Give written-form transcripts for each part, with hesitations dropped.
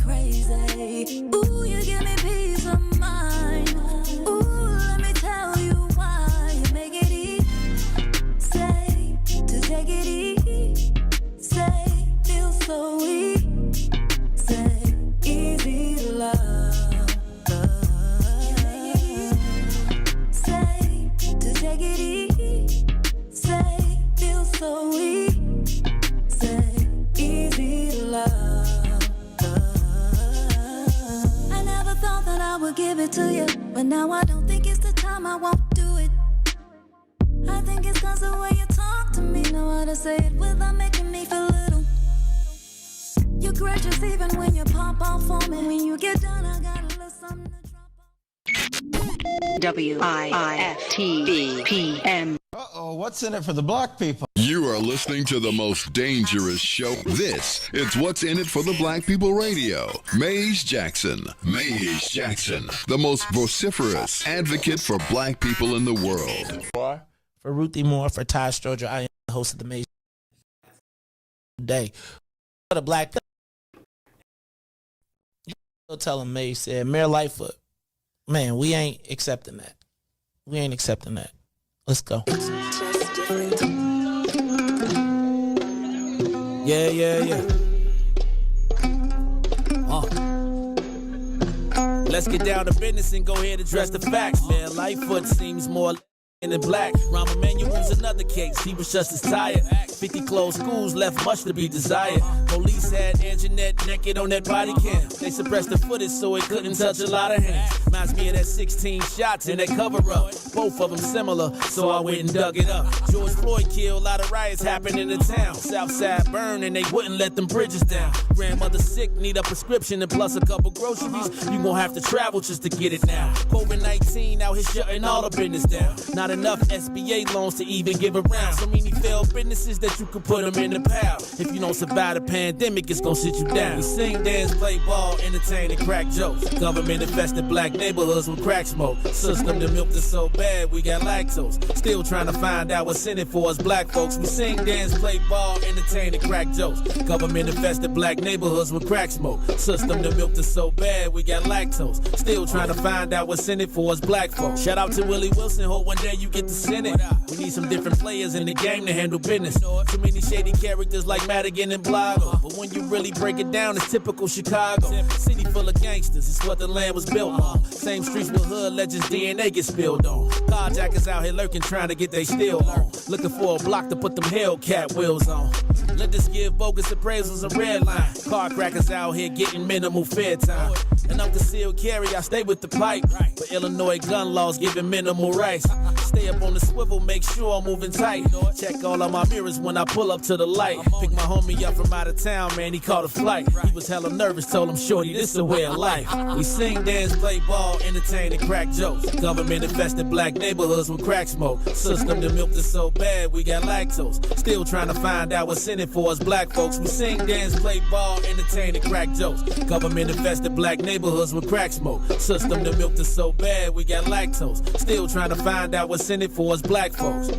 crazy. Ooh, you give me peace of mind. Ooh, let me tell you why. You make it easy, say, to take it easy, say, feel so easy, say, easy to love. You make it easy, say, to take it easy, say, feel so easy, say, easy to love. I never thought that I would give it to you, but now I don't think it's the time, I won't do it. I think it's cause the way you talk to me, know how to say it without making me feel little. You're gracious even when you pop off on me. When you get done, I got a little something to drop off. WIFTBPM. Uh-oh, what's in it for the black people? You are listening to the most dangerous show. This is What's in It for the Black People Radio. Mays Jackson. Mays Jackson, the most vociferous advocate for black people in the world. For Ruthie Moore, for Ty Stroger, I am the host of the Mays Day. For the black, you tell him Mays said, Mayor Lightfoot, man, we ain't accepting that. We ain't accepting that. Let's go. Yeah. Let's get down to business and go ahead and address the facts, man. Lightfoot seems more in the black. Rahm Emanuel's another case. He was just as tired. 50 closed schools left much to be desired. Police had Anjanette naked on that body cam. They suppressed the footage so it couldn't touch a lot of hands. Reminds me of that 16 shots in that cover-up. Both of them similar, so I went and dug it up. George Floyd killed, a lot of riots happened in the town. Southside burned and they wouldn't let them bridges down. Grandmother sick, need a prescription and plus a couple groceries. You gon' have to travel just to get it now. COVID-19 out here shutting all the business down. Not enough SBA loans to even give around. So many failed businesses that you could put them in the pile. If you don't survive the pandemic, it's gonna sit you down. We sing, dance, play ball, entertain, and crack jokes. Government infested black neighborhoods with crack smoke. System that milked us so bad, we got lactose. Still trying to find out what's in it for us black folks. We sing, dance, play ball, entertain, and crack jokes. Government infested black neighborhoods with crack smoke. System that milked us so bad, we got lactose. Still trying to find out what's in it for us black folks. Shout out to Willie Wilson, hope one day you get to Senate. We need some different players in the game to handle business. Too many shady characters like Madigan and Blago. But when you really break it down, it's typical Chicago. City full of gangsters, it's what the land was built on. Same streets with hood legends, DNA get spilled on. Carjackers out here lurking, trying to get they steal on. Looking for a block to put them Hellcat wheels on. Let us give bogus appraisals a red line. Car crackers out here getting minimal fair time. And I'm concealed carry, I stay with the pipe. But Illinois gun laws giving minimal rights. Stay up on the swivel, make sure I'm moving tight. Check all of my mirrors when I pull up to the light. Pick my homie up from out of town, man, he caught a flight. He was hella nervous, told him, shorty, this a way of life. We sing, dance, play ball, entertain, and crack jokes. Government infested black neighborhoods with crack smoke. System that milked us so bad, we got lactose. Still trying to find out what's in it for us black folks. We sing, dance, play ball, entertain, and crack jokes. Government infested black neighborhoods with crack smoke. System that milked us so bad, we got lactose. Still trying to find out what's in it for us black folks.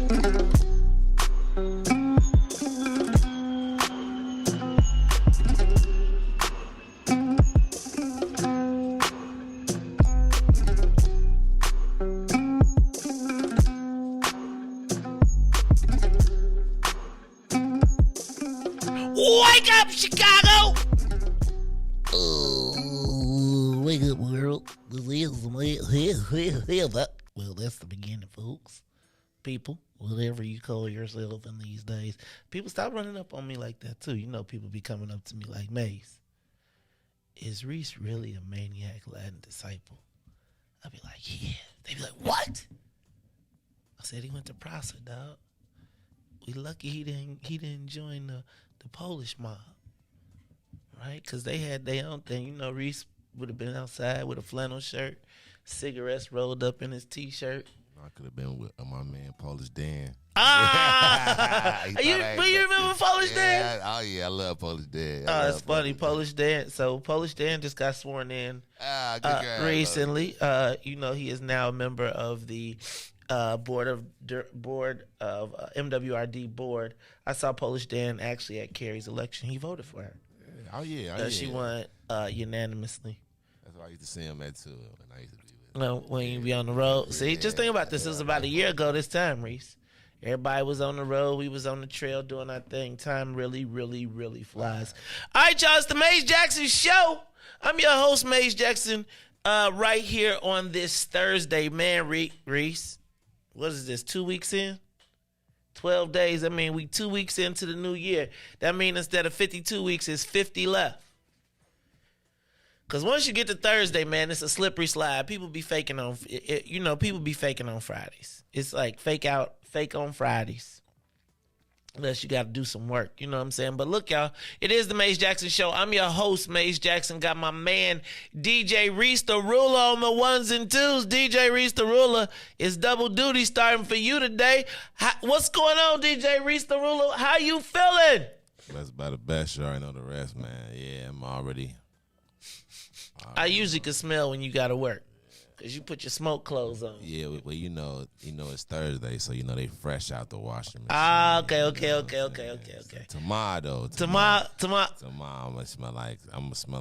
Wake up, Chicago! Wake up, world. Well, that's the beginning, folks. People, whatever you call yourself in these days. People stop running up on me like that, too. You know, people be coming up to me like, Mace, is Riis really a maniac Latin disciple? I'd be like, yeah. They'd be like, what? I said he went to Prasa, dog. We lucky he didn't join the Polish mob, right? Because they had their own thing. You know, Riis would have been outside with a flannel shirt, cigarettes rolled up in his T-shirt. I could have been with my man Polish Dan. You remember Polish Dan? Oh yeah, I love Polish Dan. It's funny, Polish Dan. So Polish Dan just got sworn in recently. You know, he is now a member of the board of MWRD board. I saw Polish Dan actually at Kerry's election. He voted for her. Oh yeah. She won unanimously. That's why I used to see him at too. When I used to be with. No, when you be on the road. See, just think about this. It was about a year ago this time, Reese. Everybody was on the road. We was on the trail doing our thing. Time really, really, really flies. All right, y'all. It's the Maze Jackson Show. I'm your host, Maze Jackson, right here on this Thursday. Man, Reese, what is this, 2 weeks in? 12 days. I mean, we 2 weeks into the new year. That means instead of 52 weeks, it's 50 left. Because once you get to Thursday, man, it's a slippery slide. People be faking on, people be faking on Fridays. It's like fake on Fridays. Unless you got to do some work, you know what I'm saying? But look, y'all, it is the Maze Jackson Show. I'm your host, Maze Jackson. Got my man, DJ Riis the Ruler on the ones and twos. DJ Riis the Ruler is double duty starting for you today. What's going on, DJ Riis the Ruler? How you feeling? That's about the best. You already know the rest, man. Yeah, I'm already. I usually can smell when you got to work. Because you put your smoke clothes on. Yeah, well, you know it's Thursday, so you know they fresh out the washing machine. Okay. Tomorrow, I'm gonna smell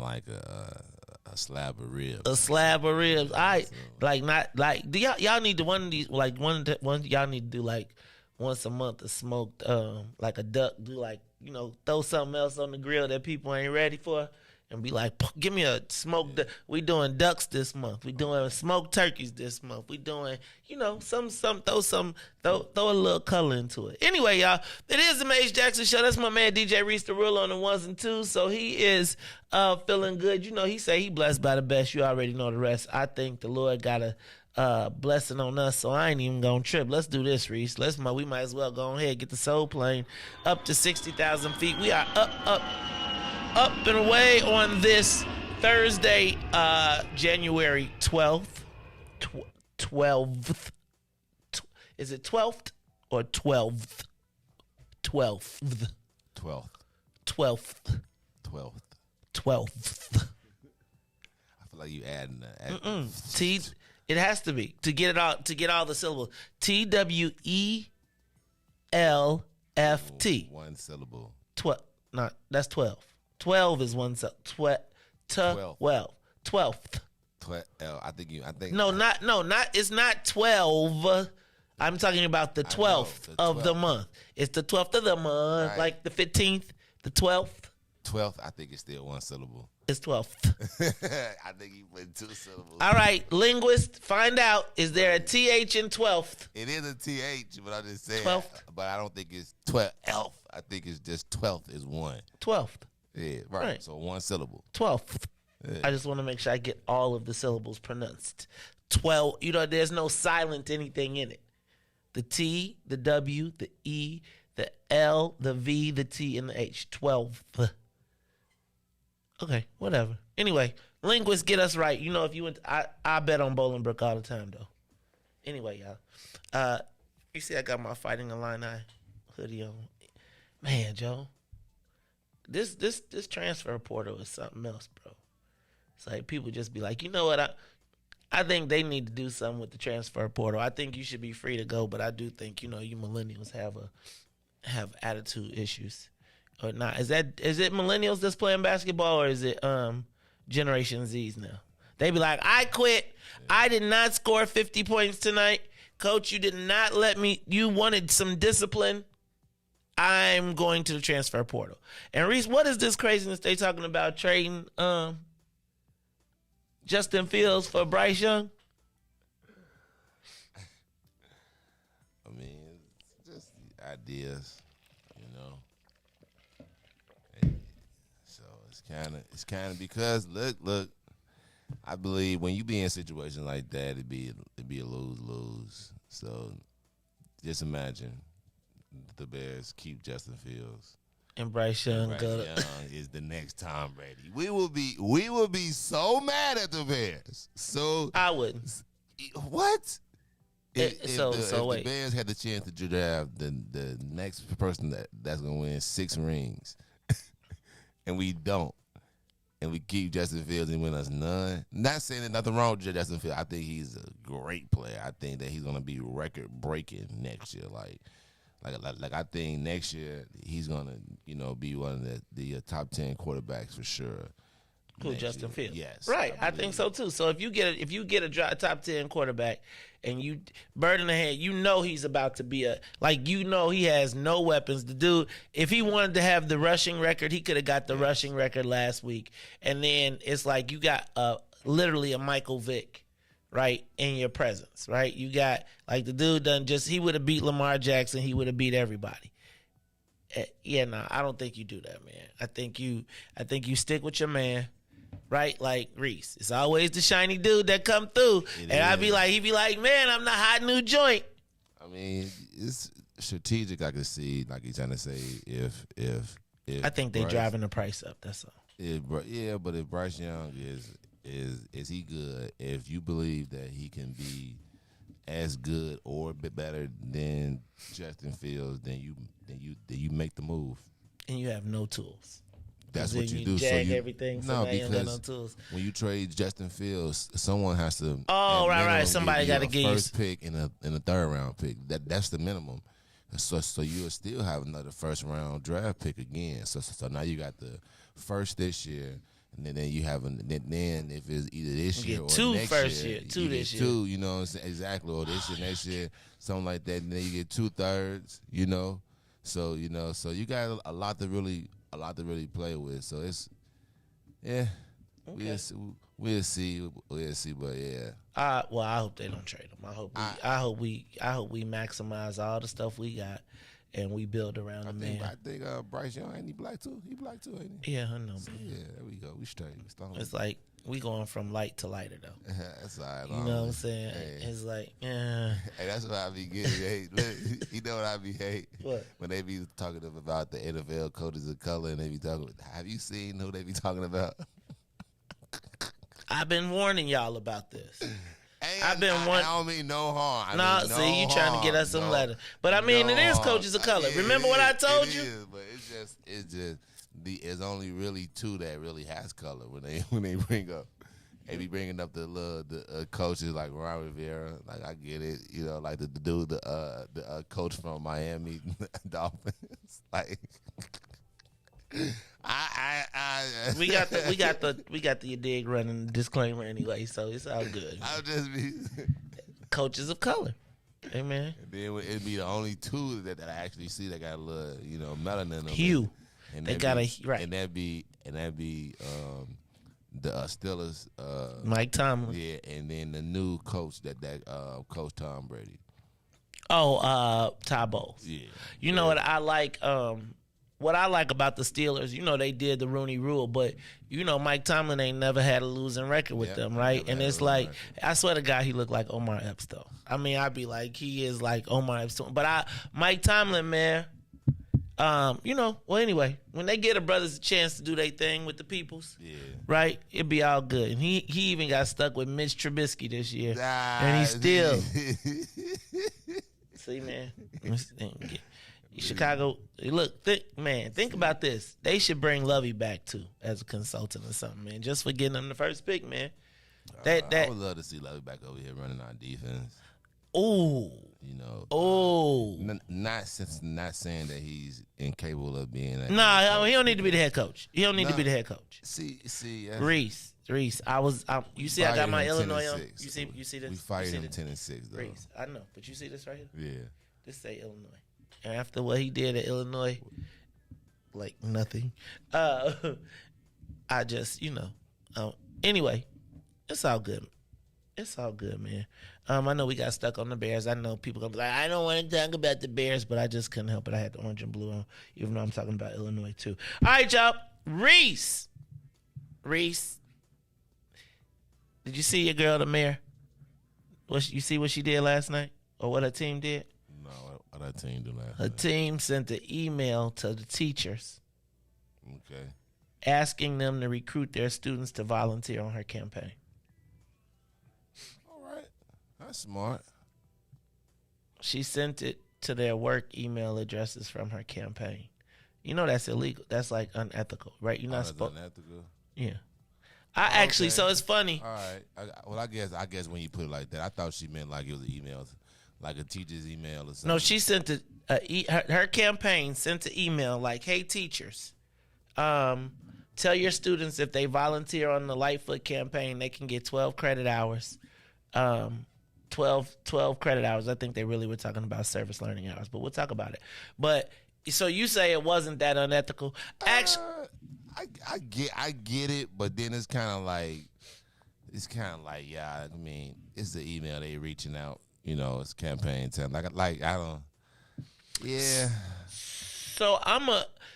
like a slab of ribs. A slab of ribs. All right, do y'all need to one of these one y'all need to do like once a month a smoked like a duck. Do like throw something else on the grill that people ain't ready for. And be like, give me a smoked. We doing ducks this month. We doing smoked turkeys this month. We doing, throw a little color into it. Anyway, y'all, it is the Maze Jackson Show. That's my man DJ Riis the Ruler on the ones and twos. So he is feeling good. He say he blessed by the best. You already know the rest. I think the Lord got a blessing on us, so I ain't even gonna trip. Let's do this, Reese. We might as well go ahead and get the soul plane up to 60,000 feet. We are up and away on this Thursday, January 12th. 12th. Is it 12th or 12th? 12th. 12th. 12th. 12th. 12th. I feel like you adding that. It has to be to get all the syllables. TWELFT. One syllable. That's 12. 12 is one syllable. 12. 12th. It's not 12. I'm talking about the 12th of the month. It's the 12th of the month, right. Like the 15th, the 12th. 12th, I think it's still one syllable. It's 12th. I think you put two syllables. All right, linguist, find out. Is there a TH in 12th? It is a TH, but I just said 12th. But I don't think it's 12th. I think it's just 12th is one. 12th. Yeah, right. So one syllable. 12th. Yeah. I just want to make sure I get all of the syllables pronounced. 12. There's no silent anything in it. The T, the W, the E, the L, the V, the T, and the H. 12. Okay, whatever. Anyway, linguists get us right. If you went, I bet on Bolingbrook all the time though. Anyway, y'all. You see, I got my Fighting Illini hoodie on. Man, Joe. This transfer portal is something else, bro. It's like people just be like, you know what? I think they need to do something with the transfer portal. I think you should be free to go, but I do think you millennials have attitude issues or not. Is it millennials that's playing basketball or is it Generation Z's now? They be like, I quit. I did not score 50 points tonight, coach. You did not let me. You wanted some discipline. I'm going to the transfer portal. And Reese, what is this craziness they talking about trading Justin Fields for Bryce Young? I mean, it's just ideas, And so it's kind of because look. I believe when you be in situations like that, it'd be a lose-lose. So just imagine. The Bears keep Justin Fields and Bryce Young is the next Tom Brady. We will be so mad at the Bears. So I wouldn't. What? If the Bears had the chance to draft the next person that's gonna win 6 rings, and we don't, and we keep Justin Fields and win us none. Not saying there's nothing wrong with Justin Fields. I think he's a great player. I think that he's gonna be record breaking next year. Like I think next year he's gonna, be one of the top 10 quarterbacks for sure. Who, Justin Fields? Yes, right. I think so too. So if you get a top 10 quarterback and you bird in the hand, he's about to be he has no weapons. The dude, if he wanted to have the rushing record, he could have got the rushing record last week. And then it's like you got literally a Michael Vick, right, in your presence, right? You got like the dude he would have beat Lamar Jackson. He would have beat everybody. I don't think you do that, man. I think you stick with your man. Right, like Riis. It's always the shiny dude that come through. He'd be like, man, I'm the hot new joint. I mean, it's strategic. I can see, like he's trying to say, if I think they're driving the price up. That's all. But if Bryce Young is he good? If you believe that he can be as good or a bit better than Justin Fields, then you make the move. And you have no tools. That's what you do. Jag everything. No, because no tools. When you trade Justin Fields, someone has to. Oh, right. Somebody got to give you first pick and a third round pick. That's the minimum. So you'll still have another first round draft pick again. So now you got the first this year, and then you have then if it's either this year or two next first year, two this year. Two, you know what I'm saying? Exactly, or this year, next year, something like that. And then you get 2/3. So so you got a lot to really play with. So it's Okay. we'll see, but yeah. Well, I hope they don't trade him. I hope we maximize all the stuff we got and we build around the man. I think Bryce Young, ain't he black too? He black too, ain't he? Yeah, I know, man. Yeah, there we go. We straight. It's like we going from light to lighter though. That's all right. You know what I'm saying? Hey. It's like, yeah. Hey, that's what I be getting. Hey, look, you know what I be hate? What? When they be talking about the NFL coaches of color, and they be talking. Have you seen who they be talking about? I've been warning y'all about this. I don't mean no harm. You trying to get us some letter. But I mean, it is coaches of color. Remember what I told you? Is, but it's just it's only really two that really has color when they bring up. They be bringing up the coaches like Ron Rivera. Like I get it, like the dude, the coach from Miami Dolphins. Like we got the dig running disclaimer anyway, so it's all good. I'll just be coaches of color. Hey man. And then it'd be the only two that I actually see that got a little, melanin in them. Hue. And they got right. And that'd be the Steelers, Mike Tomlin. Yeah, and then the new coach that coach Tom Brady. Oh, Ty Bowles. Yeah. You know what I like? What I like about the Steelers, they did the Rooney Rule, but Mike Tomlin ain't never had a losing record with them, right? And it's like, I swear to God, he looked like Omar Epps though. I mean, I'd be like, he is like Omar Epps, but Mike Tomlin, man. Well, anyway, when they get a brothers a chance to do their thing with the peoples, right, it'd be all good. And he even got stuck with Mitch Trubisky this year, and he still. See, man, Chicago. Look, think about this. They should bring Lovey back too as a consultant or something, man, just for getting them the first pick, man. I would love to see Lovey back over here running our defense. Ooh. Not saying that he's incapable of being that. Nah, he don't need to be the head coach. He don't need to be the head coach. See, Riis. You see, I got my Illinois on. You see this? We fired him 10-6 though. Riis, I know, but you see this right here? Yeah. This say Illinois. And after what he did at Illinois, like nothing. I just, anyway, it's all good. It's all good, man. I know we got stuck on the Bears. I know people gonna be like, I don't want to talk about the Bears, but I just couldn't help it. I had the orange and blue on, even though I'm talking about Illinois too. All right, y'all. Riis. Did you see your girl, the mayor? You see what she did last night, or what her team did? No, what her team did last night? Her team sent an email to the teachers, okay, asking them to recruit their students to volunteer on her campaign. That's smart. She sent it to their work email addresses from her campaign. That's illegal. That's like unethical, right? You're not supposed. Unethical. Yeah. So it's funny. All right. I guess when you put it like that, I thought she meant like it was an email, like a teacher's email or something? No, she sent her campaign sent an email like, "Hey teachers, tell your students if they volunteer on the Lightfoot campaign, they can get 12 credit hours. 12 credit hours. I think they really were talking about service learning hours, but we'll talk about it. But so you say it wasn't that unethical? Actually, I get it, but then it's kind of like yeah. I mean, it's the email they reaching out. You know, it's campaign time. Like I don't. Yeah.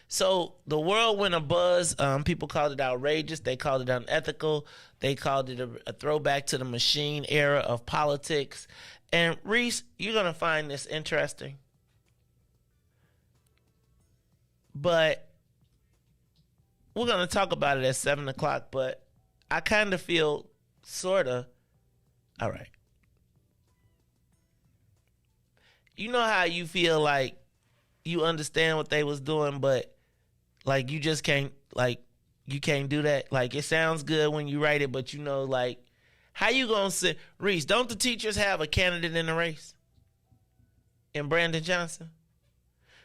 So the world went abuzz. People called it outrageous. They called it unethical. They called it a throwback to the machine era of politics. And Riis, you're gonna find this interesting, but we're gonna talk about it at 7:00. But I kind of feel sorta. All right. You know how you feel like you understand what they was doing, but like you just can't, like you can't do that. Like it sounds good when you write it, but you know, like how you gonna say, Riis, don't the teachers have a candidate in the race? In Brandon Johnson?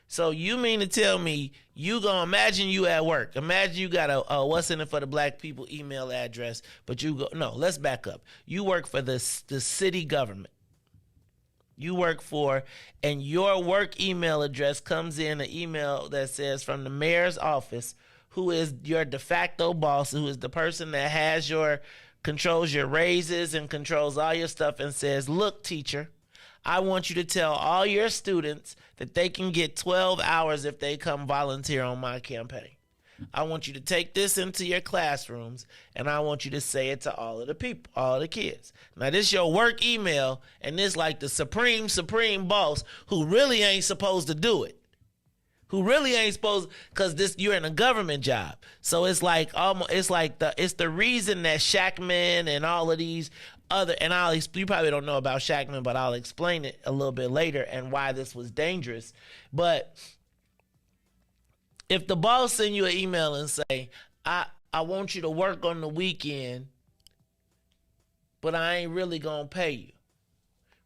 So you mean to tell me you gonna imagine you at work? Imagine you got a what's in it for the black people email address, but you go, no, let's back up. You work for the city government. You work for, and your work email address comes in an email that says from the mayor's office, who is your de facto boss, who is the person that has controls your raises and controls all your stuff, and says, look, teacher, I want you to tell all your students that they can get 12 hours if they come volunteer on my campaign. I want you to take this into your classrooms, and I want you to say it to all of the people, all the kids. Now, this your work email, and this like the supreme boss who really ain't supposed to do it. Who really ain't supposed, because you're in a government job. So it's like it's the reason that Shackman and all of these other, and you probably don't know about Shackman, but I'll explain it a little bit later and why this was dangerous. But if the boss send you an email and say, I want you to work on the weekend, but I ain't really gonna pay you,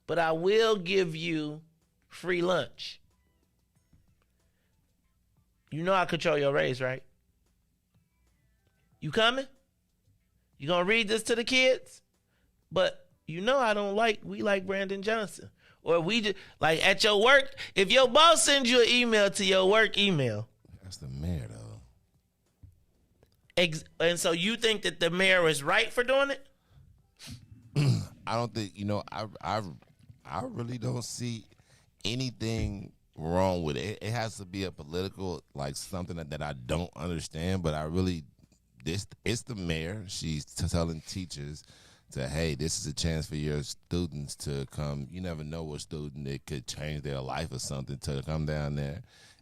but I will give you free lunch. You know I control your raise, right? You coming? You gonna read this to the kids? But you know we like Brandon Johnson. Or we just, like at your work, if your boss sends you an email to your work email. That's the mayor, though. And so you think that the mayor is right for doing it? I don't think, I really don't see anything wrong with it. It has to be a political, like something that I don't understand, but it's the mayor. She's telling teachers to, hey, this is a chance for your students to come. You never know what student, it could change their life or something, to come down there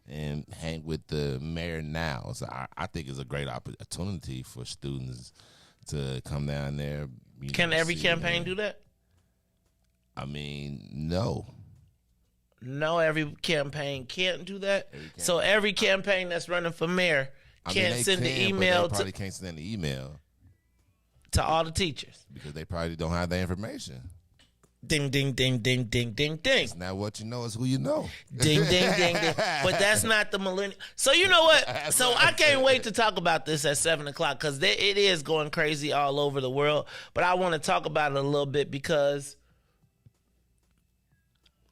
and hang with the mayor now. So I think it's a great opportunity for students to come down there. Can every campaign do that? I mean, no. No, every campaign can't do that. So every campaign that's running for mayor can't send the email. But they probably can't send the email to all the teachers because they probably don't have the information. Ding, ding, ding, ding, ding, ding, ding. It's not what you know, it's who you know. Ding, ding, ding, ding. But that's not the millennial. So you know what? So I can't wait to talk about this at 7:00 because it is going crazy all over the world. But I want to talk about it a little bit because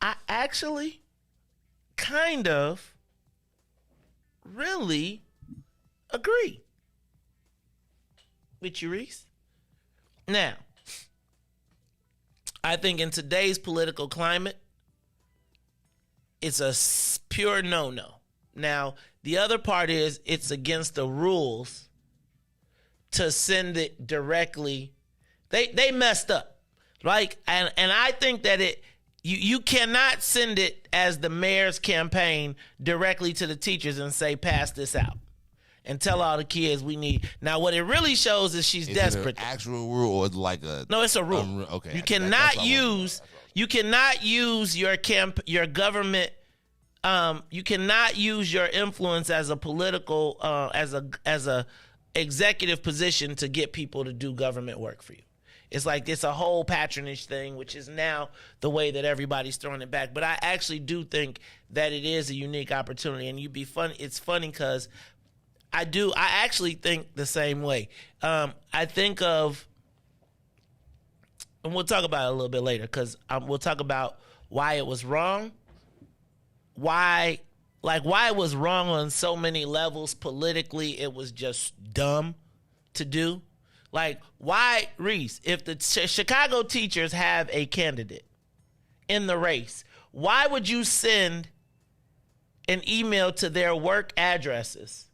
I actually kind of really agree with you, Riis. Now, I think in today's political climate, it's a pure no-no. Now, the other part is it's against the rules to send it directly. They messed up. Like, and I think that you cannot send it as the mayor's campaign directly to the teachers and say, pass this out. And tell all the kids we need. Now, what it really shows is she's desperate. Is it an actual rule or like a? No, it's a rule. Okay. You cannot use your government. You cannot use your influence as a political, as a executive position to get people to do government work for you. It's like it's a whole patronage thing, which is now the way that everybody's throwing it back. But I actually do think that it is a unique opportunity, and it's funny because I actually think the same way. I think of, and we'll talk about it a little bit later, because we'll talk about why it was wrong, why it was wrong on so many levels. Politically, it was just dumb to do. Like, why, Riis, if the Chicago teachers have a candidate in the race, why would you send an email to their work addresses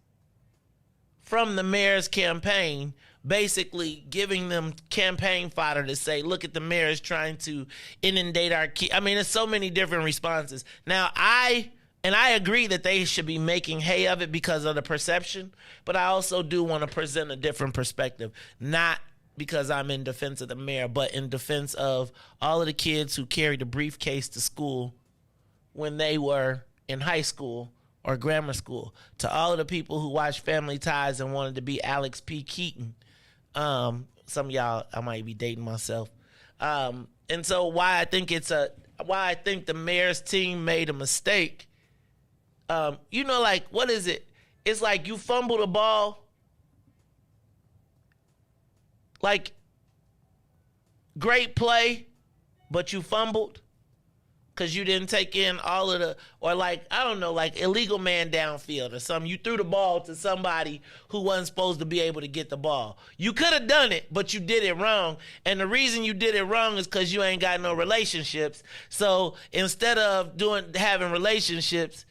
from the mayor's campaign, basically giving them campaign fodder to say, look at the mayor is trying to inundate our kids? I mean, there's so many different responses. Now, I agree that they should be making hay of it because of the perception, but I also do want to present a different perspective, not because I'm in defense of the mayor, but in defense of all of the kids who carried a briefcase to school when they were in high school or grammar school, to all of the people who watched Family Ties and wanted to be Alex P. Keaton. Some of y'all, I might be dating myself. And so why I think the mayor's team made a mistake. Like, what is it? It's like you fumbled a ball. Like, great play, but you fumbled because you didn't take in all of the, or like, I don't know, like illegal man downfield or something. You threw the ball to somebody who wasn't supposed to be able to get the ball. You could have done it, but you did it wrong. And the reason you did it wrong is because you ain't got no relationships. So instead of having relationships,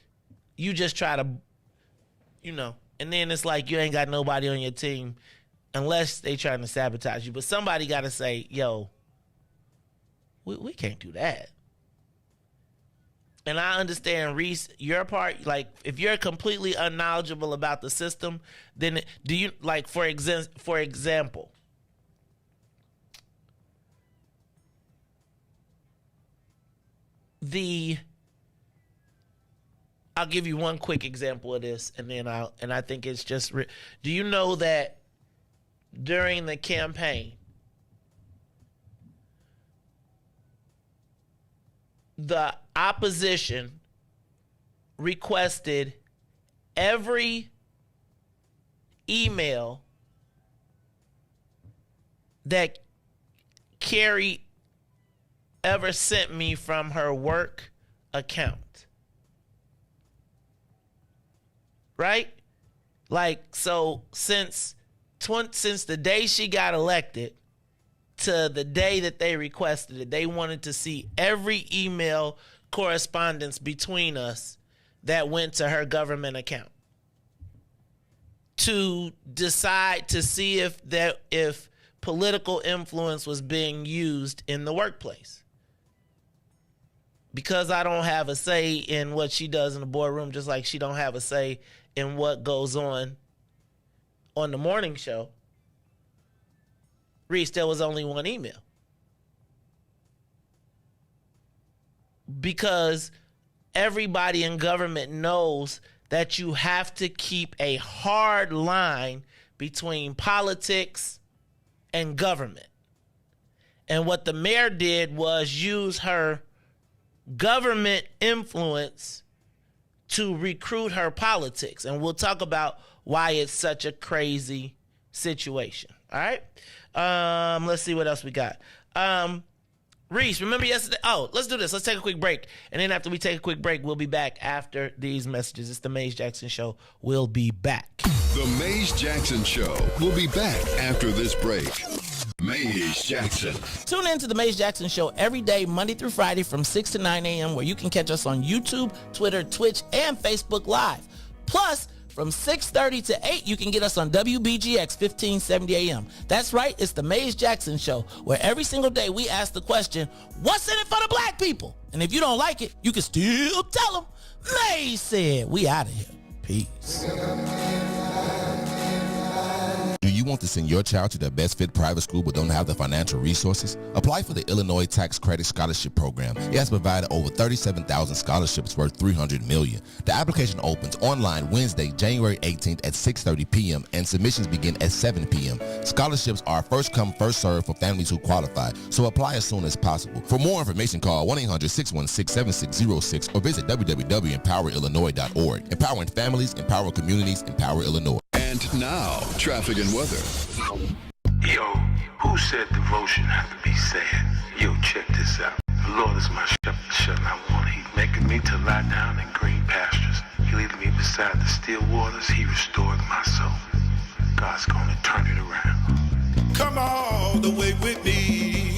you just try to, and then it's like you ain't got nobody on your team unless they trying to sabotage you. But somebody got to say, yo, we can't do that. And I understand, Riis, your part, like, if you're completely unknowledgeable about the system, then do you, like, for example, I'll give you one quick example of this, and then I think it's just, do you know that during the campaign, the opposition requested every email that Carrie ever sent me from her work account? Right? Like, so since the day she got elected to the day that they requested it, they wanted to see every email correspondence between us that went to her government account to decide to see if political influence was being used in the workplace. Because I don't have a say in what she does in the boardroom, just like she don't have a say in what goes on the morning show, Riis, there was only one email. Because everybody in government knows that you have to keep a hard line between politics and government. And what the mayor did was use her government influence to recruit her politics. And we'll talk about why it's such a crazy situation. All right? Let's see what else we got. Riis, remember yesterday? Oh, let's do this. Let's take a quick break. And then after we take a quick break, we'll be back after these messages. It's the Mays Jackson Show. We'll be back. The Mays Jackson Show. We'll be back after this break. Mays Jackson. Tune in to the Mays Jackson Show every day, Monday through Friday from 6 to 9 a.m., where you can catch us on YouTube, Twitter, Twitch, and Facebook Live. Plus, from 6:30 to 8, you can get us on WBGX 1570 a.m. That's right, it's the Mays Jackson Show, where every single day we ask the question, what's in it for the black people? And if you don't like it, you can still tell them. Mays said, we out of here. Peace. Do you want to send your child to the best fit private school but don't have the financial resources? Apply for the Illinois Tax Credit Scholarship Program. It has provided over 37,000 scholarships worth $300 million. The application opens online Wednesday, January 18th at 6:30 p.m. and submissions begin at 7 p.m. Scholarships are first come, first served for families who qualify, so apply as soon as possible. For more information, call 1-800-616-7606 or visit www.empowerillinois.org. Empowering families, empower communities, empower Illinois. And now, traffic and weather. Yo, who said devotion have to be sad? Yo, check this out. The Lord is my shepherd, I want. He's making me to lie down in green pastures. He leading me beside the still waters. He restored my soul. God's gonna turn it around. Come all the way with me.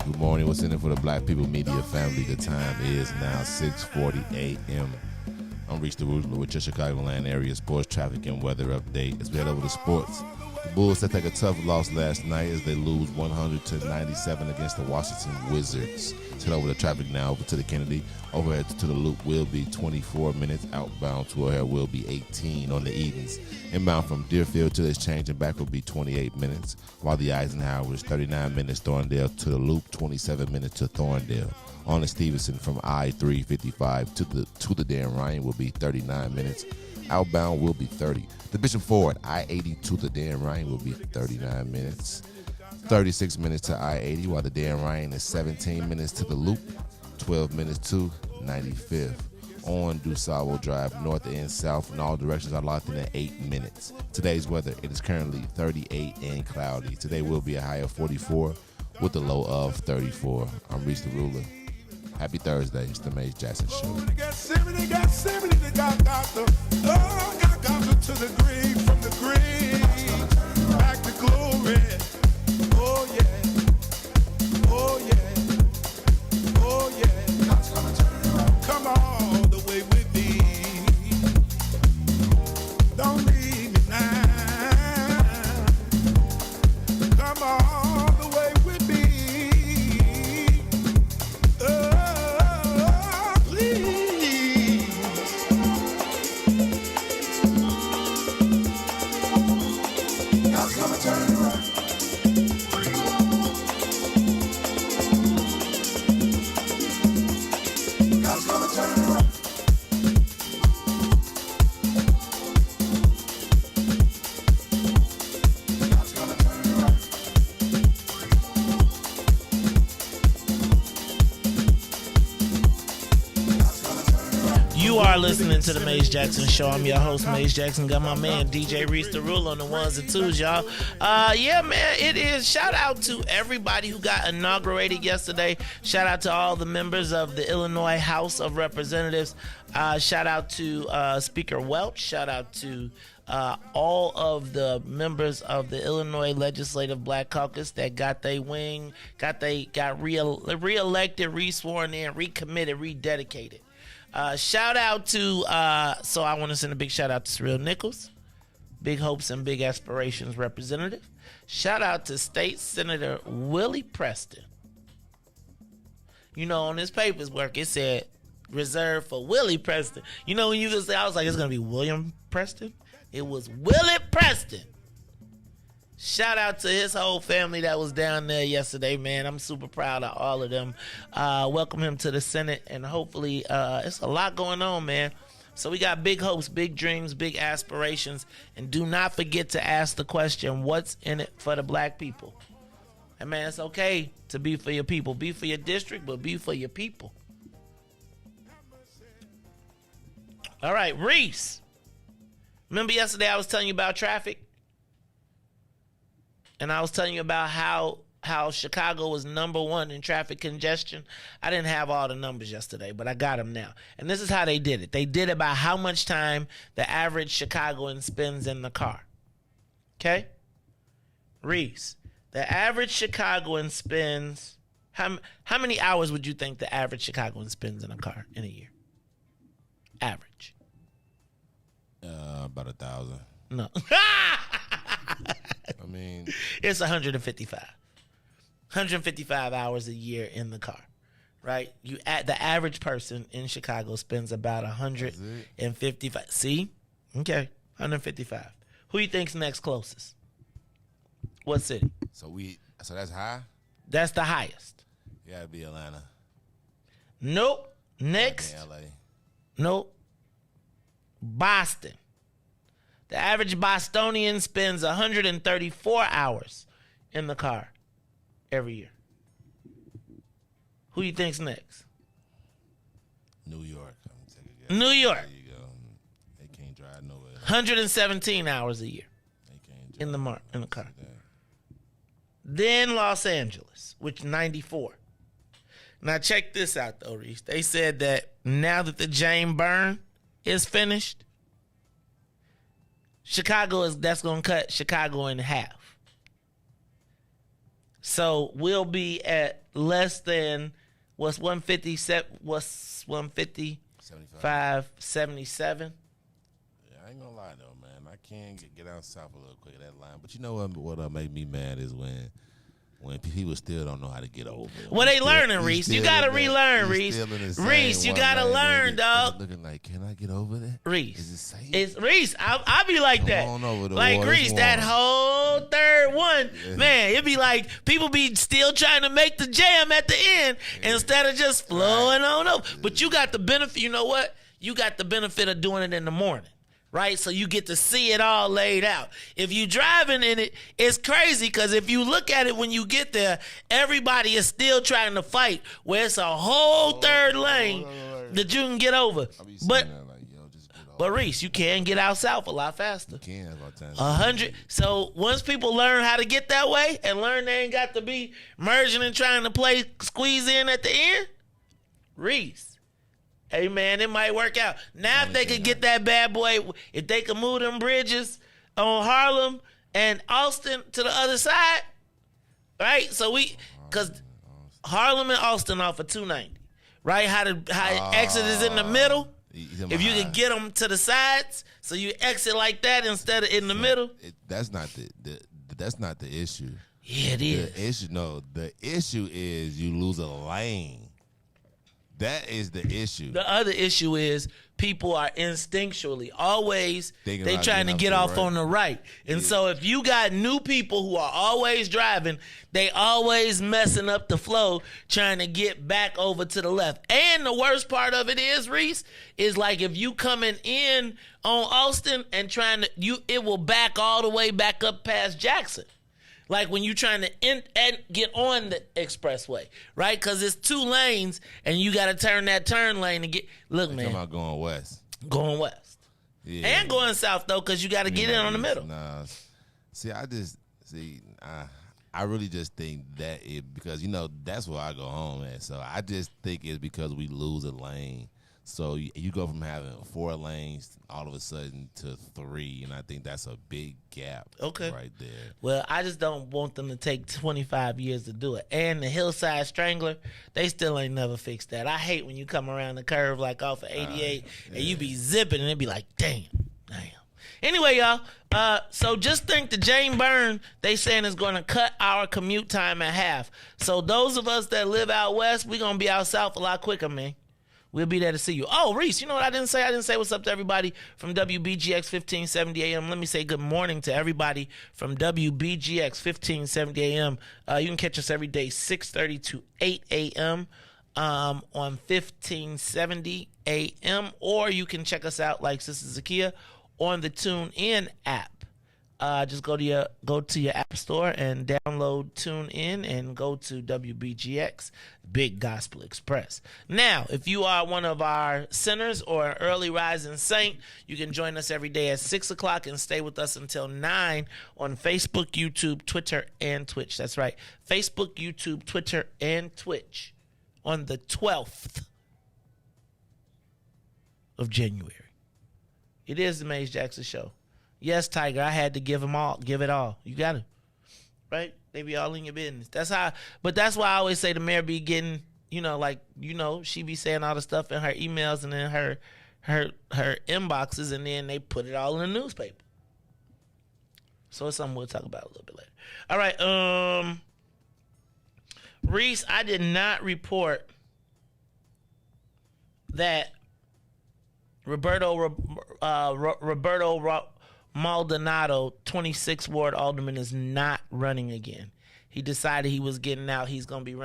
Good morning. What's in it for the Black People Media family? The time is now 6:40 a.m. I'm Riis with your Chicagoland area sports, traffic, and weather update. As we head over to sports, the Bulls had to take a tough loss last night as they lose 100-97 against the Washington Wizards. Let's head over to traffic now, over to the Kennedy. Overhead to the Loop will be 24 minutes. Outbound to O'Hare will be 18 on the Edens. Inbound from Deerfield to the Exchange and back will be 28 minutes, while the Eisenhower is 39 minutes. Thorndale to the Loop, 27 minutes to Thorndale. On the Stevenson from I-355 to the Dan Ryan will be 39 minutes. Outbound will be 30. The Bishop Ford, I-80 to the Dan Ryan will be 39 minutes. 36 minutes to I-80, while the Dan Ryan is 17 minutes to the Loop, 12 minutes to 95th. On DuSable Drive, north and south, in all directions are locked in at 8 minutes. Today's weather, it is currently 38 and cloudy. Today will be a high of 44 with a low of 34. I'm Riis the Ruler. Happy Thursday. It's the Mays Jackson Show. They got 70, they got the, oh, got to the green, from the green, back to glory. Oh, yeah. Oh, yeah. Oh, yeah. Come all the way with me. Don't leave me now. Come all the way with me. You are listening to the Mays Jackson Show. I'm your host, Mays Jackson. Got my man, DJ Riis the Ruler on the ones and twos, y'all. Yeah, man, it is. Shout out to everybody who got inaugurated yesterday. Shout out to all the members of the Illinois House of Representatives. Shout out to Speaker Welch. Shout out to all of the members of the Illinois Legislative Black Caucus that got their wing, got reelected, resworn in, recommitted, rededicated. Shout out to, so I want to send a big shout out to Cyril Nichols, Big Hopes and Big Aspirations representative. Shout out to State Senator Willie Preston. You know, on his paperwork, it said reserved for Willie Preston. You know, when you just say, I was like, it's going to be William Preston. It was Willie Preston. Shout out to his whole family that was down there yesterday, man. I'm super proud of all of them. Welcome him to the Senate, and hopefully it's a lot going on, man. So we got big hopes, big dreams, big aspirations, and do not forget to ask the question, what's in it for the black people? And, man, it's okay to be for your people. Be for your district, but be for your people. All right, Riis. Remember yesterday I was telling you about traffic? And I was telling you about how Chicago was number one in traffic congestion. I didn't have all the numbers yesterday, but I got them now. And this is how they did it. They did it by how much time the average Chicagoan spends in the car. Okay? Riis, the average Chicagoan spends, how many hours would you think the average Chicagoan spends in a car in a year? Average. About 1,000. No. I mean, it's 155. 155 hours a year in the car, right? The average person in Chicago spends about 155. See, Okay, 155. Who you think's next closest? What city? So that's high? That's the highest. It gotta be Atlanta. Nope. Next. LA. Nope. Boston. The average Bostonian spends 134 hours in the car every year. Who you think's next? New York. I'm gonna take a guess. New York. There you go. They can't drive nowhere. 117 hours a year They can't drive in the car. that. Then Los Angeles, which 94. Now check this out though, Reese. They said that now that the James burn is finished, that's gonna cut Chicago in half. So we'll be at less than what's 157, what's 155, 77. Yeah, I ain't gonna lie though, man. I can get out south a little quicker that line. But you know what made me mad is when people still don't know how to get over it. Well, they learning, Reese. You gotta relearn, Reese. Reese, you gotta learn, dog. Looking like, can I get over that? Reese. Is it safe? It's Reese. I be like Come that. on over the Like water. Reese, It's that warm. whole third one, man, it'd be like people be still trying to make the jam at the end instead of just flowing on up. But you got the benefit, you know what? You got the benefit of doing it in the morning. Right? So you get to see it all laid out. If you driving in it, it's crazy because if you look at it when you get there, everybody is still trying to fight where it's a whole third lane that you can get over. But Reese, you can get out south a lot faster. Can about time. 100. So once people learn how to get that way and learn they ain't got to be merging and trying to squeeze in at the end, Reese. Hey, man, it might work out. Now, if they could get that bad boy, if they could move them bridges on Harlem and Austin to the other side, right? So because Harlem and Austin off of 290, right? How exit is in the middle. If you could get them to the sides, so you exit like that instead of in the middle. That's not the issue. Yeah, it is. The issue is you lose a lane. That is the issue. The other issue is people are instinctually always they about trying to getting get off off the on the right. And so if you got new people who are always driving, they always messing up the flow trying to get back over to the left. And the worst part of it is, Reese, is like if you coming in on Austin and it will back all the way back up past Jackson. Like when you're trying to get on the expressway, right? Because it's 2 lanes, and you got to turn that turn lane to get. Look, man. Talking about going west. Going west. Yeah. And going south, though, because you got to get in on the middle. Nah. See, I really just think that because, that's where I go home at. So I just think it's because we lose a lane. So you go from having 4 lanes all of a sudden to 3, and I think that's a big gap right there. Well, I just don't want them to take 25 years to do it. And the Hillside Strangler, they still ain't never fixed that. I hate when you come around the curve like off of 88 and you be zipping and it be like, damn. Anyway, y'all, so just think the James Burn, they saying is going to cut our commute time in half. So those of us that live out west, we going to be out south a lot quicker, man. We'll be there to see you. Oh, Reese, you know what I didn't say? I didn't say what's up to everybody from WBGX 1570 AM. Let me say good morning to everybody from WBGX 1570 AM. You can catch us every day, 6:30 to 8 a.m. On 1570 AM. Or you can check us out, like Sister Zakia, on the TuneIn app. Just go to your app store and download TuneIn and go to WBGX Big Gospel Express. Now, if you are one of our sinners or an early rising saint, you can join us every day at 6 o'clock and stay with us until 9 on Facebook, YouTube, Twitter, and Twitch. That's right. Facebook, YouTube, Twitter, and Twitch on the 12th of January. It is the Maze Jackson Show. Yes, Tiger, I had to give it all. You got to. Right? They be all in your business. But that's why I always say the mayor be getting, she be saying all the stuff in her emails and in her inboxes, and then they put it all in the newspaper. So it's something we'll talk about a little bit later. All right, Reese, I did not report that Roberto Maldonado, 26th Ward Alderman, is not running again. He decided he was getting out. He was going to be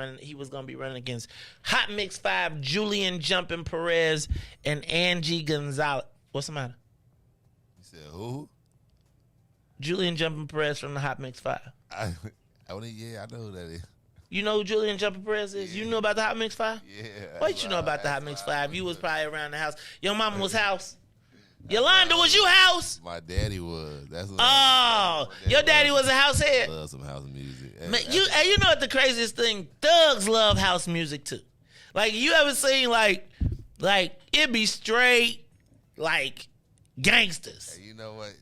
running against Hot Mix 5, Julian Jumpin' Perez, and Angie Gonzalez. What's the matter? You said who? Julian Jumpin' Perez from the Hot Mix 5. I know who that is. You know who Julian Jumpin' Perez is? Yeah. You know about the Hot Mix 5? Yeah. What you know about the Hot Mix 5? You was probably around the house. Your mama was house. Yolanda, was you house? My daddy was. That's what your daddy was a house head. Love some house music. Man, you know what the craziest thing? Thugs love house music too. Like, you ever seen like it be straight like gangsters. Hey, you know what?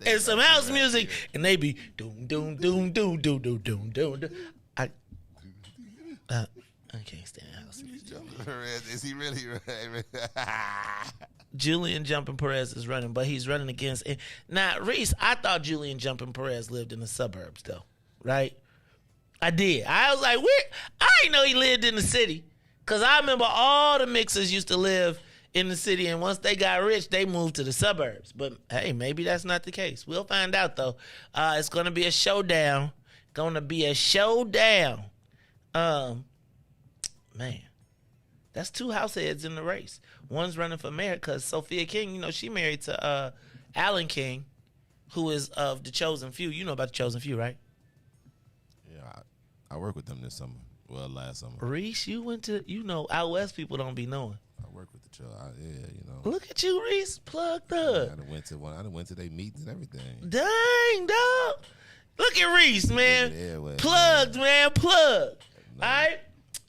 And some house music, and they be doom doom doom doom doom doom doom doom. I can't stand house music. Is he really? Julian Jumpin' Perez is running, but he's running against. Now, Riis, I thought Julian Jumpin' Perez lived in the suburbs, though, right? I did. I was like, where? I didn't know he lived in the city, because I remember all the mixers used to live in the city, and once they got rich, they moved to the suburbs. But, hey, maybe that's not the case. We'll find out, though. It's going to be a showdown. Man, that's two house heads in the race. One's running for mayor because Sophia King, you know, she married to Alan King, who is of the Chosen Few. You know about the Chosen Few, right? Yeah, I work with them this summer. Well, last summer. Riis, you went to, out west people don't be knowing. I work with the Chosen. Look at you, Riis, plugged up. I done went to their meetings and everything. Dang, dog. Look at Riis, man. Plugged, man. Plugged. No.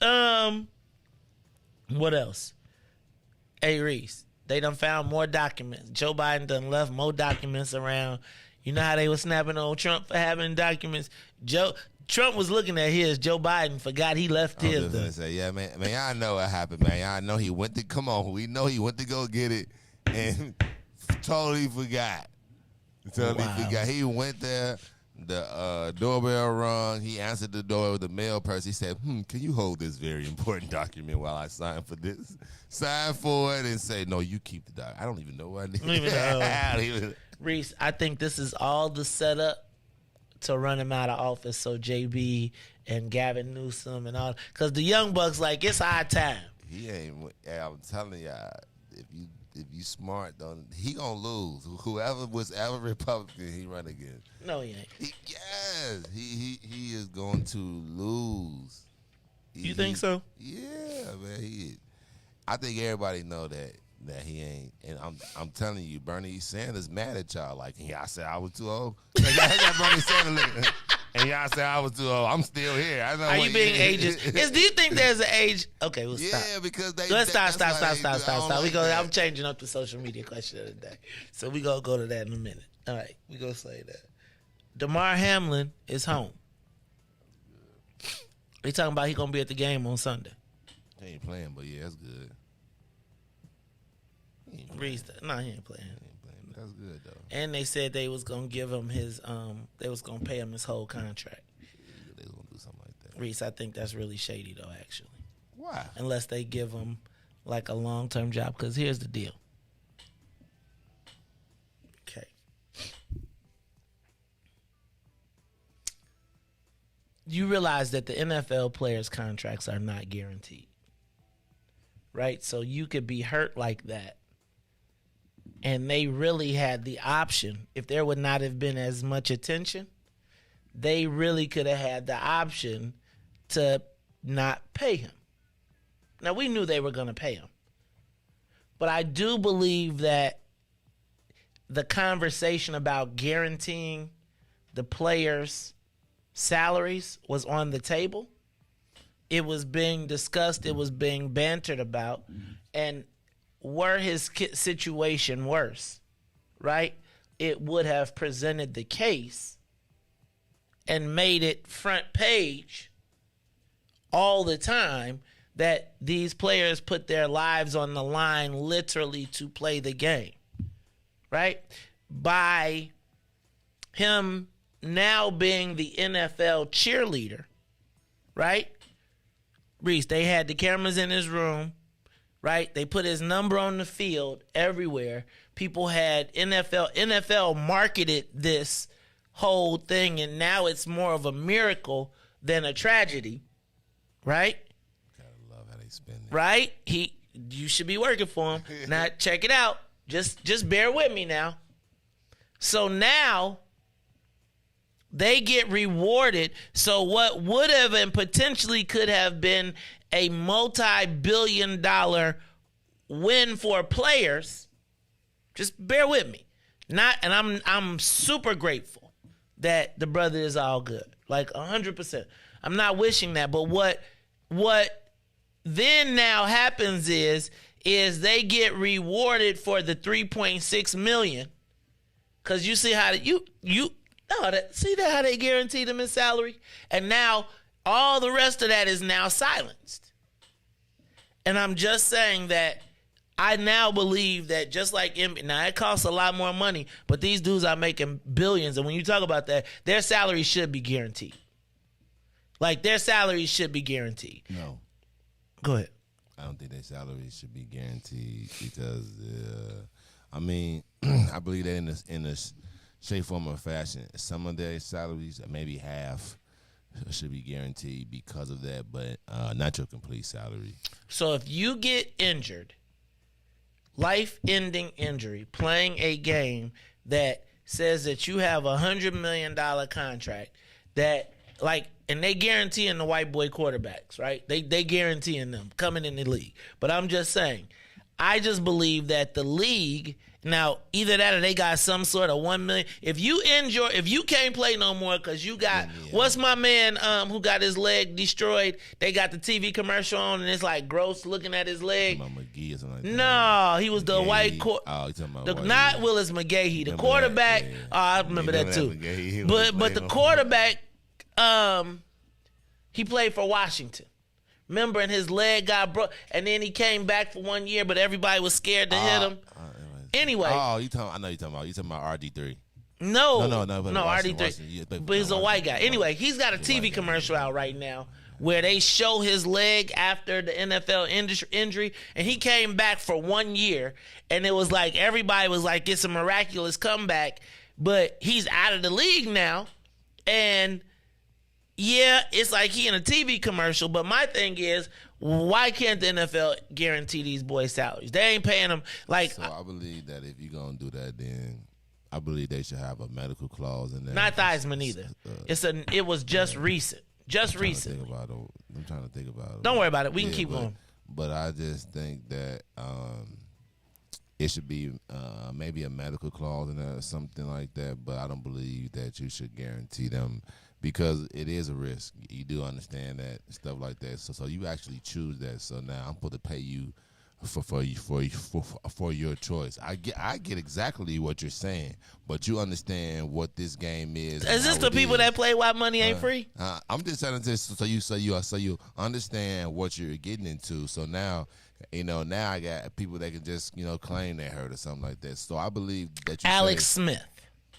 All right. What else? Hey, Riis, they done found more documents. Joe Biden done left more documents around. You know how they was snapping on Trump for having documents? Trump was looking at his. Joe Biden forgot he left his. I was gonna say, yeah, man, I know what happened, man. I know he went to, we know he went to go get it and totally forgot. He went there. The doorbell rung. He answered the door with the mail person. He said, can you hold this very important document while I sign for this? Sign for it and say, no, you keep the document. I don't even know what I need. Riis, I think this is all the setup to run him out of office so JB and Gavin Newsom and all. Because the young bucks like, it's our time. He ain't. I'm telling y'all, if you smart, he gonna lose. Whoever was ever Republican, he run against. No, he ain't. He is going to lose. You think so? Yeah, man. I think everybody know that he ain't. And I'm telling you, Bernie Sanders mad at y'all. Like, y'all said I was too old. Like, I got Bernie Sanders looking. And y'all said I was too old. I'm still here. I know. Are you being ageist? Do you think there's an age? Okay, we'll stop. Yeah, because let's stop. I'm changing up the social media question of the day. So we gonna go to that in a minute. All right, we gonna say that. Damar Hamlin is home. They talking about he gonna be at the game on Sunday. He ain't playing, but yeah, that's good. Riis, no, he ain't playing. That's good though. And they said they was gonna give him his they was gonna pay him his whole contract. They was gonna do something like that. Riis, I think that's really shady though, actually. Why? Unless they give him like a long-term job, because here's the deal. Okay. You realize that the NFL players' contracts are not guaranteed, right? So you could be hurt like that. And they really had the option, if there would not have been as much attention, they really could have had the option to not pay him. Now, we knew they were going to pay him. But I do believe that the conversation about guaranteeing the players' salaries was on the table. It was being discussed. It was being bantered about. And were his situation worse, right? It would have presented the case and made it front page all the time that these players put their lives on the line literally to play the game, right? By him now being the NFL cheerleader, right? Riis, they had the cameras in his room right? They put his number on the field everywhere. People had NFL marketed this whole thing, and now it's more of a miracle than a tragedy, right? Gotta love how they spend it. Right? You should be working for him. Now check it out. Just bear with me now. So now they get rewarded. So what would have and potentially could have been a multi-billion-dollar win for players, just bear with me. I'm super grateful that the brother is all good. Like 100%. I'm not wishing that, but what then now happens is they get rewarded for the $3.6 million. Cause you see how how they guaranteed him his salary, and now all the rest of that is now silenced. And I'm just saying that I now believe that just like now it costs a lot more money, but these dudes are making billions, and when you talk about that, their salary should be guaranteed. Like their salary should be guaranteed. No. Go ahead. I don't think their salary should be guaranteed because, I believe that in a shape, form, or fashion, some of their salaries, maybe half, should be guaranteed because of that, but not your complete salary. So if you get injured, life-ending injury, playing a game that says that you have $100 million contract that, like, and they guaranteeing the white boy quarterbacks, right? They guaranteeing them coming in the league. But I'm just saying, I just believe that the league, now either that or they got some sort of $1 million. If you can't play no more because you got, what's my man who got his leg destroyed? They got the TV commercial on and it's like gross looking at his leg. McGee or something like that. No, he was the white you talking about not Willis McGahee, the quarterback. I remember that too. But the quarterback, he played for Washington. Remember, and his leg got broke, and then he came back for 1 year, but everybody was scared to hit him. Anyway. Oh, I know you're talking about. You're talking about RD3. No, Washington, RD3. But he's a white guy. Anyway, he's got a TV commercial out right now where they show his leg after the NFL injury, and he came back for 1 year, and it was like everybody was like, it's a miraculous comeback, but he's out of the league now, and yeah, it's like he in a TV commercial, but my thing is, why can't the NFL guarantee these boys' salaries? They ain't paying them like. So I believe that if you're gonna do that, then I believe they should have a medical clause in there. Not Theismann either. It was just recent. Just recent. I'm trying to think about it. Don't worry about it. We can keep going. But I just think that it should be maybe a medical clause in there or something like that. But I don't believe that you should guarantee them. Because it is a risk. You do understand that, stuff like that. So you actually choose that. So now I'm supposed to pay you for your choice. I get exactly what you're saying, but you understand what this game is. Is this the people that play why money ain't free? I'm just telling this so you understand what you're getting into. So now, now I got people that can just claim they hurt or something like that. So I believe that Alex Smith.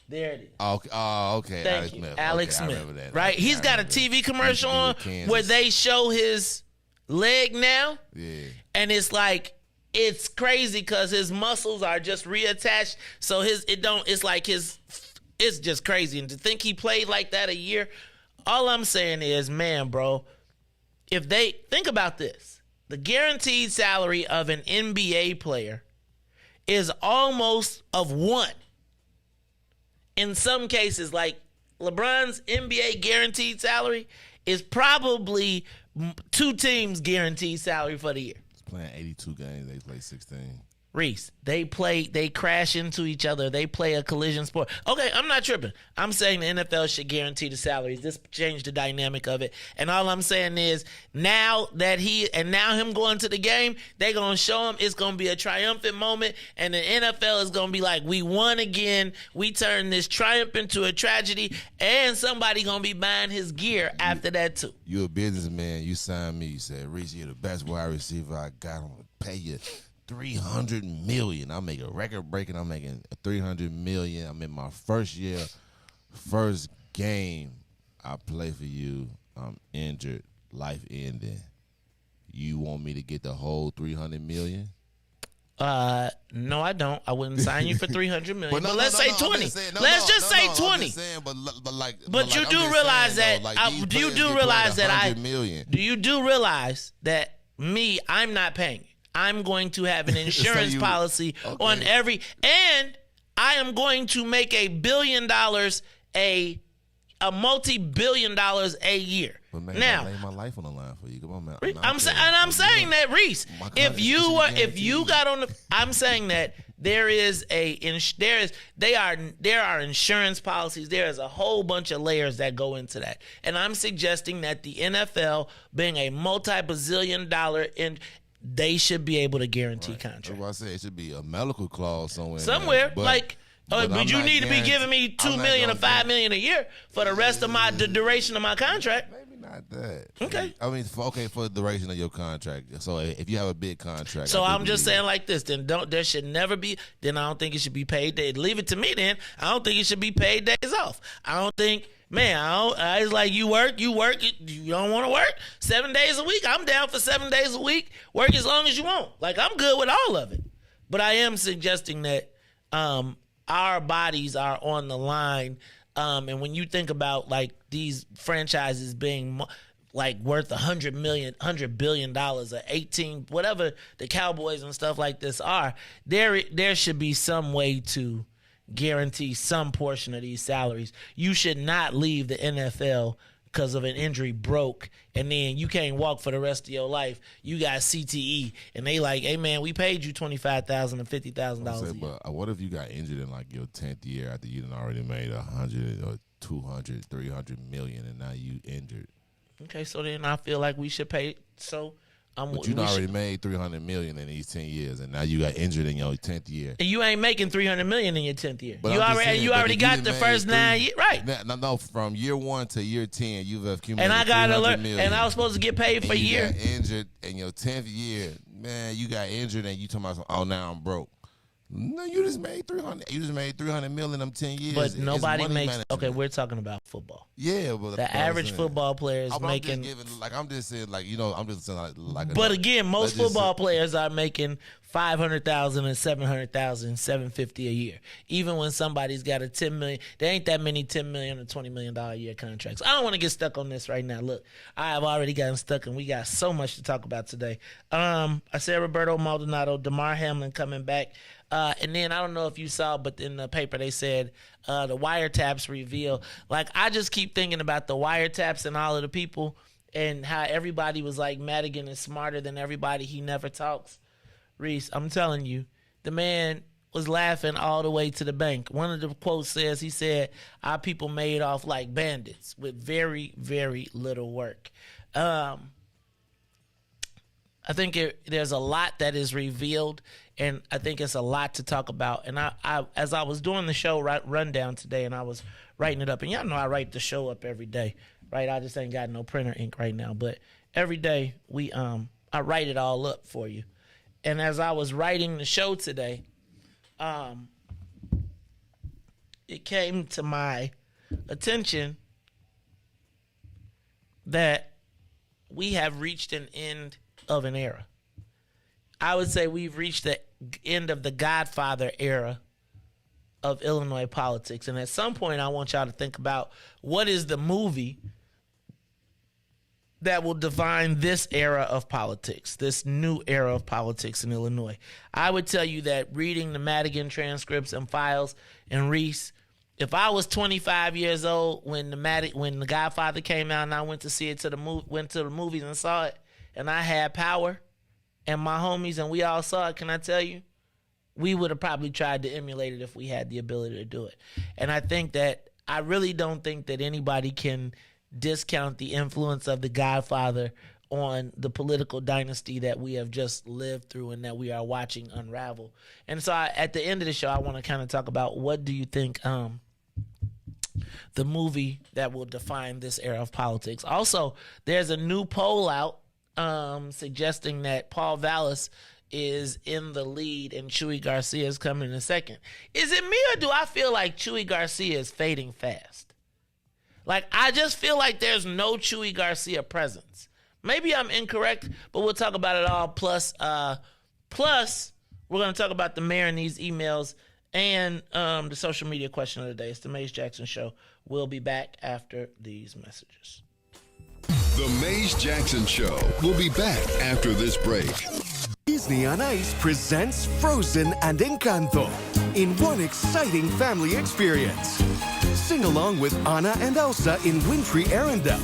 There it is. Okay. Thank you. Alex Smith. I remember that. Right? He's got a TV commercial on where they show his leg now. Yeah. And it's like, it's crazy because his muscles are just reattached. So it's just crazy. And to think he played like that a year, all I'm saying is, man, bro, if they, think about this. The guaranteed salary of an NBA player is almost of one. In some cases, like LeBron's NBA guaranteed salary is probably 2 teams' guaranteed salary for the year. He's playing 82 games. They play 16. Riis, they crash into each other. They play a collision sport. Okay, I'm not tripping. I'm saying the NFL should guarantee the salaries. This changed the dynamic of it. And all I'm saying is now him going to the game, they're going to show him it's going to be a triumphant moment. And the NFL is going to be like, we won again. We turned this triumph into a tragedy. And somebody going to be buying his gear after that too. You a businessman. You signed me. You said, Riis, you're the best wide receiver I got. I'm going to pay you $300 million. I'm making record breaking. I'm making $300 million. I'm in my first year, first game I play for you. I'm injured, life ending. you want me to get the whole $300 million? No, I don't. I wouldn't sign you for $300 million. But let's say 20. Saying, let's just say 20. I'm just saying, but you do realize that. Do you do realize that $100 Do you do realize that I'm not paying? I'm going to have an insurance policy on every, and I am going to make $1 billion a multi-billion dollars a year. But man, now, I lay my life on the line for you. Come on, man. I'm saying that, Reese. If you got on the, I'm saying that there are insurance policies. There is a whole bunch of layers that go into that, and I'm suggesting that the NFL, being a multi-bazillion dollar they should be able to guarantee contracts. That's what I said. It should be a medical clause somewhere. But you need to be giving me $2 million or $5 million a year for the rest of the duration of my contract. Maybe not that. Okay. I mean, for the duration of your contract. So if you have a big contract. So I'm just saying like this. Then there should never be. Then I don't think it should be paid days. Leave it to me. Then I don't think it should be paid days off. I don't think. Man, it's like you work, you don't want to work 7 days a week. I'm down for 7 days a week. Work as long as you want. Like, I'm good with all of it. But I am suggesting that our bodies are on the line. And when you think about, like, these franchises being, like, worth $100 billion or 18, whatever the Cowboys and stuff like this are, there should be some way to guarantee some portion of these salaries. You should not leave the NFL because of an injury broke, and then you can't walk for the rest of your life. You got CTE, and they like, hey man, we paid you $25,000 or $50,000. But what if you got injured in like your 10th year after you done already made 100 or 200, 300 million, and now you injured? Okay, so then I feel like we should pay. But you already made $300 million in these 10 years, and now you got injured in your 10th year. And you ain't making $300 million in your 10th year. But you already got the first 9 years, right? No, from year 1 to year 10, you've accumulated. And I got $300 million. And I was supposed to get paid for a year. You got injured in your 10th year, man. You got injured, and you talking about, oh, now I'm broke. No, you just made $300. You just made $300 million in them 10 years. But nobody makes. Management. Okay, we're talking about football. Yeah, but the average football player is making. I'm just saying, But again, most football players are making $500,000 and $700,000, $750,000 a year. Even when somebody's got a $10 million, there ain't that many $10 million or $20 million a year contracts. I don't want to get stuck on this right now. Look, I have already gotten stuck, and we got so much to talk about today. I said Roberto Maldonado, DeMar Hamlin coming back. And then I don't know if you saw, but in the paper they said the wiretaps reveal. Like, I just keep thinking about the wiretaps and all of the people and how everybody was like, Madigan is smarter than everybody. He never talks. Reese, I'm telling you, the man was laughing all the way to the bank. One of the quotes says, he said, our people made off like bandits with very, very little work. I think there's a lot that is revealed, and I think it's a lot to talk about. And I as I was doing the show rundown today, and I was writing it up, and y'all know I write the show up every day, right? I just ain't got no printer ink right now, but every day I write it all up for you. And as I was writing the show today, it came to my attention that we have reached an end of an era. I would say we've reached the end of the Godfather era of Illinois politics. And at some point, I want y'all to think about what is the movie that will define this era of politics, this new era of politics in Illinois. I would tell you that reading the Madigan transcripts and files and Riis, if I was 25 years old when the Godfather came out and I went to see it went to the movies and saw it, and I had power and my homies and we all saw it, can I tell you, we would have probably tried to emulate it if we had the ability to do it. And I really don't think that anybody can discount the influence of the Godfather on the political dynasty that we have just lived through and that we are watching unravel. And so at the end of the show, I want to kind of talk about what do you think the movie that will define this era of politics. Also, there's a new poll out suggesting that Paul Vallis is in the lead and Chuy Garcia is coming in second. Is it me or do I feel like Chuy Garcia is fading fast? Like, I just feel like there's no Chuy Garcia presence. Maybe I'm incorrect, but we'll talk about it all. Plus, we're going to talk about the mayor and these emails and the social media question of the day. It's the Maze Jackson Show. We'll be back after these messages. The Maze Jackson Show will be back after this break. Disney on Ice presents Frozen and Encanto in one exciting family experience. Sing along with Anna and Elsa in wintry Arendelle.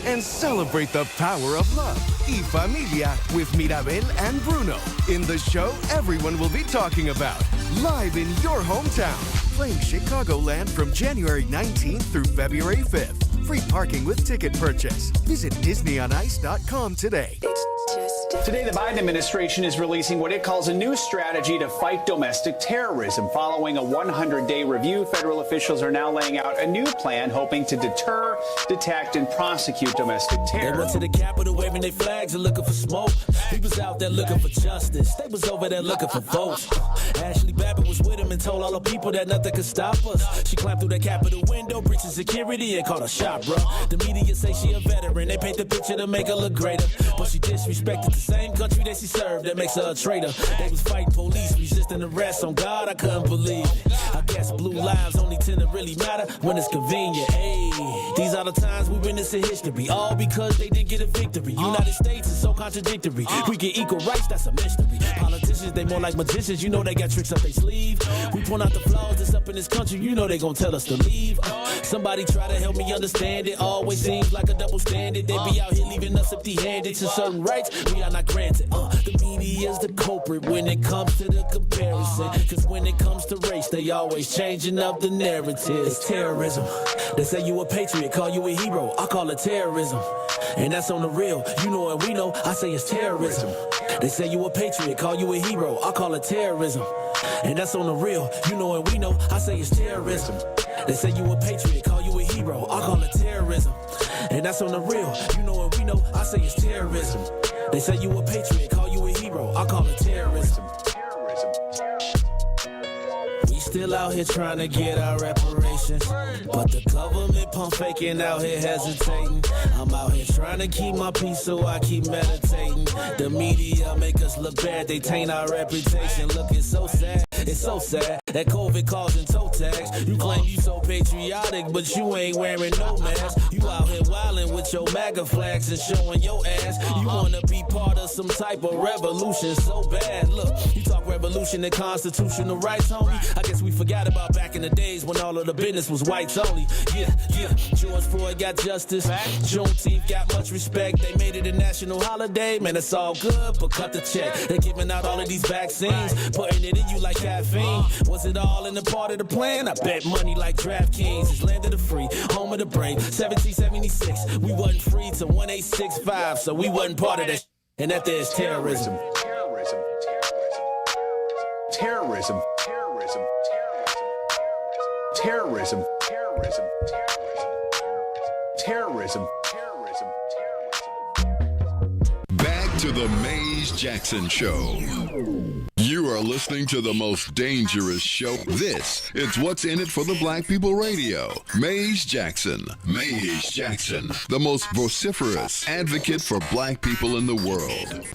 And celebrate the power of love, Y Familia, with Mirabel and Bruno in the show everyone will be talking about, live in your hometown. Playing Chicagoland from January 19th through February 5th. Free parking with ticket purchase. Visit DisneyOnIce.com today. Today, the Biden administration is releasing what it calls a new strategy to fight domestic terrorism. Following a 100-day review, federal officials are now laying out a new plan hoping to deter, detect, and prosecute domestic terror. They went to the Capitol waving their flags and looking for smoke. He was out there looking for justice. They was over there looking for votes. Ashley Babbitt was with him and told all the people that nothing could stop us. She climbed through that Capitol window, breaching security, and called a shot, bro. The media say she a veteran. They paint the picture to make her look greater, but she disrespected the same country that she served. That makes her a traitor. They was fighting police, resisting arrest. On God, I couldn't believe it. I guess blue lives only tend to really matter when it's convenient. Hey, these are the times we witness in history, all because they didn't get a victory. United States is so contradictory. We get equal rights, that's a mystery. Politicians, they more like magicians. You know they got tricks up their sleeve. We point out the flaws that's up in this country. You know they gon' tell us to leave. Somebody try to help me understand it. Always seems like a double standard. They be out here leaving us empty-handed to certain rights we are not granted. The media's the culprit when it comes to the comparison. Cause when it comes to race, they always changing up the narrative. It's terrorism. They say you a patriot, call you a hero. I call it terrorism. And that's on the real. You know and we know, I say it's terrorism. They say you a patriot, call you a hero. I call it terrorism. And that's on the real. You know and we know, I say it's terrorism. They say you a patriot, call you a hero. I call it terrorism. And that's on the real. You know and we know, I say it's terrorism. They say you a patriot, call you a hero. I call it terrorism. We still out here trying to get our reparations, but the government pump faking out here hesitating. I'm out here trying to keep my peace, so I keep meditating. The media make us look bad, they taint our reputation. Look, it's so sad. It's so sad that COVID causing toe tags. You claim you so patriotic, but you ain't wearing no mask. You out here wildin' with your MAGA flags and showing your ass. You wanna be part of some type of revolution so bad. Look, you talk revolution and constitutional rights, homie. I guess we forgot about back in the days when all of the business was whites only. Yeah. George Floyd got justice. Juneteenth got much respect. They made it a national holiday. Man, it's all good, but cut the check. They're giving out all of these vaccines, putting it in you like caffeine. Was it all in the part of the plan? I bet money like DraftKings. It's land of the free, home of the brave. 1776, we wasn't free till 1865, so we wasn't part of that. And that there's terrorism. Terrorism. Terrorism. Terrorism. Back to the Maze Jackson Show. You are listening to the most dangerous show. This is What's in It for the Black People Radio. Maze Jackson. Maze Jackson, the most vociferous advocate for black people in the world.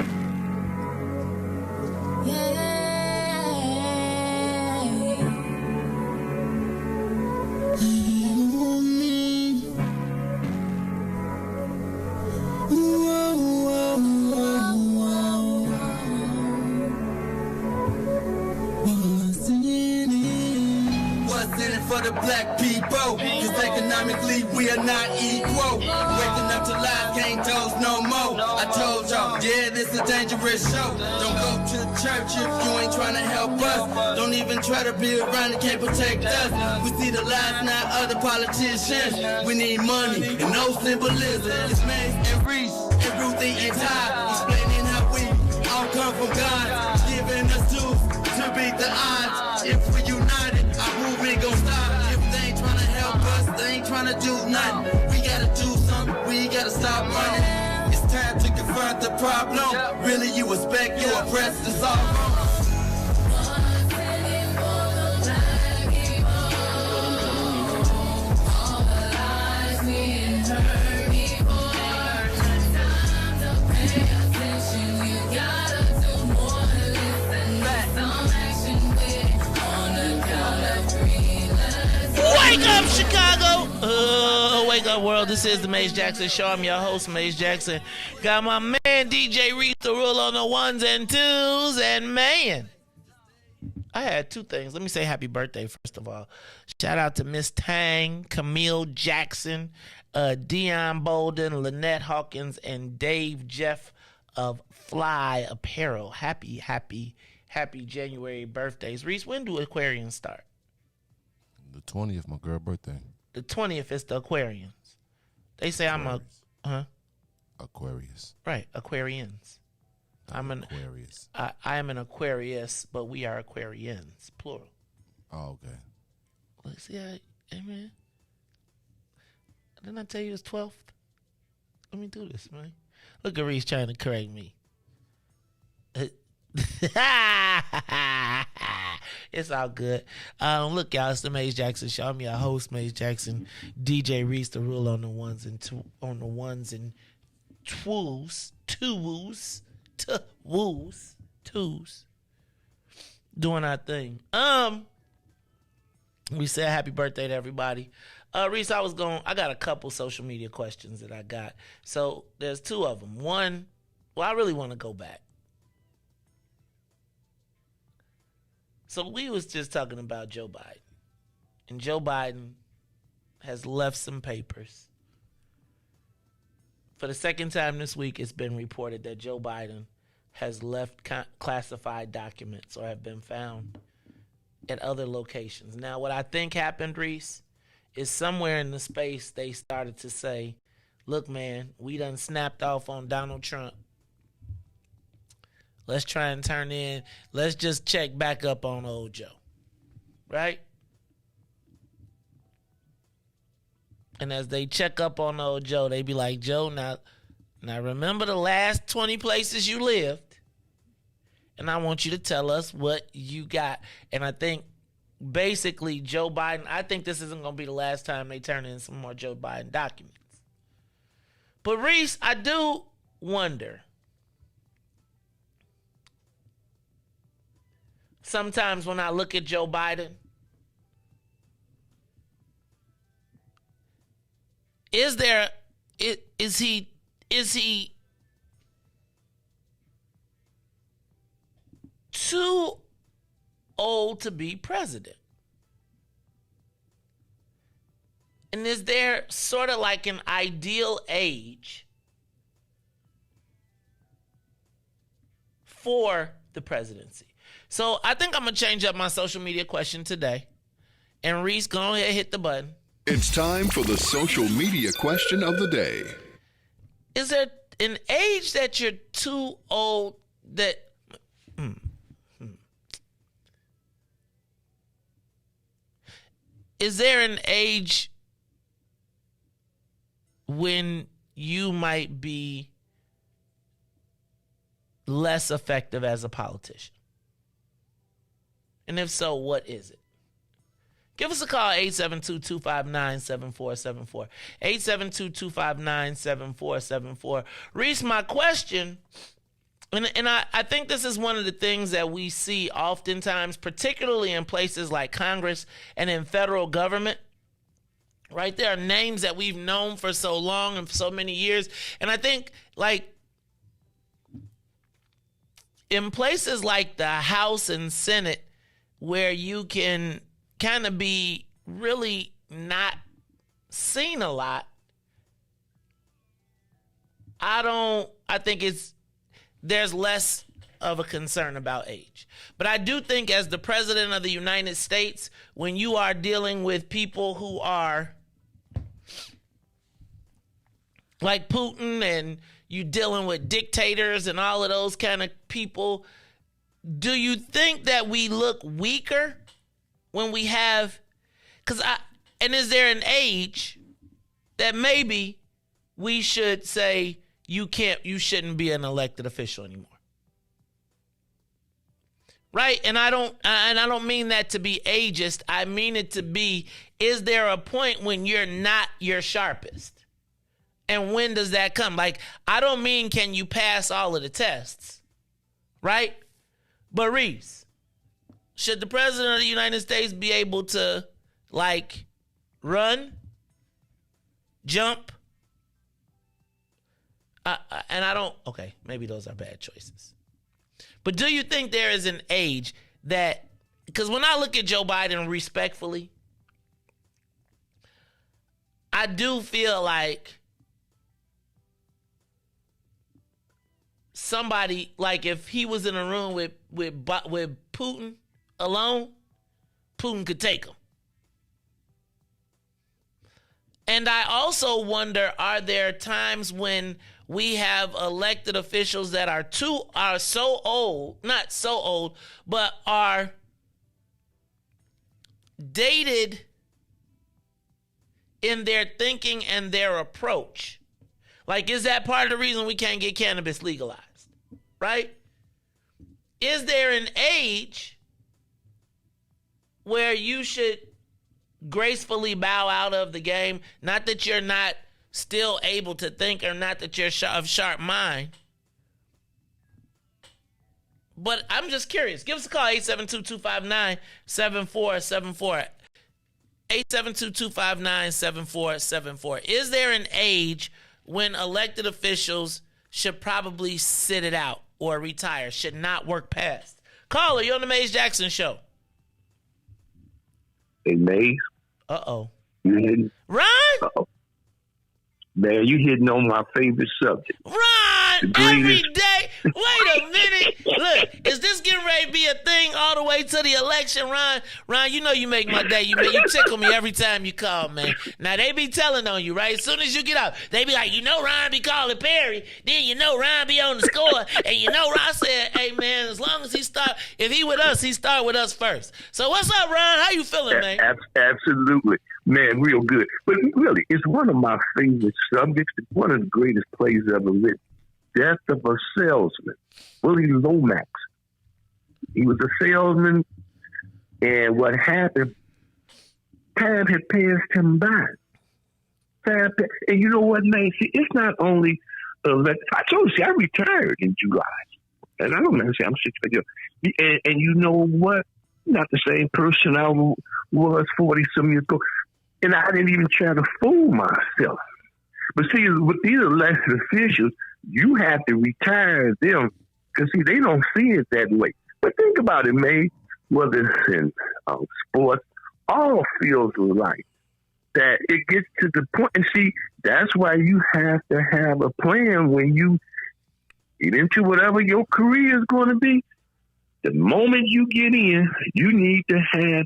For the black people, cause economically we are not equal. Waking up to lies, can't doze no more. I told y'all, yeah, this a dangerous show. Don't go to church if you ain't trying to help us. Don't even try to be around and can't protect us. We see the lies, not other politicians. We need money and no symbolism. It's Maze and Riis and Ruthie and Ty, explaining how we all come from God, giving us tools to beat the odds. If we united, our movement gon' stop. If they ain't tryna help us, they ain't tryna do nothing. We gotta do something, we gotta stop running. It's time to confront the problem. Really, you expect, you oppressed, it's all wrong. Wake up, Chicago! Wake up, world. This is the Mace Jackson Show. I'm your host, Mace Jackson. Got my man, DJ Riis, the rule on the ones and twos. And man, I had two things. Let me say happy birthday, first of all. Shout out to Miss Tang, Camille Jackson, Dion Bolden, Lynette Hawkins, and Dave Jeff of Fly Apparel. Happy January birthdays. Riis, when do Aquarians start? The 20th, my girl birthday. The 20th is the Aquarians. They say Aquarius. I'm Aquarius. Right, Aquarians. I'm an Aquarius. I am an Aquarius, but we are Aquarians, plural. Oh, okay. Let's see, man. Didn't I tell you it's 12th? Let me do this, man. Look at Riis trying to correct me. It's all good. Look, y'all, it's the Mace Jackson Show. I'm your host, Mace Jackson. DJ Riis, the rule on the ones and twos. Doing our thing. We said happy birthday to everybody. Riis, I got a couple social media questions that I got. So there's two of them. One, I really want to go back. So we was just talking about Joe Biden. And Joe Biden has left some papers. For the second time this week, it's been reported that Joe Biden has left classified documents or have been found at other locations. Now, what I think happened, Riis, is somewhere in the space they started to say, look, man, we done snapped off on Donald Trump. Let's try and let's just check back up on old Joe. Right? And as they check up on old Joe, they be like, Joe, now remember the last 20 places you lived, and I want you to tell us what you got. And I think basically Joe Biden, I think this isn't going to be the last time they turn in some more Joe Biden documents. But Riis, I do wonder, sometimes when I look at Joe Biden, is he too old to be president? And is there sort of like an ideal age for the presidency? So I think I'm going to change up my social media question today. And Riis, go ahead, hit the button. It's time for the social media question of the day. Is there an age that you're too old that... Is there an age when you might be less effective as a politician? And if so, what is it? Give us a call, 872-259-7474. 872-259-7474. Riis, my question, and I think this is one of the things that we see oftentimes, particularly in places like Congress and in federal government, right? There are names that we've known for so long and for so many years. And I think, like, in places like the House and Senate, where you can kind of be really not seen a lot, I think there's less of a concern about age. But I do think as the president of the United States, when you are dealing with people who are like Putin and you dealing with dictators and all of those kind of people, do you think that we look weaker when we have, and is there an age that maybe we should say you shouldn't be an elected official anymore? Right? And I don't mean that to be ageist. I mean it to be, is there a point when you're not your sharpest? And when does that come? Like, I don't mean can you pass all of the tests, right? But Riis, should the president of the United States be able to, like, run, jump, and I don't, okay, maybe those are bad choices. But do you think there is an age that, because when I look at Joe Biden respectfully, I do feel like somebody, like if he was in a room with Putin alone, Putin could take him. And I also wonder, are there times when we have elected officials that are so old, not so old, but are dated in their thinking and their approach? Like, is that part of the reason we can't get cannabis legalized? Right? Is there an age where you should gracefully bow out of the game? Not that you're not still able to think, or not that you're of sharp mind, but I'm just curious. Give us a call, 872-259-7474. 872-259-7474. Is there an age when elected officials should probably sit it out or retire, should not work past? Caller, you're on the Mays Jackson Show. Hey, Mays. Uh-oh. You hitting? Ron? Uh-oh. Man, you hitting on my favorite subject. Ron, every day. Wait a minute. Look, is this getting ready to be a thing all the way to the election, Ron? Ron, you know you make my day. You tickle me every time you call, man. Now, they be telling on you, right? As soon as you get out, they be like, Ron be calling Perry. Then Ron be on the score. And Ron said, hey, man, as long as if he with us, he start with us first. So what's up, Ron? How you feeling, man? Absolutely. Man, real good. But really, it's one of my favorite subjects. It's one of the greatest plays ever written. Death of a Salesman. Willie Lomax. He was a salesman, and what happened, time had passed him by. And you know what, man? See, it's not only, I told you, I retired in July. And I don't know, I'm 60 years. And you know what? Not the same person I was 40-some years ago. And I didn't even try to fool myself. But see, with these elected officials, you have to retire them because, see, they don't see it that way. But think about it, May, whether it's in sports, all fields of life, that it gets to the point. And see, that's why you have to have a plan when you get into whatever your career is going to be. The moment you get in, you need to have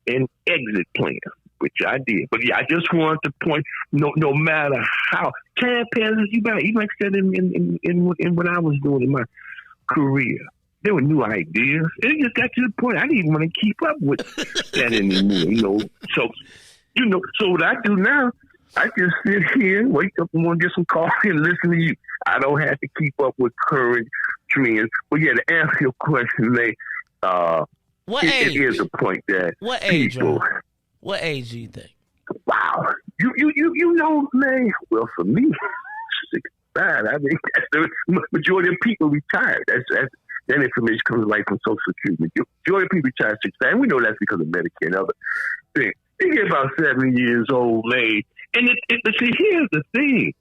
an exit plan, which I did. But yeah, I just wanted to point, no matter how, time passes you by. Even like I said in what I was doing in my career, there were new ideas. It just got to the point I didn't even want to keep up with that anymore. So what I do now, I just sit here, wake up and want to get some coffee and listen to you. I don't have to keep up with current trends. But yeah, to answer your question, May, it is a point that what age, people. What age do you think? Wow, you know, man. Well, for me, 65. I mean, that's the majority of people retired. That information comes right from Social Security. Majority of people retire 65, and we know that's because of Medicare and other things. They get about 70 years old, man. And but see, here's the thing.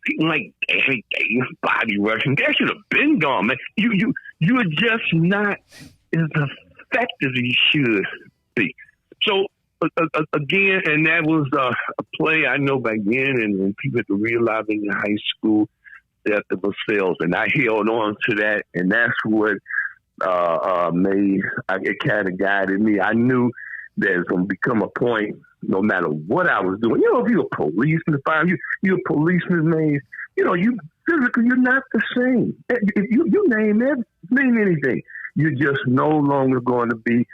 People like body rushing. That should have been gone, man. You're just not as effective as you should be. So again, and that was a play I know back then, and people had to realize in high school Death of a Salesman. I held on to that, and that's what it kind of guided me. I knew there's going to become a point, no matter what I was doing. If you're a policeman, you're a policeman, man. You physically, you're not the same. If you name anything, you're just no longer going to be.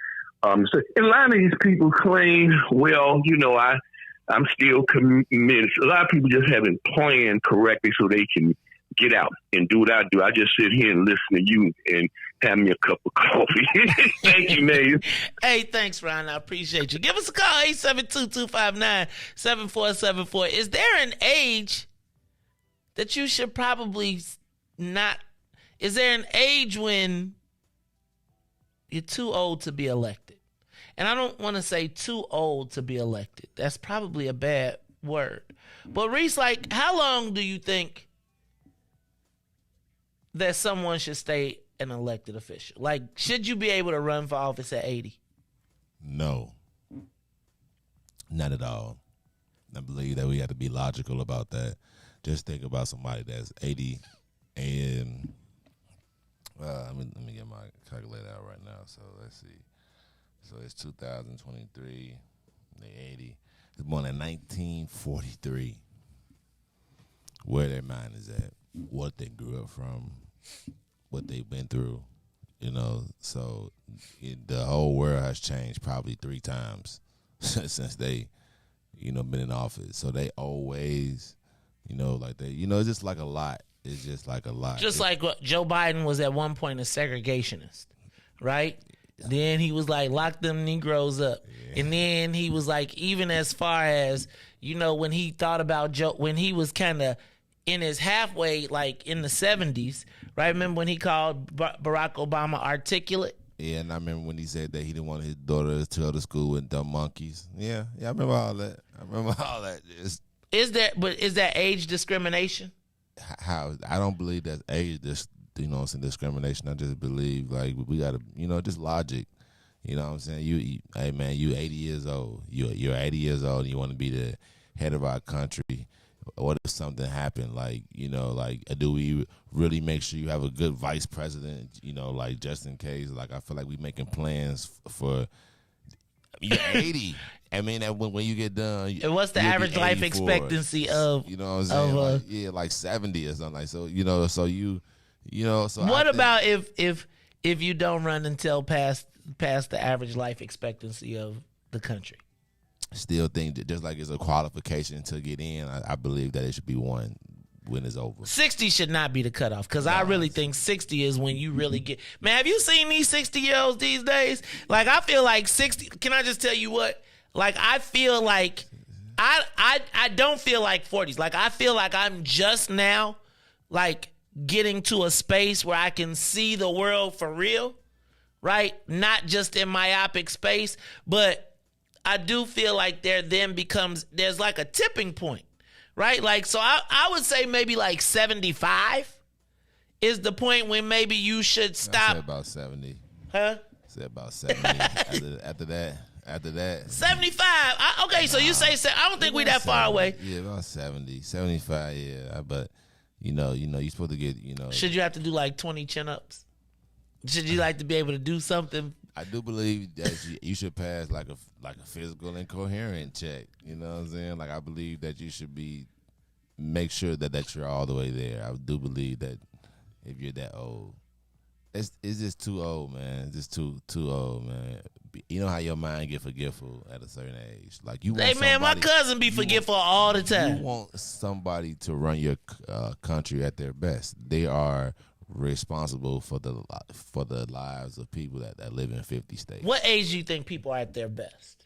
And a lot of these people claim, well, I'm still committed. A lot of people just haven't planned correctly so they can get out and do what I do. I just sit here and listen to you and have me a cup of coffee. Thank you, man. Hey, thanks, Ron. I appreciate you. Give us a call, 872-259-7474. Is there an age that you should probably not? Is there an age when you're too old to be elected? and I don't want to say too old to be elected. That's probably a bad word. But Riis, like, how long do you think that someone should stay an elected official? Like, should you be able to run for office at 80? No. Not at all. I believe that we have to be logical about that. Just think about somebody that's 80 and let me get my calculator out right now. So let's see. So it's 2023. They 80. It's born in 1943. Where their mind is at, what they grew up from, what they've been through, So the whole world has changed probably 3 times since they, been in office. So they always, it's just like a lot. It's just like a lot. Just like Joe Biden was at one point a segregationist, right? Yeah. Then he was like, lock them Negroes up. Yeah. And then he was like, even as far as, when he thought about when he was kind of in his halfway, like in the 70s, right? Remember when he called Barack Obama articulate? Yeah, and I remember when he said that he didn't want his daughter to go to school with dumb monkeys. Yeah, I remember all that. Is that age discrimination? How I don't believe that's age discrimination. I just believe like we gotta, just logic. You know what I'm saying? Hey man, you 80 years old. You're 80 years old and you want to be the head of our country. What if something happened? Like, do we really make sure you have a good vice president, like just in case? Like, I feel like we making plans for you're 80. I mean, that when you get done, and what's the average life expectancy of? You know what I'm saying? Like 70 or something. Like so, So what about if you don't run until past the average life expectancy of the country? Still think that just like it's a qualification to get in, I believe that it should be one when it's over. 60 should not be the cutoff because I really think 60 is when you really get. Man, have you seen these 60-year-olds these days? Like, I feel like 60. Can I just tell you what? Like, I feel like I don't feel like 40s. Like, I feel like I'm just now like getting to a space where I can see the world for real, right? Not just in myopic space, but I do feel like there's like a tipping point, right? Like, so I would say maybe like 75 is the point when maybe you should stop. I say about 70. Huh? Say about 70. After that. 75. Okay, so you say, I don't think we that far away. Yeah, about 70. 75, yeah. But, you're supposed to get, Should you have to do like 20 chin-ups? Should you like to be able to do something? I do believe that you should pass like a physical and coherent check. You know what I'm saying? Like, I believe that you should make sure that you're all the way there. I do believe that if you're that old, it's just too old, man. It's just too old, man. You know how your mind get forgetful at a certain age. Like you. Hey man, my cousin be forgetful all the time. You want somebody to run your country at their best. They are responsible for the lives of people that live in 50 states. What age do you think people are at their best?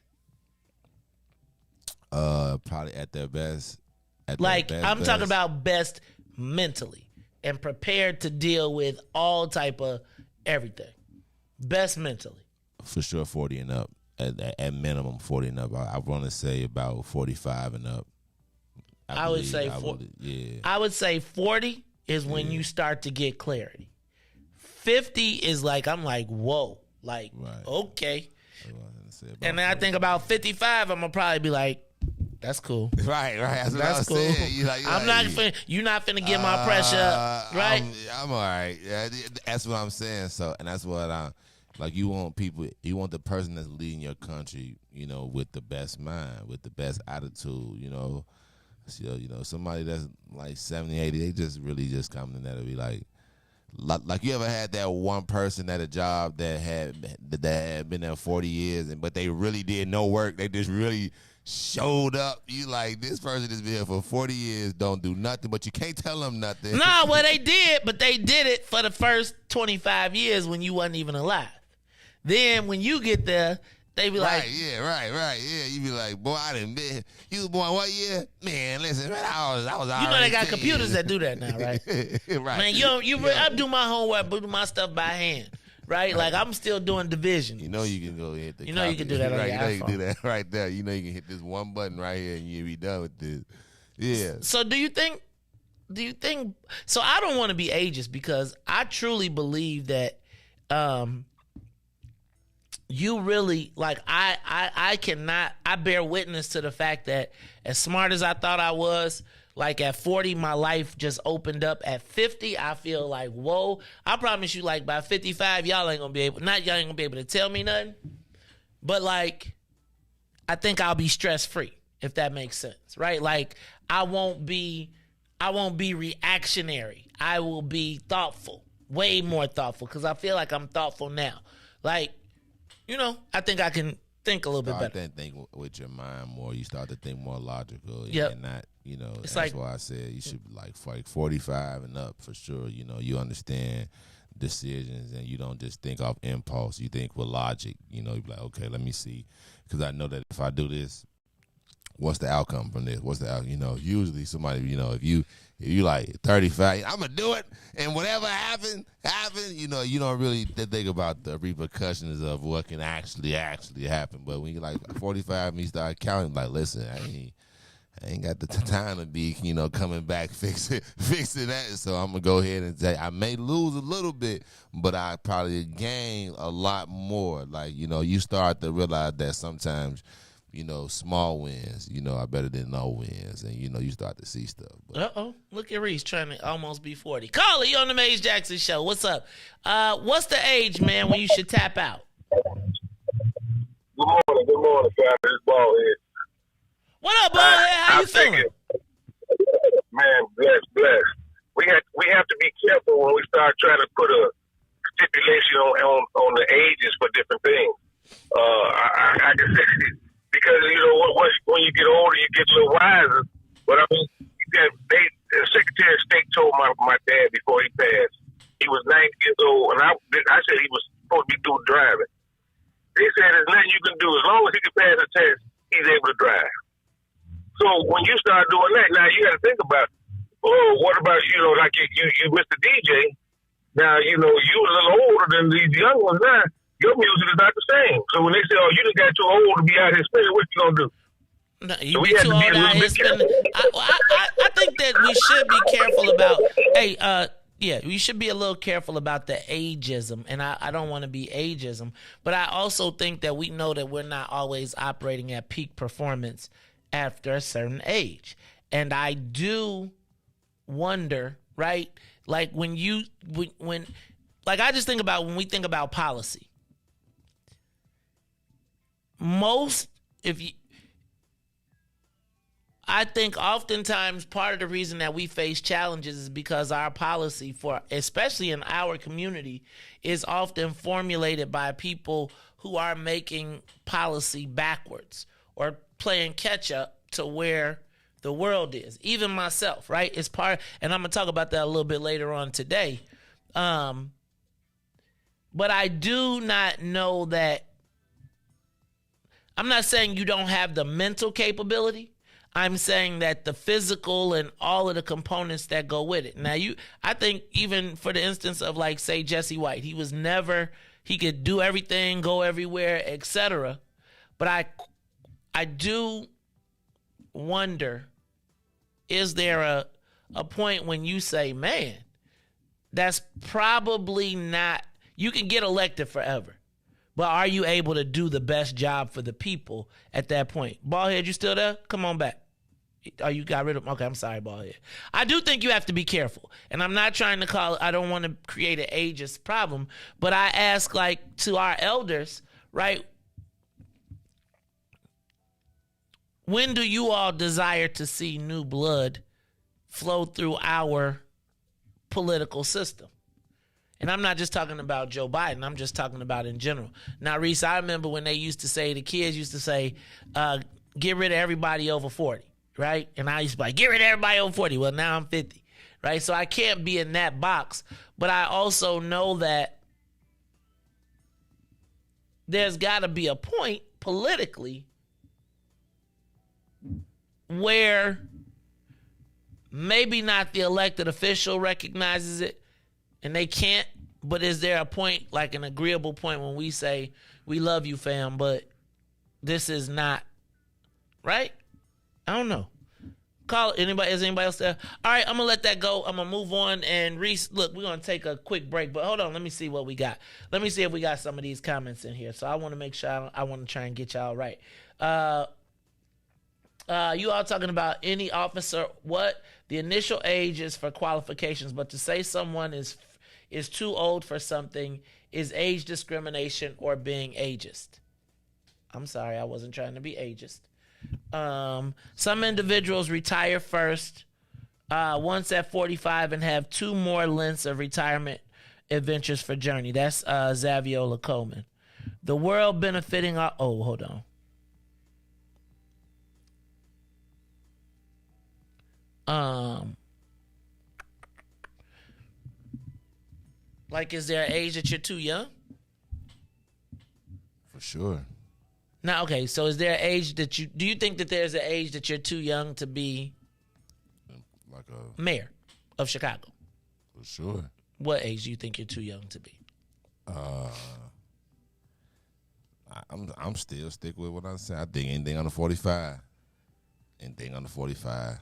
Probably at their best. I'm talking about best mentally and prepared to deal with all type of everything. Best mentally. For sure, 40 and up. At minimum, 40 and up. I want to say about 45 and up. I would say 40 is when you start to get clarity. 50 is like, I'm like, whoa. Like, okay. And then I think about 55, I'm going to probably be like, that's cool. Right. That's cool. You're not finna get my pressure up, right? I'm all right. Yeah, that's what I'm saying. So, and that's what you want the person that's leading your country, with the best mind, with the best attitude, So, somebody that's like 70, 80, they just really just come in there to be like you ever had that one person at a job that had been there 40 years, but they really did no work. They just really showed up. You like, this person has been here for 40 years, don't do nothing, but you can't tell them nothing. Nah, well, they did, but they did it for the first 25 years when you wasn't even alive. Then when you get there, they be like, right. Yeah, you be like, boy, I didn't be. You was born what year? Man, listen, man, I was. They got computers that do that now, right? Right. Man, I do my homework, do my stuff by hand, right? Like I'm still doing division. You know you can go hit the. You know you can do that on right, your you know you iPhone. can do that right there. You know you can hit this one button right here and you'll be done with this. Yeah. So do you think? So I don't want to be ageist because I truly believe that you really like I cannot. I bear witness to the fact that as smart as I thought I was. Like at 40, my life just opened up. At 50, I feel like, whoa. I promise you, like by 55, y'all ain't gonna be able to tell me nothing. But like, I think I'll be stress free, if that makes sense, right? Like I won't be reactionary. I will be thoughtful, way more thoughtful, because I feel like I'm thoughtful now. Like, I think I can think a little bit better. Think with your mind more. You start to think more logical. Yep. And not, It's that's like, why I said you should be like 45 and up for sure. You understand decisions and you don't just think off impulse. You think with logic. You be like, okay, let me see. Because I know that if I do this, what's the outcome from this? What's the outcome? Usually somebody, if you like 35, I'm going to do it. And whatever happen, you don't really think about the repercussions of what can actually happen. But when you're like 45 and you start counting, like, listen, I ain't got the time to be, coming back fixing that. So I'm going to go ahead and say I may lose a little bit, but I probably gain a lot more. Like, you start to realize that sometimes, small wins, are better than no wins. And, you start to see stuff. Uh-oh. Look at Riis trying to almost be 40. Caller, you on the Mays Jackson Show. What's up? What's the age, man, when you should tap out? Good morning, family. This Ballhead. What up, Ballhead? How you feeling? Man, blessed. We have to be careful when we start trying to put a stipulation on the ages for different things. I can say because when you get older, you get a little wiser. But I mean, the Secretary of State told my dad before he passed, he was 90 years old, and I said he was supposed to be through driving. They said there's nothing you can do as long as he can pass the test, he's able to drive. So when you start doing that, now you got to think about, what about like you Mr. DJ? Now you a little older than these young ones now. Your music is not the same. So when they say, you just got too old to be out here spinning, what you gonna do? No, you be too old out here spinning. I think that we should be careful about. We should be a little careful about the ageism, and I don't want to be ageism, but I also think that we know that we're not always operating at peak performance after a certain age, and I do wonder, right? Like when I just think about when we think about policy. I think oftentimes part of the reason that we face challenges is because our policy especially in our community, is often formulated by people who are making policy backwards or playing catch up to where the world is. Even myself, right? It's and I'm going to talk about that a little bit later on today. But I do not know that. I'm not saying you don't have the mental capability. I'm saying that the physical and all of the components that go with it. Now, I think even for the instance of like, say, Jesse White, he could do everything, go everywhere, etc. But I do wonder, is there a point when you say, man, that's probably not, you can get elected forever, but are you able to do the best job for the people at that point? Ballhead, you still there? Come on back. Oh, you got rid of him? Okay, I'm sorry, Ballhead. I do think you have to be careful. And I'm not trying to I don't want to create an ageist problem, but I ask to our elders, right? When do you all desire to see new blood flow through our political system? And I'm not just talking about Joe Biden. I'm just talking about in general. Now, Riis, I remember when the kids used to say, get rid of everybody over 40, right? And I used to be like, get rid of everybody over 40. Well, now I'm 50, right? So I can't be in that box. But I also know that there's got to be a point politically where maybe not the elected official recognizes it, and they can't, But is there a point, like an agreeable point, when we say we love you, fam, but this is not right? I don't know. Call anybody. Is anybody else there? All right, I'm gonna let that go. I'm gonna move on. And Riis, look, we're gonna take a quick break, but hold on. Let me see what we got. Let me see if we got some of these comments in here. So I want to make sure. I want to try and get y'all right. You all talking about any officer? What the initial age is for qualifications, but to say someone is too old for something is age discrimination or being ageist. I'm sorry, I wasn't trying to be ageist. Some individuals retire first, once at 45, and have 2 more lengths of retirement adventures for journey. That's Zaviola Coleman. The world benefiting. Hold on. Like, is there an age that you're too young? For sure. Now, okay, so is there an age that do you think that there's an age that you're too young to be like a mayor of Chicago? For sure. What age do you think you're too young to be? I'm still stick with what I said. I think anything under 45. Anything under 45.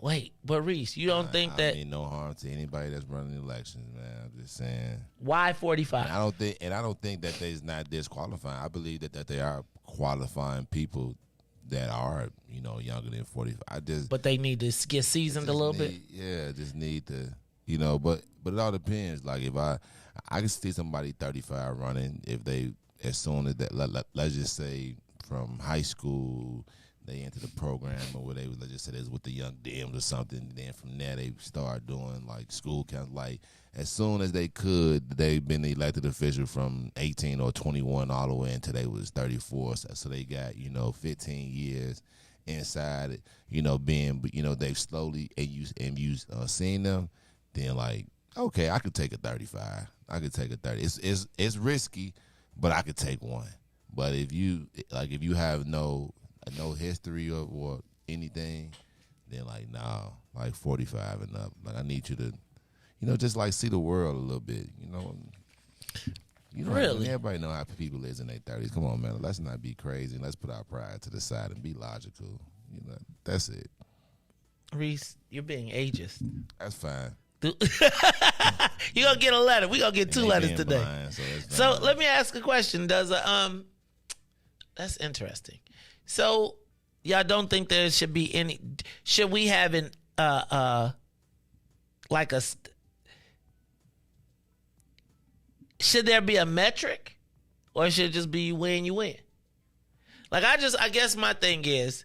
Wait, but Riis, you don't think that? I mean, no harm to anybody that's running elections, man. I'm just saying. Why 45? I don't think that they's not disqualifying. I believe that they are qualifying people that are, younger than 45. But they need to get seasoned a little bit. Yeah, just need to, but it all depends. Like if I can see somebody 35 running if they as soon as that. Let's just say from high school. They into the program or whatever. Let's just say it's with the young Dems or something. And then from there they start doing like school counts. Like as soon as they could, they've been elected official from 18 or 21 all the way until they was 34. So they got 15 years inside it. Being they've slowly and you seen them. Then like okay, I could take a 35. I could take a 30. It's risky, but I could take one. But if you have no history or anything, then like like 45 and up. Like I need you to, just like see the world a little bit. Really? Everybody know how people is in their 30s. Come on, man. Let's not be crazy. Let's put our pride to the side and be logical. That's it. Riis, you're being ageist. That's fine. You're gonna get a letter. We're gonna get 2 letters today. Blind, so let me ask a question. That's interesting. So, y'all don't think there should be any? Should we have should there be a metric, or should it just be you win? Like I guess my thing is,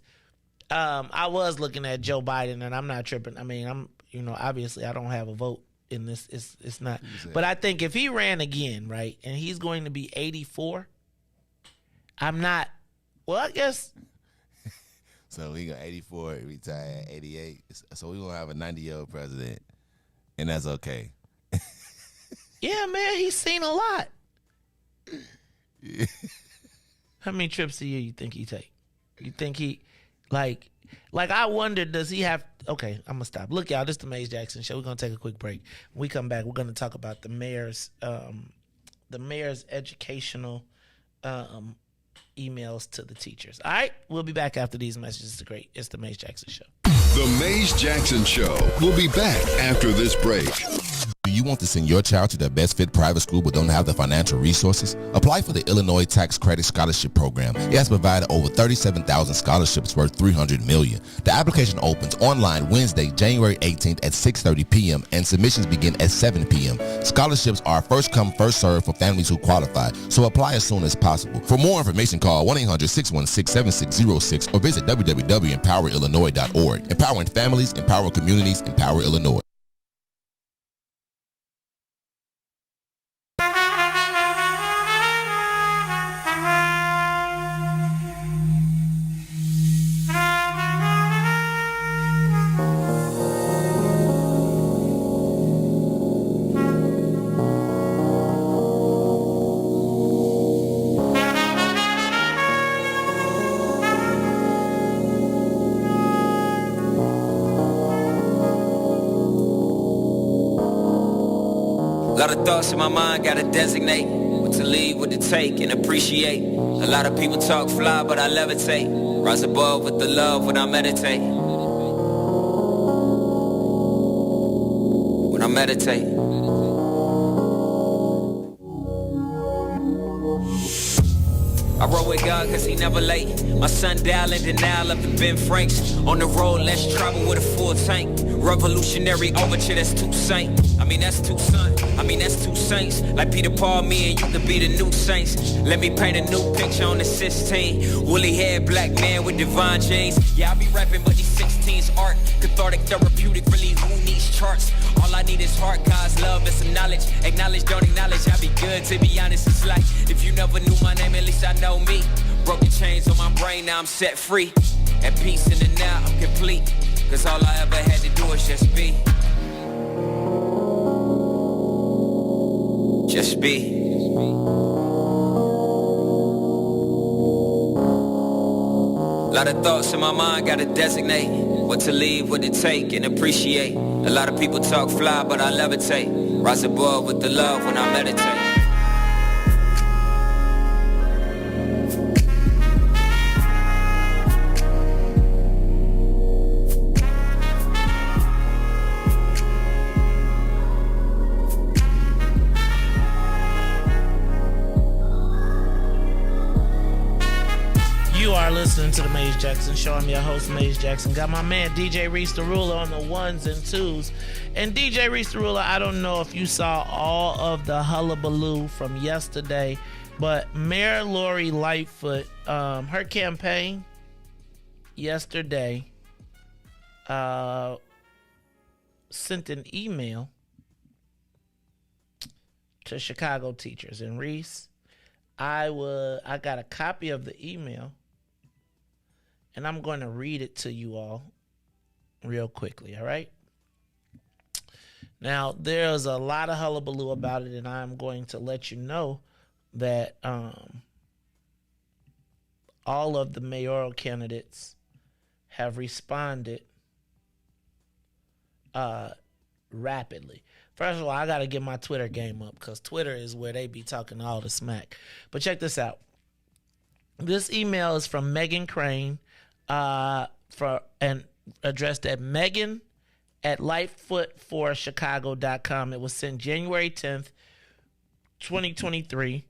I was looking at Joe Biden, and I'm not tripping. I mean, I'm obviously I don't have a vote in this. It's not, but I think if he ran again, right, and he's going to be 84, I'm not. Well, I guess. So we got 84, retire 88. So we gonna have a 90-year-old president, and that's okay. Yeah, man, he's seen a lot. Yeah. How many trips a year you think he take? You think he like I wonder, does he have? Okay, I'm gonna stop. Look, y'all, this is the Mays Jackson Show. We're gonna take a quick break. When we come back, we're gonna talk about the mayor's educational emails to the teachers. All right, we'll be back after these messages. It's the Mays Jackson Show. The Mays Jackson Show. We'll be back after this break. Do you want to send your child to the best fit private school but don't have the financial resources? Apply for the Illinois Tax Credit Scholarship Program. It has provided over 37,000 scholarships worth $300 million. The application opens online Wednesday, January 18th at 6:30 p.m. and submissions begin at 7 p.m. Scholarships are first come, first served for families who qualify, so apply as soon as possible. For more information, call 1-800-616-7606 or visit www.empowerillinois.org. Empowering families, empower communities, empower Illinois. Lot of thoughts in my mind, gotta designate what to leave, what to take, and appreciate. A lot of people talk fly, but I levitate. Rise above with the love when I meditate. When I meditate. I roll with God cause he never late. My sundial in denial of the Ben Franks. On the road, let's travel with a full tank. Revolutionary overture, that's too saint. I mean, that's too son. I mean, that's two saints. Like Peter, Paul, me, and you could be the new saints. Let me paint a new picture on the 16. Woolly haired black man with divine genes. Yeah, I be rapping, but these 16's art. Cathartic, therapeutic, really, who needs charts? All I need is heart, God's love, and some knowledge. Acknowledge, don't acknowledge, I be good, to be honest. It's like, if you never knew my name, at least I know me. Broken chains on my brain, now I'm set free. At peace in the now, I'm complete. Cause all I ever had to do is just be. Just be. Lot of thoughts in my mind, gotta designate what to leave, what to take, and appreciate. A lot of people talk fly, but I levitate. Rise above with the love when I meditate. Listening to the Maze Jackson Show. I'm your host, Maze Jackson. Got my man DJ Riis the Ruler on the ones and twos. And DJ Riis the Ruler, I don't know if you saw all of the hullabaloo from yesterday, but Mayor Lori Lightfoot, her campaign yesterday sent an email to Chicago teachers. And Riis, I got a copy of the email. And I'm going to read it to you all real quickly, all right? Now, there's a lot of hullabaloo about it, and I'm going to let you know that all of the mayoral candidates have responded rapidly. First of all, I got to get my Twitter game up because Twitter is where they be talking all the smack. But check this out. This email is from Megan Crane, and addressed at Megan@lightfootforchicago.com. It was sent January 10th, 2023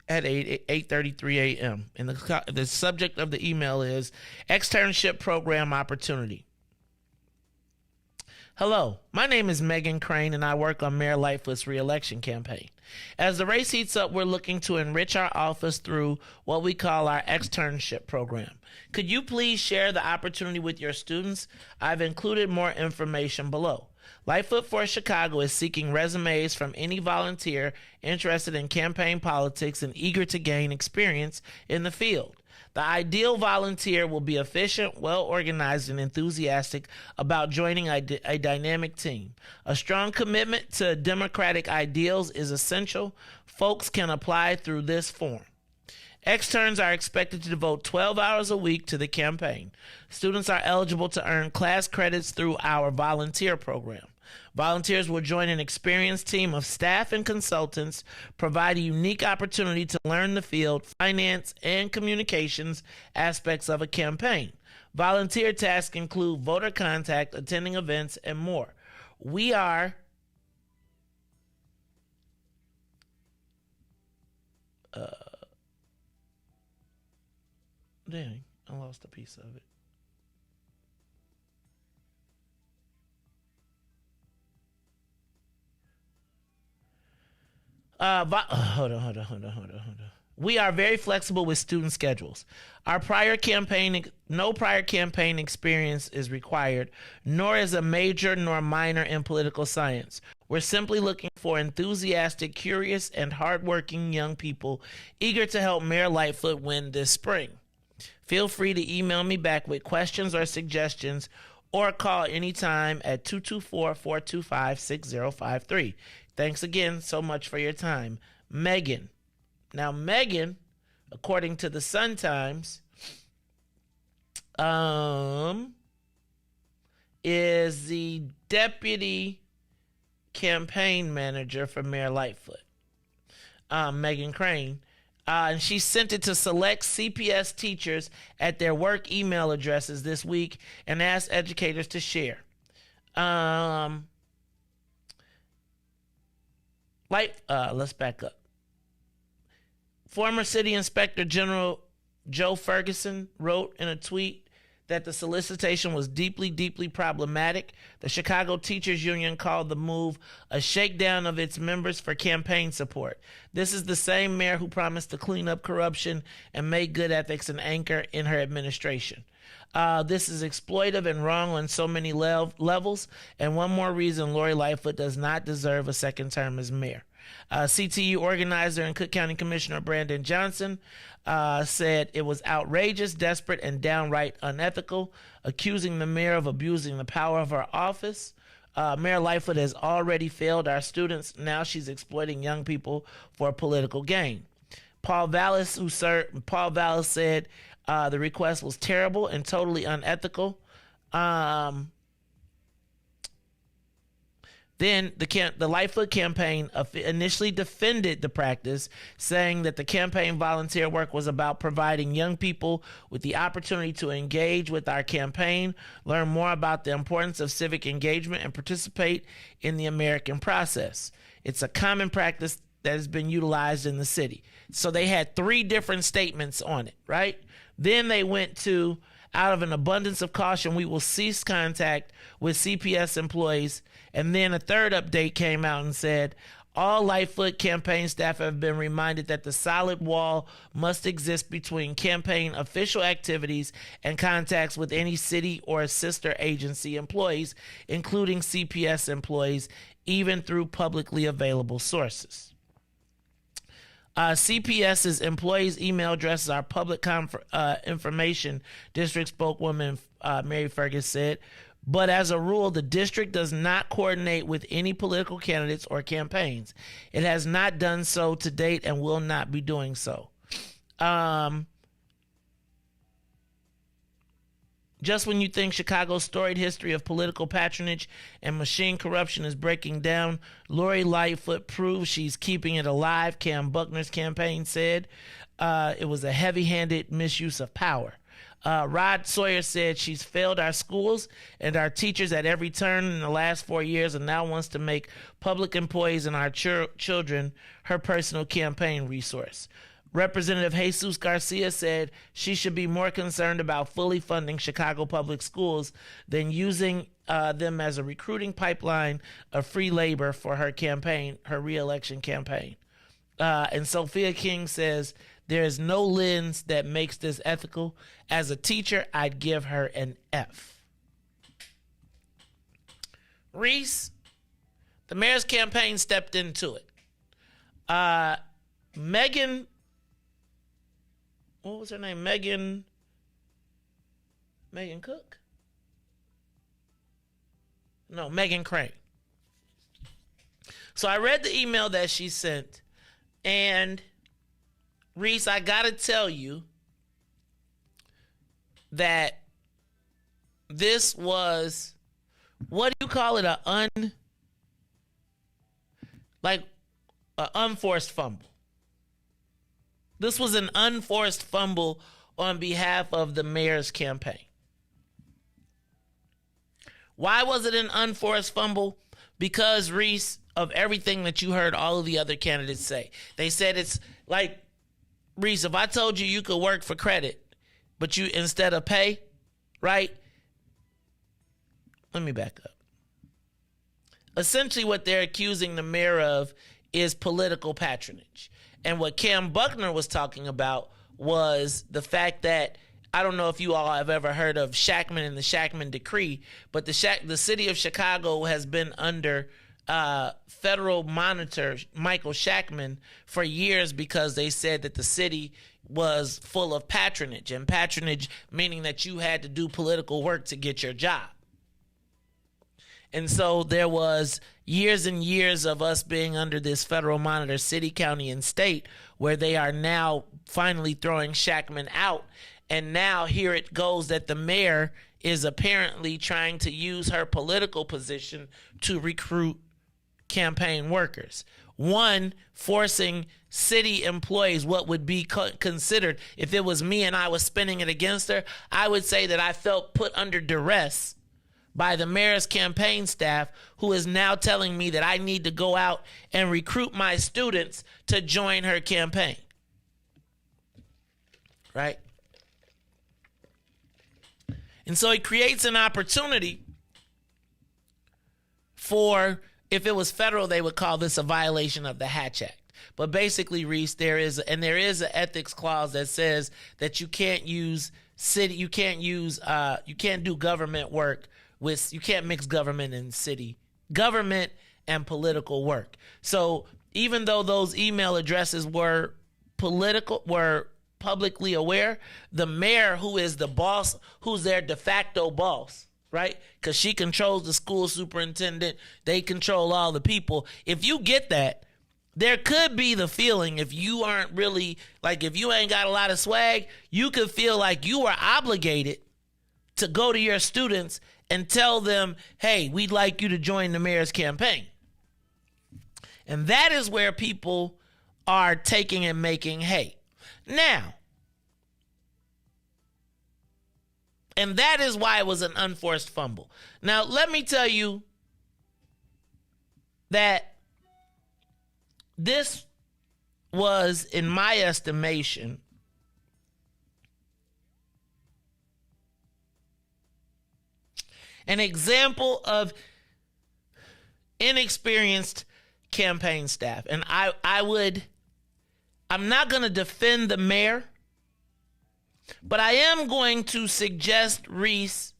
at 8:33 a.m. And the subject of the email is Externship Program Opportunity. Hello, my name is Megan Crane, and I work on Mayor Lightfoot's re-election campaign. As the race heats up, we're looking to enrich our office through what we call our externship program. Could you please share the opportunity with your students? I've included more information below. Lightfoot for Chicago is seeking resumes from any volunteer interested in campaign politics and eager to gain experience in the field. The ideal volunteer will be efficient, well-organized, and enthusiastic about joining a dynamic team. A strong commitment to democratic ideals is essential. Folks can apply through this form. Externs are expected to devote 12 hours a week to the campaign. Students are eligible to earn class credits through our volunteer program. Volunteers will join an experienced team of staff and consultants, provide a unique opportunity to learn the field, finance, and communications aspects of a campaign. Volunteer tasks include voter contact, attending events, and more. We are dang, I lost a piece of it. Hold on. We are very flexible with student schedules. No prior campaign experience is required, nor is a major nor minor in political science. We're simply looking for enthusiastic, curious, and hardworking young people eager to help Mayor Lightfoot win this spring. Feel free to email me back with questions or suggestions or call anytime at 224-425-6053. Thanks again so much for your time. Megan. Now, Megan, according to the Sun Times, is the deputy campaign manager for Mayor Lightfoot, Megan Crane. And she sent it to select CPS teachers at their work email addresses this week and asked educators to share. Let's back up. Former City Inspector General Joe Ferguson wrote in a tweet that the solicitation was deeply, deeply problematic. The Chicago Teachers Union called the move a shakedown of its members for campaign support. This is the same mayor who promised to clean up corruption and make good ethics an anchor in her administration. This is exploitive and wrong on so many levels, and one more reason Lori Lightfoot does not deserve a second term as mayor. CTU organizer and Cook County Commissioner Brandon Johnson said it was outrageous, desperate, and downright unethical, accusing the mayor of abusing the power of her office. Mayor Lightfoot has already failed our students. Now she's exploiting young people for political gain. Paul Vallis said the request was terrible and totally unethical. Then the Lightfoot campaign initially defended the practice, saying that the campaign volunteer work was about providing young people with the opportunity to engage with our campaign, learn more about the importance of civic engagement, and participate in the American process. It's a common practice that has been utilized in the city. So they had 3 different statements on it, right? Then they went to, out of an abundance of caution, we will cease contact with CPS employees. And then a third update came out and said, all Lightfoot campaign staff have been reminded that the solid wall must exist between campaign official activities and contacts with any city or sister agency employees, including CPS employees, even through publicly available sources. CPS's employees' email addresses are public information, district spokeswoman Mary Fergus said. But as a rule, the district does not coordinate with any political candidates or campaigns. It has not done so to date and will not be doing so. Just when you think Chicago's storied history of political patronage and machine corruption is breaking down, Lori Lightfoot proves she's keeping it alive, Cam Buckner's campaign said. It was a heavy-handed misuse of power. Rod Sawyer said she's failed our schools and our teachers at every turn in the last 4 years and now wants to make public employees and our children her personal campaign resource. Representative Jesus Garcia said she should be more concerned about fully funding Chicago public schools than using them as a recruiting pipeline of free labor for her campaign, her re-election campaign. And Sophia King says, there is no lens that makes this ethical. As a teacher, I'd give her an F. Riis, the mayor's campaign stepped into it. Megan, what was her name? Megan Cook? No, Megan Crane. So I read the email that she sent, and Riis, I gotta tell you that this was, what do you call it, an unforced fumble. This was an unforced fumble on behalf of the mayor's campaign. Why was it an unforced fumble? Because, Riis, of everything that you heard all of the other candidates say. They said it's like, Riis, if I told you could work for credit, but you instead of pay, right? Let me back up. Essentially what they're accusing the mayor of is political patronage. And what Cam Buckner was talking about was the fact that, I don't know if you all have ever heard of Shackman and the Shackman Decree, but the city of Chicago has been under federal monitor Michael Shackman for years because they said that the city was full of patronage, and patronage meaning that you had to do political work to get your job. And so there was years and years of us being under this federal monitor, city, county, and state, where they are now finally throwing Shackman out. And now here it goes that the mayor is apparently trying to use her political position to recruit campaign workers. One, forcing city employees, what would be considered, if it was me and I was spinning it against her, I would say that I felt put under duress by the mayor's campaign staff, who is now telling me that I need to go out and recruit my students to join her campaign. Right? And so it creates an opportunity for, if it was federal, they would call this a violation of the Hatch Act. But basically, Riis, there is an ethics clause that says that you can't use you can't do government work with, you can't mix government and political work. So even though those email addresses were publicly aware, the mayor, who is the boss, who's their de facto boss, right? Because she controls the school superintendent, they control all the people. If you get that, there could be the feeling, if you aren't really, like, if you ain't got a lot of swag, you could feel like you are obligated to go to your students and tell them, hey, we'd like you to join the mayor's campaign. And that is where people are taking and making hay. Now, and that is why it was an unforced fumble. Now, let me tell you that this was, in my estimation, an example of inexperienced campaign staff. And I'm not going to defend the mayor, but I am going to suggest, Riis,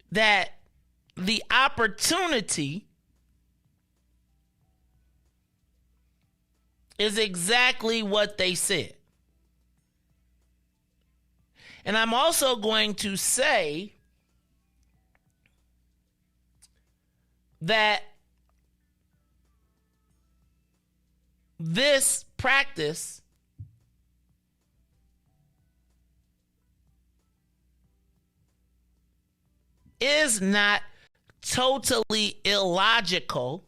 that the opportunity is exactly what they said. And I'm also going to say that this practice is not totally illogical,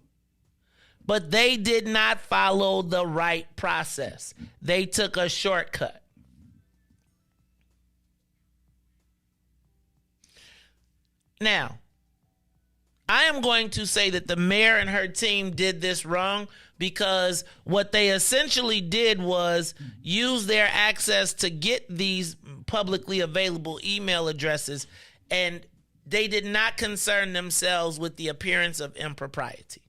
but they did not follow the right process. They took a shortcut. Now, I am going to say that the mayor and her team did this wrong, because what they essentially did was use their access to get these publicly available email addresses, and they did not concern themselves with the appearance of impropriety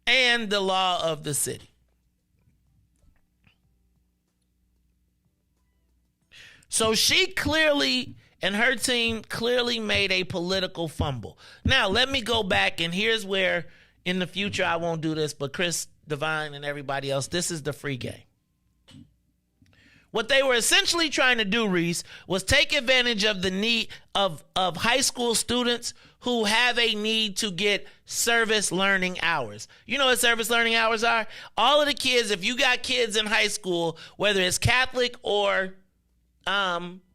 and the law of the city. So she clearly, and her team clearly, made a political fumble. Now, let me go back, and here's where, in the future, I won't do this, but Chris Devine and everybody else, this is the free game. What they were essentially trying to do, Riis, was take advantage of the need of high school students who have a need to get service learning hours. You know what service learning hours are? All of the kids, if you got kids in high school, whether it's Catholic or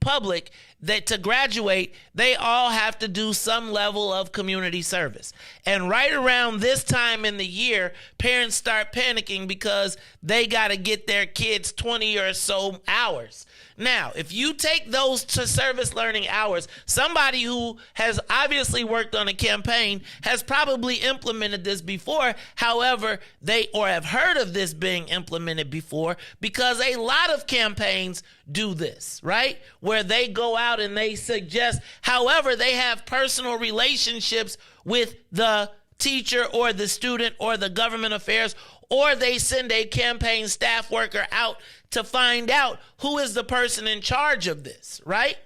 public, that to graduate, they all have to do some level of community service. And right around this time in the year, parents start panicking because they got to get their kids 20 or so hours. Now, if you take those to service learning hours, somebody who has obviously worked on a campaign has probably implemented this before. However, they or have heard of this being implemented before, because a lot of campaigns do this, right? Where they go out and they suggest, however, they have personal relationships with the teacher or the student or the government affairs, or they send a campaign staff worker out to find out who is the person in charge of this, right?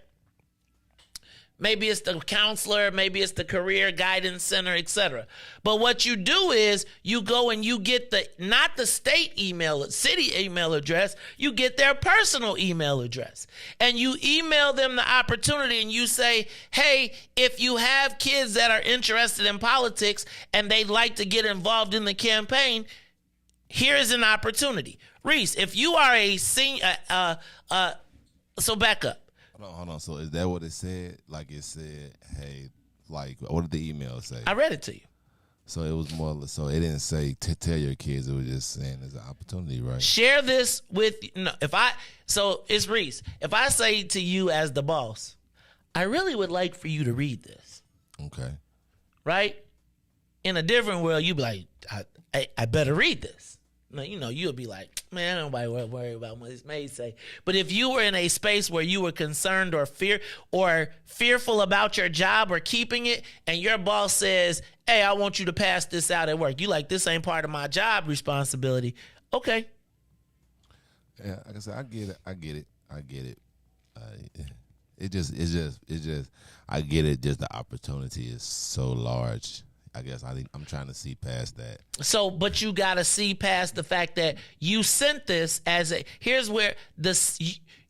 Maybe it's the counselor, maybe it's the career guidance center, etc. But what you do is you go and you get not the state email, city email address, you get their personal email address. And you email them the opportunity and you say, hey, if you have kids that are interested in politics and they'd like to get involved in the campaign, here is an opportunity. Riis, if you are a senior, so back up. Hold on. So is that what it said? Like it said, hey, like, what did the email say? I read it to you. So it was more. So it didn't say to tell your kids. It was just saying there's an opportunity, right? Share this with so it's Riis. If I say to you as the boss, I really would like for you to read this. Okay. Right? In a different world, you'd be like, I better read this. No, you'll be like, man, nobody worry about what this may say. But if you were in a space where you were concerned or fearful about your job or keeping it, and your boss says, hey, I want you to pass this out at work. You like, this ain't part of my job responsibility. Okay. Yeah, like I said, I get it. It's just, I get it. Just the opportunity is so large. I guess I'm trying to see past that. So, but you got to see past the fact that you sent this here's where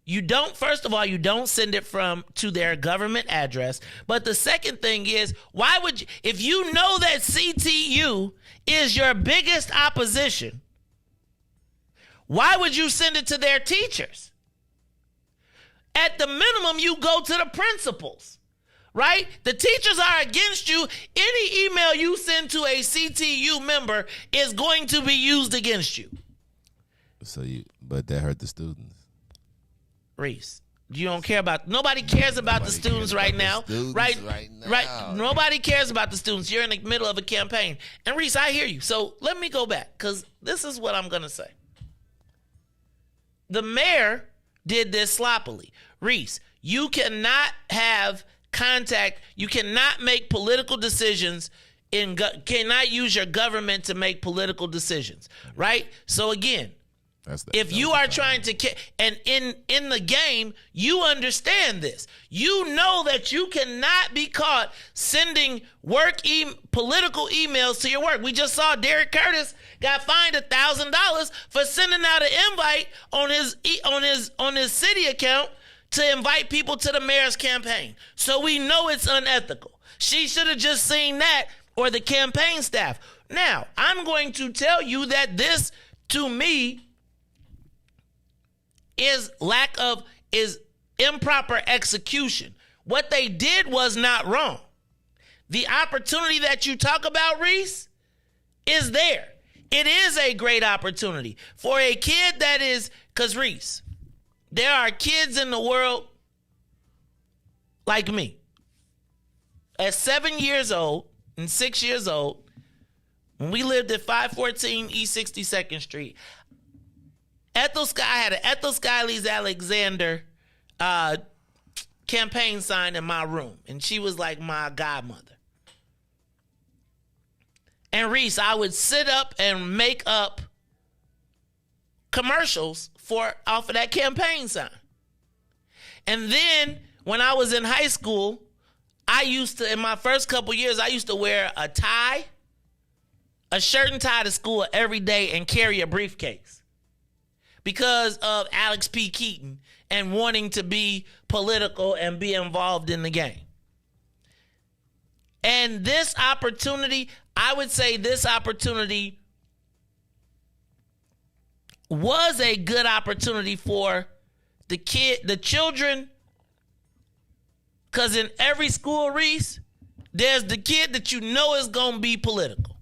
you don't, first of all, you don't send it to their government address. But the second thing is, why would you, if you know that CTU is your biggest opposition, why would you send it to their teachers? At the minimum, you go to the principals. Right? The teachers are against you. Any email you send to a CTU member is going to be used against you. But that hurt the students. Riis, nobody cares about the students right now. Right? Nobody cares about the students. You're in the middle of a campaign. And Riis, I hear you. So let me go back, because this is what I'm going to say. The mayor did this sloppily. Riis, you cannot have contact. You cannot make political decisions cannot use your government to make political decisions, right? So again, if you are trying to, and in the game, you understand this. You know that you cannot be caught sending political emails to your work. We just saw Derek Curtis got fined $1,000 for sending out an invite on his city account to invite people to the mayor's campaign. So we know it's unethical. She should have just seen that, or the campaign staff. Now, I'm going to tell you that this, to me, is improper execution. What they did was not wrong. The opportunity that you talk about, Riis, is there. It is a great opportunity for a kid that is, because Riis, there are kids in the world like me. At 7 years old and 6 years old, when we lived at 514 East 62nd Street, I had an Ethel Skylie's Alexander campaign sign in my room, and she was like my godmother. And Riis, I would sit up and make up commercials off of that campaign sign. And then when I was in high school, in my first couple years, I used to wear a shirt and tie to school every day and carry a briefcase because of Alex P. Keaton and wanting to be political and be involved in the game. And this opportunity, I would say this opportunity was a good opportunity for the children, because in every school, Riis, there's the kid that you know is going to be political.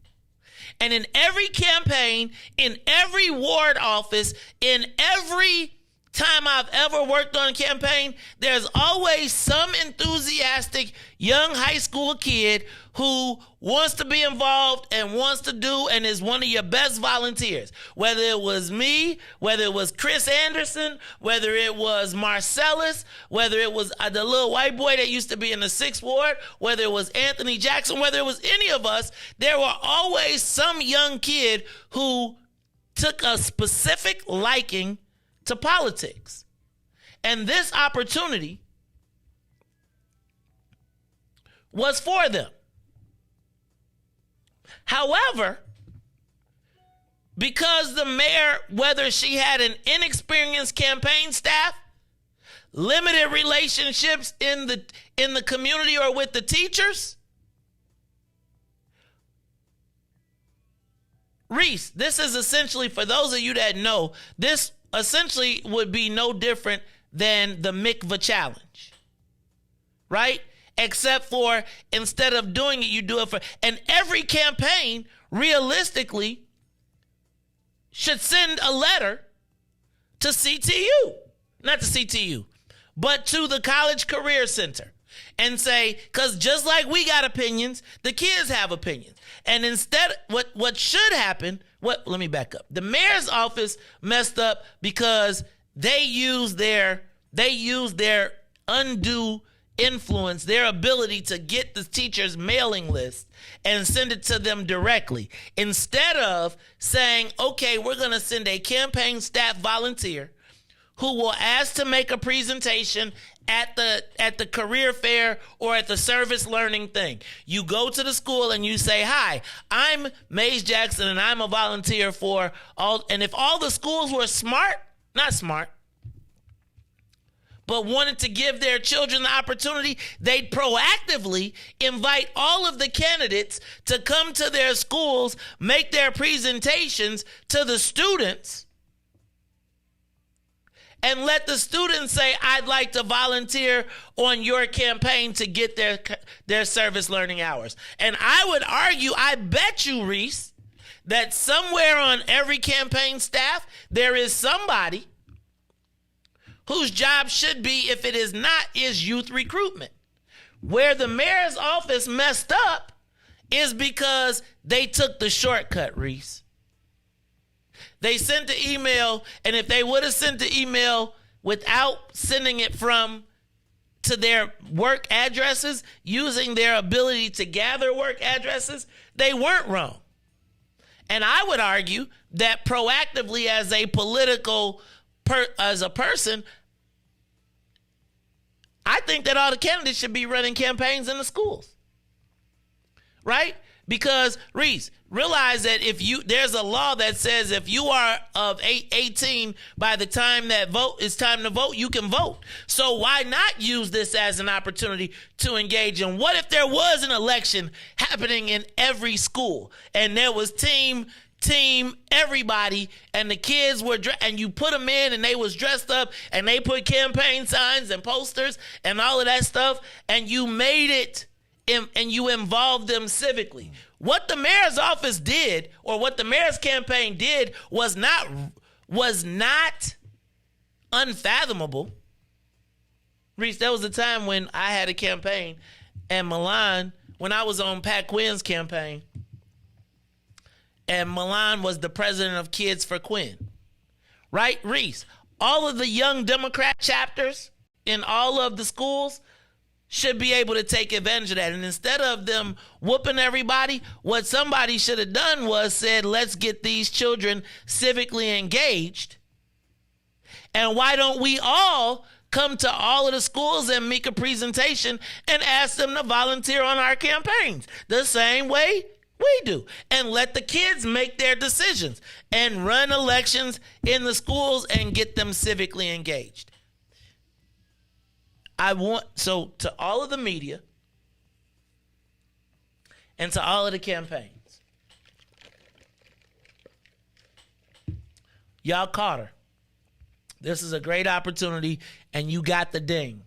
And in every campaign, in every ward office, in every time I've ever worked on a campaign, there's always some enthusiastic young high school kid who wants to be involved and wants to do and is one of your best volunteers. Whether it was me, whether it was Chris Anderson, whether it was Marcellus, whether it was the little white boy that used to be in the 6th ward, whether it was Anthony Jackson, whether it was any of us, there were always some young kid who took a specific liking to politics. And this opportunity was for them. However, because the mayor, whether she had an inexperienced campaign staff, limited relationships in the community or with the teachers, Riis, this is essentially, for those of you that know, this essentially would be no different than the Mikva challenge, right? except for instead of doing it, you do it for, and every campaign realistically should send a letter to CTU, not to CTU, but to the College Career Center and say, because just like we got opinions, the kids have opinions. And instead, what should happen, let me back up. The mayor's office messed up because they used their undue influence, their ability to get the teachers' mailing list and send it to them directly. Instead of saying, okay, we're going to send a campaign staff volunteer who will ask to make a presentation at the career fair or at the service learning thing. You go to the school and you say, hi, I'm Mays Jackson and I'm a volunteer for all. And if all the schools were not smart, but wanted to give their children the opportunity, they'd proactively invite all of the candidates to come to their schools, make their presentations to the students, and let the students say, I'd like to volunteer on your campaign to get their service learning hours. And I would argue, I bet you, Riis, that somewhere on every campaign staff, there is somebody whose job should be, if it is not, is youth recruitment. Where the mayor's office messed up is because they took the shortcut, Riis. They sent the email, and if they would have sent the email without sending it to their work addresses, using their ability to gather work addresses, they weren't wrong. And I would argue that proactively as a as a person, I think that all the candidates should be running campaigns in the schools, right? Because, Riis, realize that there's a law that says if you are of 18 by the time that it's time to vote, you can vote. So why not use this as an opportunity to engage? And what if there was an election happening in every school and there was team, everybody, and the kids were, and you put them in and they was dressed up and they put campaign signs and posters and all of that stuff, and you made it and you involved them civically. What the mayor's office did, or what the mayor's campaign did, was not unfathomable. Riis, there was a time when I had a campaign, and Milan, when I was on Pat Quinn's campaign, and Milan was the president of Kids for Quinn, right, Riis? All of the young Democrat chapters in all of the schools should be able to take advantage of that. And instead of them whooping everybody, what somebody should have done was said, let's get these children civically engaged. And why don't we all come to all of the schools and make a presentation and ask them to volunteer on our campaigns the same way we do, and let the kids make their decisions and run elections in the schools and get them civically engaged. To all of the media and to all of the campaigns, y'all caught her. This is a great opportunity, and you got the ding,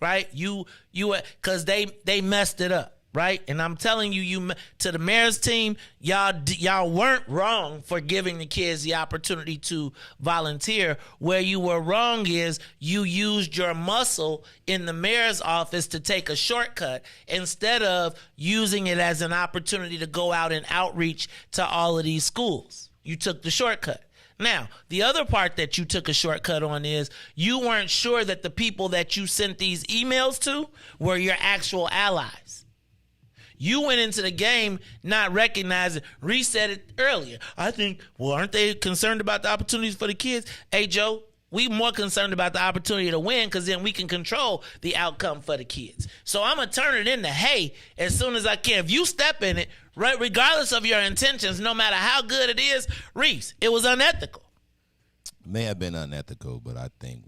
right? Because they messed it up, right? And I'm telling you, to the mayor's team, y'all weren't wrong for giving the kids the opportunity to volunteer. Where you were wrong is you used your muscle in the mayor's office to take a shortcut instead of using it as an opportunity to go out and outreach to all of these schools. You took the shortcut. Now, the other part that you took a shortcut on is you weren't sure that the people that you sent these emails to were your actual allies. You went into the game not recognizing, Riis said it earlier. I think, aren't they concerned about the opportunities for the kids? Hey, Joe, we more concerned about the opportunity to win, because then we can control the outcome for the kids. So I'm going to turn it into hay as soon as I can. If you step in it, right, regardless of your intentions, no matter how good it is, Riis, it was unethical. May have been unethical, but I think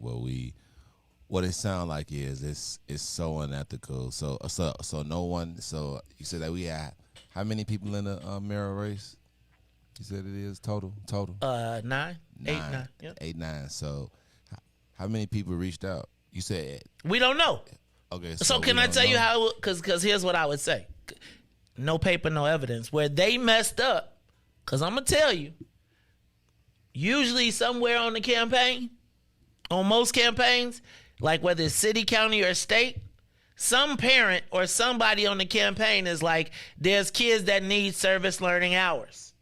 what it sounds like is it's so unethical. So no one. So you said that we had how many people in the mayoral race? You said it is total. 9, 8, 9. Yep. 8, 9. So how many people reached out? You said we don't know. Okay. So can I tell you how? Because here's what I would say: no paper, no evidence. Where they messed up, because I'm gonna tell you. Usually, somewhere on the campaign, on most campaigns, like whether it's city, county, or state, some parent or somebody on the campaign is like, "There's kids that need service learning hours.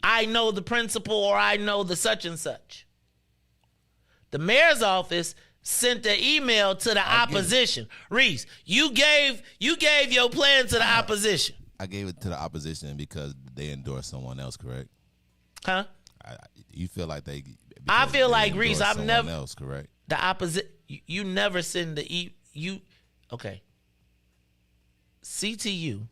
I know the principal, or I know the such and such." The mayor's office sent an email to the opposition. Riis, you gave your plan to the opposition. I gave it to the opposition because they endorsed someone else, correct? Huh? You feel like they? I feel like Riis. I've someone never else, correct? The opposite. You never send the okay. CTU.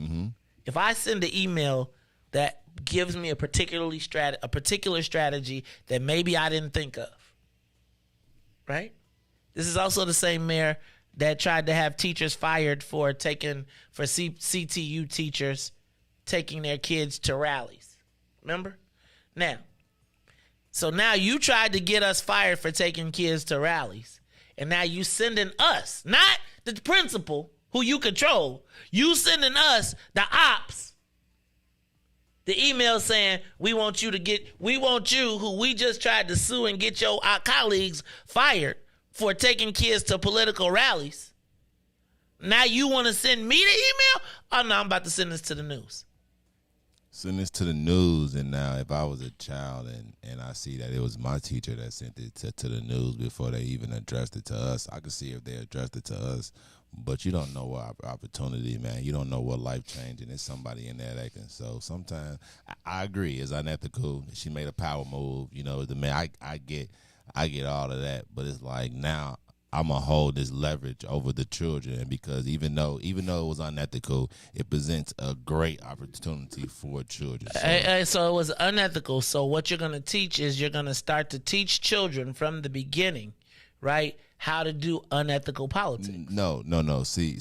Mm-hmm. If I send an email that gives me a particular strategy that maybe I didn't think of, right? This is also the same mayor that tried to have teachers fired for CTU teachers taking their kids to rallies. Remember? So now you tried to get us fired for taking kids to rallies. And now you sending us, not the principal who you control, you sending us, the ops, the email saying, we want you, who we just tried to sue and get our colleagues fired for taking kids to political rallies. Now you want to send me the email? Oh, no, I'm about to send this to the news. Send this to the news, and now if I was a child and I see that it was my teacher that sent it to the news before they even addressed it to us, I could see if they addressed it to us. But you don't know what opportunity, man. You don't know what life changing. There's somebody in there that can. So sometimes I agree, it's unethical. She made a power move. You know, the man. I get all of that, but it's like now I'm gonna hold this leverage over the children, because even though it was unethical, it presents a great opportunity for children. So it was unethical. So what you're gonna teach is you're gonna start to teach children from the beginning, right? How to do unethical politics. No. See,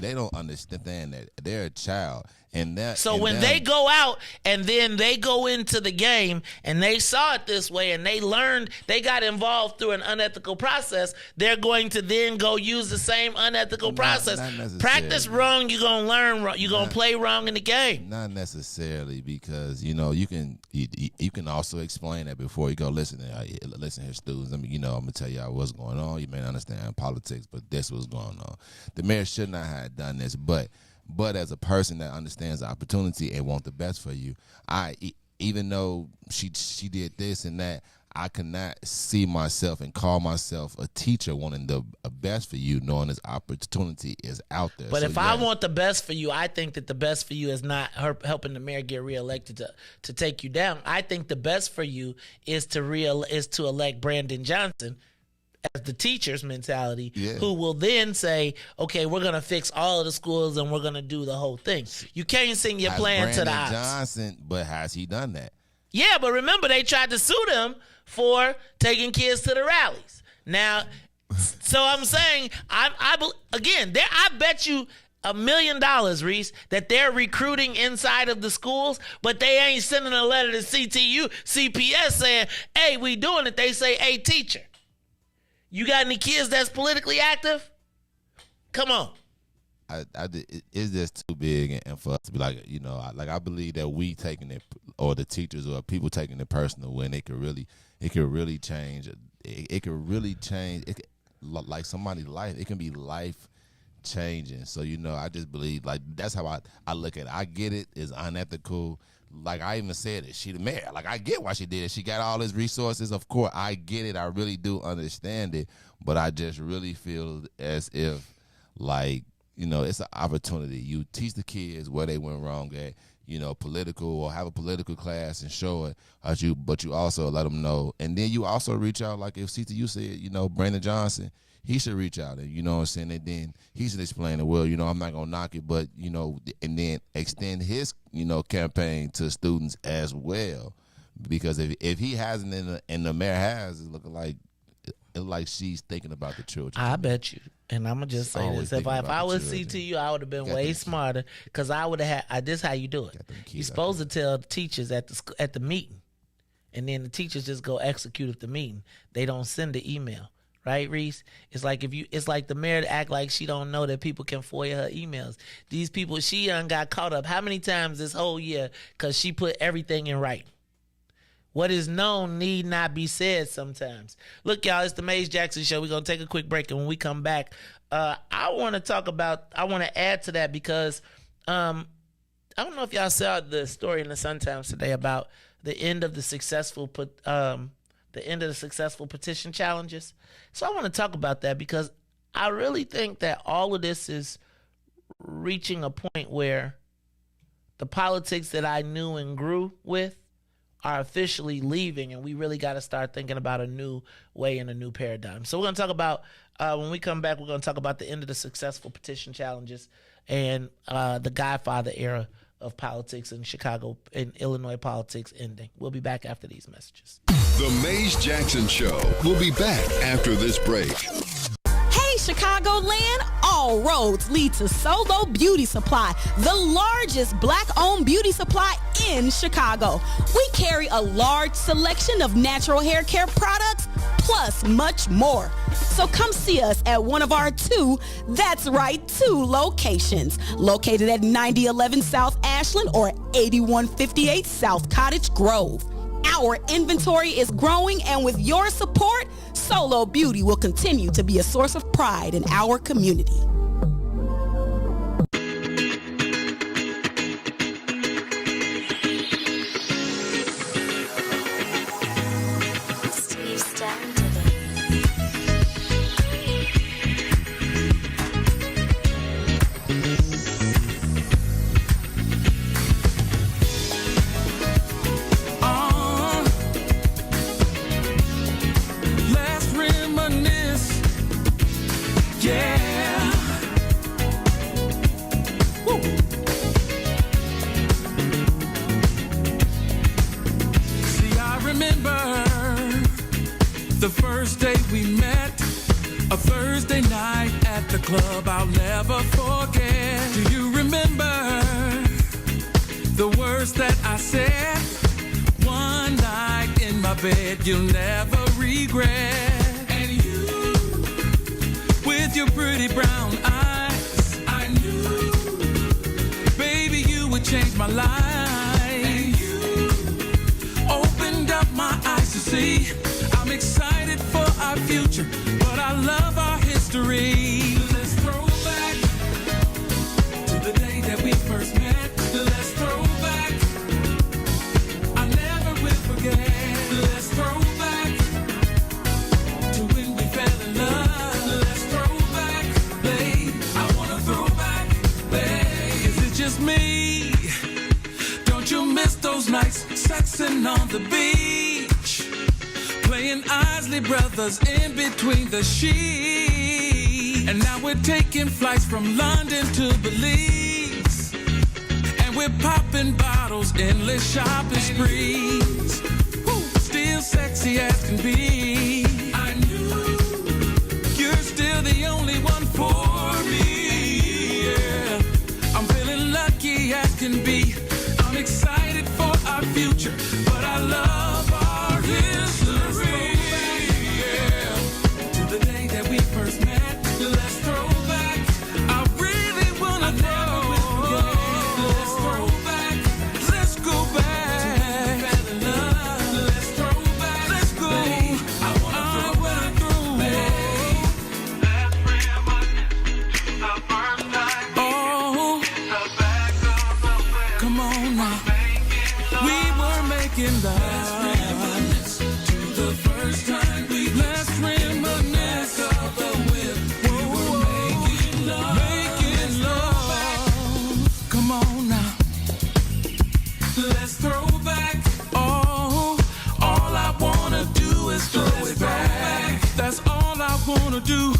they don't understand that they're a child, and that. So when they go out and then they go into the game and they saw it this way and they learned, they got involved through an unethical process, they're going to then go use the same unethical process. Not Practice wrong, you're gonna learn wrong. You're gonna play wrong in the game. Not necessarily, because you can also explain that before you go. Listen here, students. I'm gonna tell y'all what's going on. You may not understand politics, but this was going on. The mayor should not have done this, but as a person that understands the opportunity and want the best for you, even though she did this and that, I cannot see myself and call myself a teacher wanting the best for you, knowing this opportunity is out there. But I want the best for you, I think that the best for you is not her helping the mayor get reelected to take you down. I think the best for you is to elect Brandon Johnson as the teacher's mentality, who will then say, okay, we're going to fix all of the schools and we're going to do the whole thing. You can't sing your plan to the ops. Johnson, but has he done that? Yeah, but remember, they tried to sue them for taking kids to the rallies. Now, so I'm saying, I bet you $1 million, Riis, that they're recruiting inside of the schools, but they ain't sending a letter to CPS saying, hey, we doing it. They say, hey, teacher, you got any kids that's politically active? Come on. It's just too big, and for us to be like, I believe that we taking it, or the teachers or people taking it personal, when it could really change. It could really change. Like somebody's life. It can be life changing. So I just believe, like, that's how I look at it. I get it. It's unethical. Like I even said it, she the mayor. Like I get why she did it. She got all his resources. Of course, I get it. I really do understand it. But I just really feel as if, like, it's an opportunity. You teach the kids where they went wrong at, political, or have a political class and show it. But you also let them know. And then you also reach out, like if CTU said, Brandon Johnson, he should reach out, and what I'm saying, and then he should explain it. Well, I'm not gonna knock it, but and then extend his campaign to students as well, because if he hasn't and the mayor has, it's looking like she's thinking about the children. I bet you, and I'm gonna just say this: if I was CTU, I would have been way smarter, because I would have had. This is how you do it. You're supposed to tell the teachers at the meeting, and then the teachers just go execute at the meeting. They don't send the email. Right, Riis? It's like the mayor act like she don't know that people can FOIA her emails. These people, she done got caught up how many times this whole year because she put everything in writing. What is known need not be said sometimes. Look, y'all, it's the Mays Jackson Show. We're going to take a quick break, and when we come back, I want to add to that because I don't know if y'all saw the story in the Sun-Times today about the end of the successful petition challenges. So I want to talk about that because I really think that all of this is reaching a point where the politics that I knew and grew with are officially leaving, and we really got to start thinking about a new way and a new paradigm. So we're going to talk about, when we come back, we're going to talk about the end of the successful petition challenges and the Godfather era of politics in Chicago and Illinois politics ending. We'll be back after these messages. The Mays Jackson Show will be back after this break. Hey, Chicagoland, all roads lead to Solo Beauty Supply, the largest Black-owned beauty supply in Chicago. We carry a large selection of natural hair care products, plus much more. So come see us at one of our two locations, located at 9011 South Ashland or 8158 South Cottage Grove. Our inventory is growing, and with your support, Solo Beauty will continue to be a source of pride in our community. The first day we met, a Thursday night at the club I'll never forget. Do you remember the words that I said? One night in my bed you'll never regret. And you, with your pretty brown eyes, I knew, baby, you would change my life. And you opened up my eyes to see I'm excited for our future, but I love our history. Let's throw back to the day that we first met. Let's throw back, I never will forget. Let's throw back to when we fell in love. Let's throw back, babe, I wanna throw back, babe. Is it just me? Don't you miss those nights sexing on the beach? Playing Isley Brothers in between the sheets. And now we're taking flights from London to Belize. And we're popping bottles, endless shopping sprees. Woo, still sexy as can be. I knew you're still the only one for me. Yeah, I'm feeling lucky as can be. I'm excited for our future, but I love our history. Do.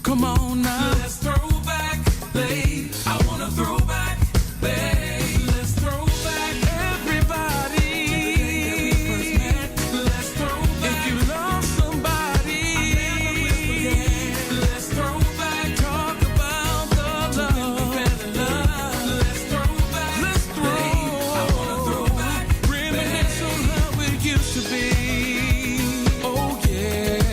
Come on now. Let's throw back, babe. I wanna throw back, babe. Let's throw back, everybody. Let's throw back. If you love somebody, I never will forget. Let's throw back. Talk about the love. Let's throw back. Let's throw. Babe, I wanna throw back. Reminisce on how it used to be. Oh yeah.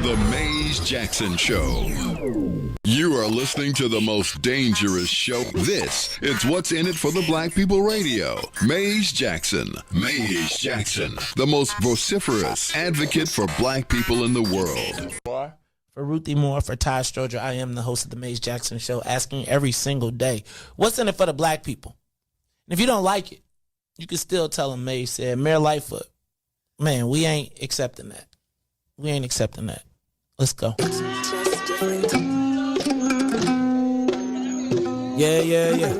The Mays Jackson Show. You are listening to the most dangerous show. This is What's in It for the Black People Radio. Mays Jackson. Mays Jackson, the most vociferous advocate for black people in the world. For Ruthie Moore, for Ty Stroger, I am the host of the Mays Jackson Show, asking every single day, what's in it for the black people? And if you don't like it, you can still tell them Mays said, Mayor Lightfoot, man, we ain't accepting that. We ain't accepting that. Let's go. Yeah.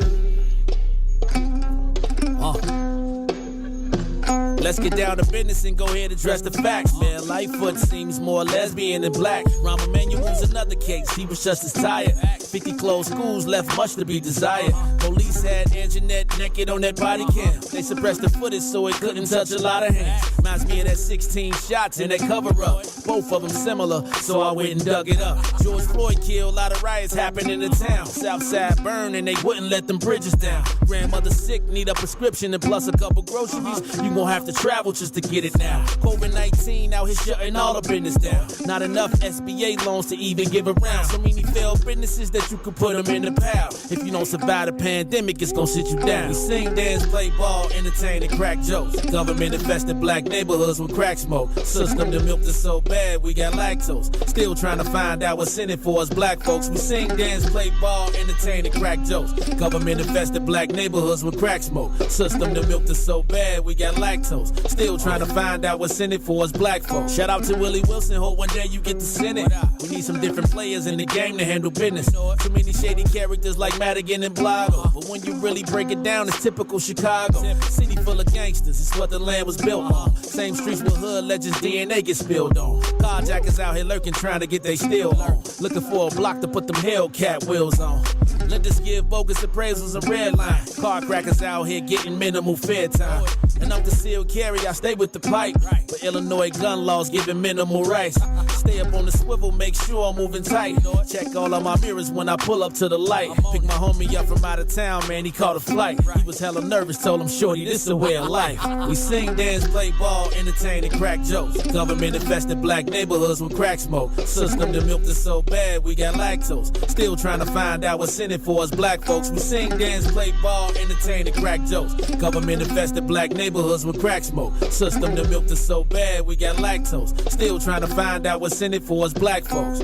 Let's get down to business and go ahead and address the facts, man. Lightfoot seems more lesbian than black. Rahm Emanuel's another case. He was just as tired. 50 closed schools left much to be desired. Police had Anjanette naked on that body cam. They suppressed the footage so it couldn't touch a lot of hands. Reminds me of that 16 shots in that cover-up. Both of them similar, so I went and dug it up. George Floyd killed, a lot of riots happened in the town. Southside burned and they wouldn't let them bridges down. Grandmother sick, need a prescription and plus a couple groceries. You gon' have to travel just to get it now. COVID-19 out here shutting all the business down. Not enough SBA loans to even give around. So many failed businesses that you could put them in the pile. If you don't survive the pandemic, it's gonna sit you down. We sing, dance, play ball, entertain, and crack jokes. Government infested black neighborhoods with crack smoke. System that milked us so bad, we got lactose. Still trying to find out what's in it for us black folks. We sing, dance, play ball, entertain, and crack jokes. Government infested black neighborhoods with crack smoke. System that milked us so bad, we got lactose. Still trying to find out what's in it for us black folks. Shout out to Willie Wilson, hope one day you get to send it. We need some different players in the game to handle business. Too many shady characters like Madigan and Blago. But when you really break it down, it's typical Chicago. City full of gangsters, it's what the land was built on. Same streets with hood legends, DNA get spilled on. Carjackers out here lurking, trying to get they steal on. Looking for a block to put them Hellcat wheels on. Let us give bogus appraisals a red line. Car crackers out here getting minimal fair time. And I'm concealed carry, I stay with the pipe. But Illinois gun laws giving minimal rights. Stay up on the swivel, make sure I'm moving tight. Check all of my mirrors when I pull up to the light. Pick my homie up from out of town, man, he caught a flight. He was hella nervous, told him, shorty, this a way of life. We sing, dance, play ball, entertain, and crack jokes. Government infested black neighborhoods with crack smoke. System that milked us so bad, we got lactose. Still trying to find out what's in it for us black folks. We sing, dance, play ball, entertain, and crack jokes. Government infested black neighborhoods with crack smoke. System that milked us so bad, we got lactose. Still trying to find out what's in it for us black folks.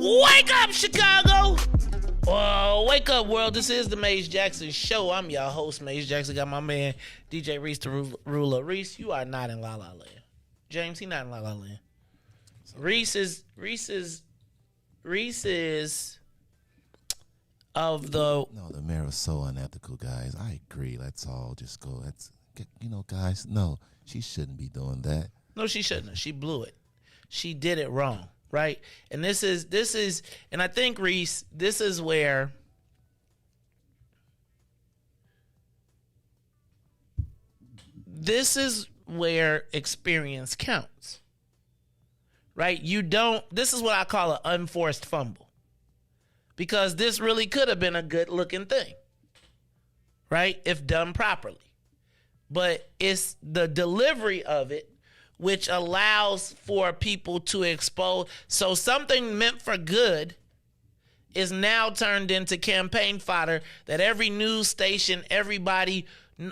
Wake up, Chicago! Oh, wake up, world. This is the Mays Jackson Show. I'm your host, Mays Jackson. Got my man, DJ Riis, the ruler. Riis, you are not in La La Land. James, he not in La La Land. Riis is of the... No, the mayor was so unethical, guys. I agree. Let's all just go. Guys, no, she shouldn't be doing that. No, she shouldn't. She blew it. She did it wrong. Right? And this is, and I think, Riis, this is where experience counts. Right? This is what I call an unforced fumble. Because this really could have been a good looking thing. Right? If done properly. But it's the delivery of it which allows for people to expose. So something meant for good is now turned into campaign fodder that every news station, everybody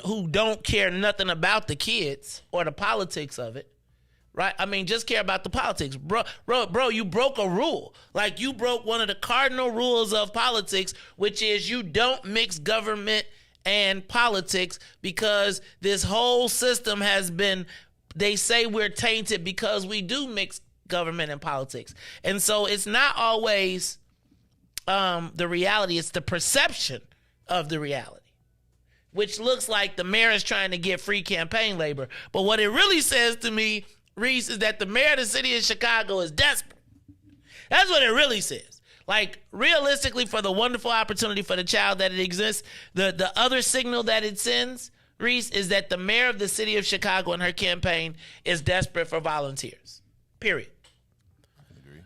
who don't care nothing about the kids or the politics of it, right? I mean, just care about the politics. Bro, you broke a rule. Like, you broke one of the cardinal rules of politics, which is you don't mix government and politics, because this whole system has been... They say we're tainted because we do mix government and politics. And so it's not always the reality, it's the perception of the reality, which looks like the mayor is trying to get free campaign labor. But what it really says to me, Riis, is that the mayor of the city of Chicago is desperate. That's what it really says. Like, realistically, for the wonderful opportunity for the child that it exists, the other signal that it sends, Riis, is that the mayor of the city of Chicago and her campaign is desperate for volunteers. Period. I agree.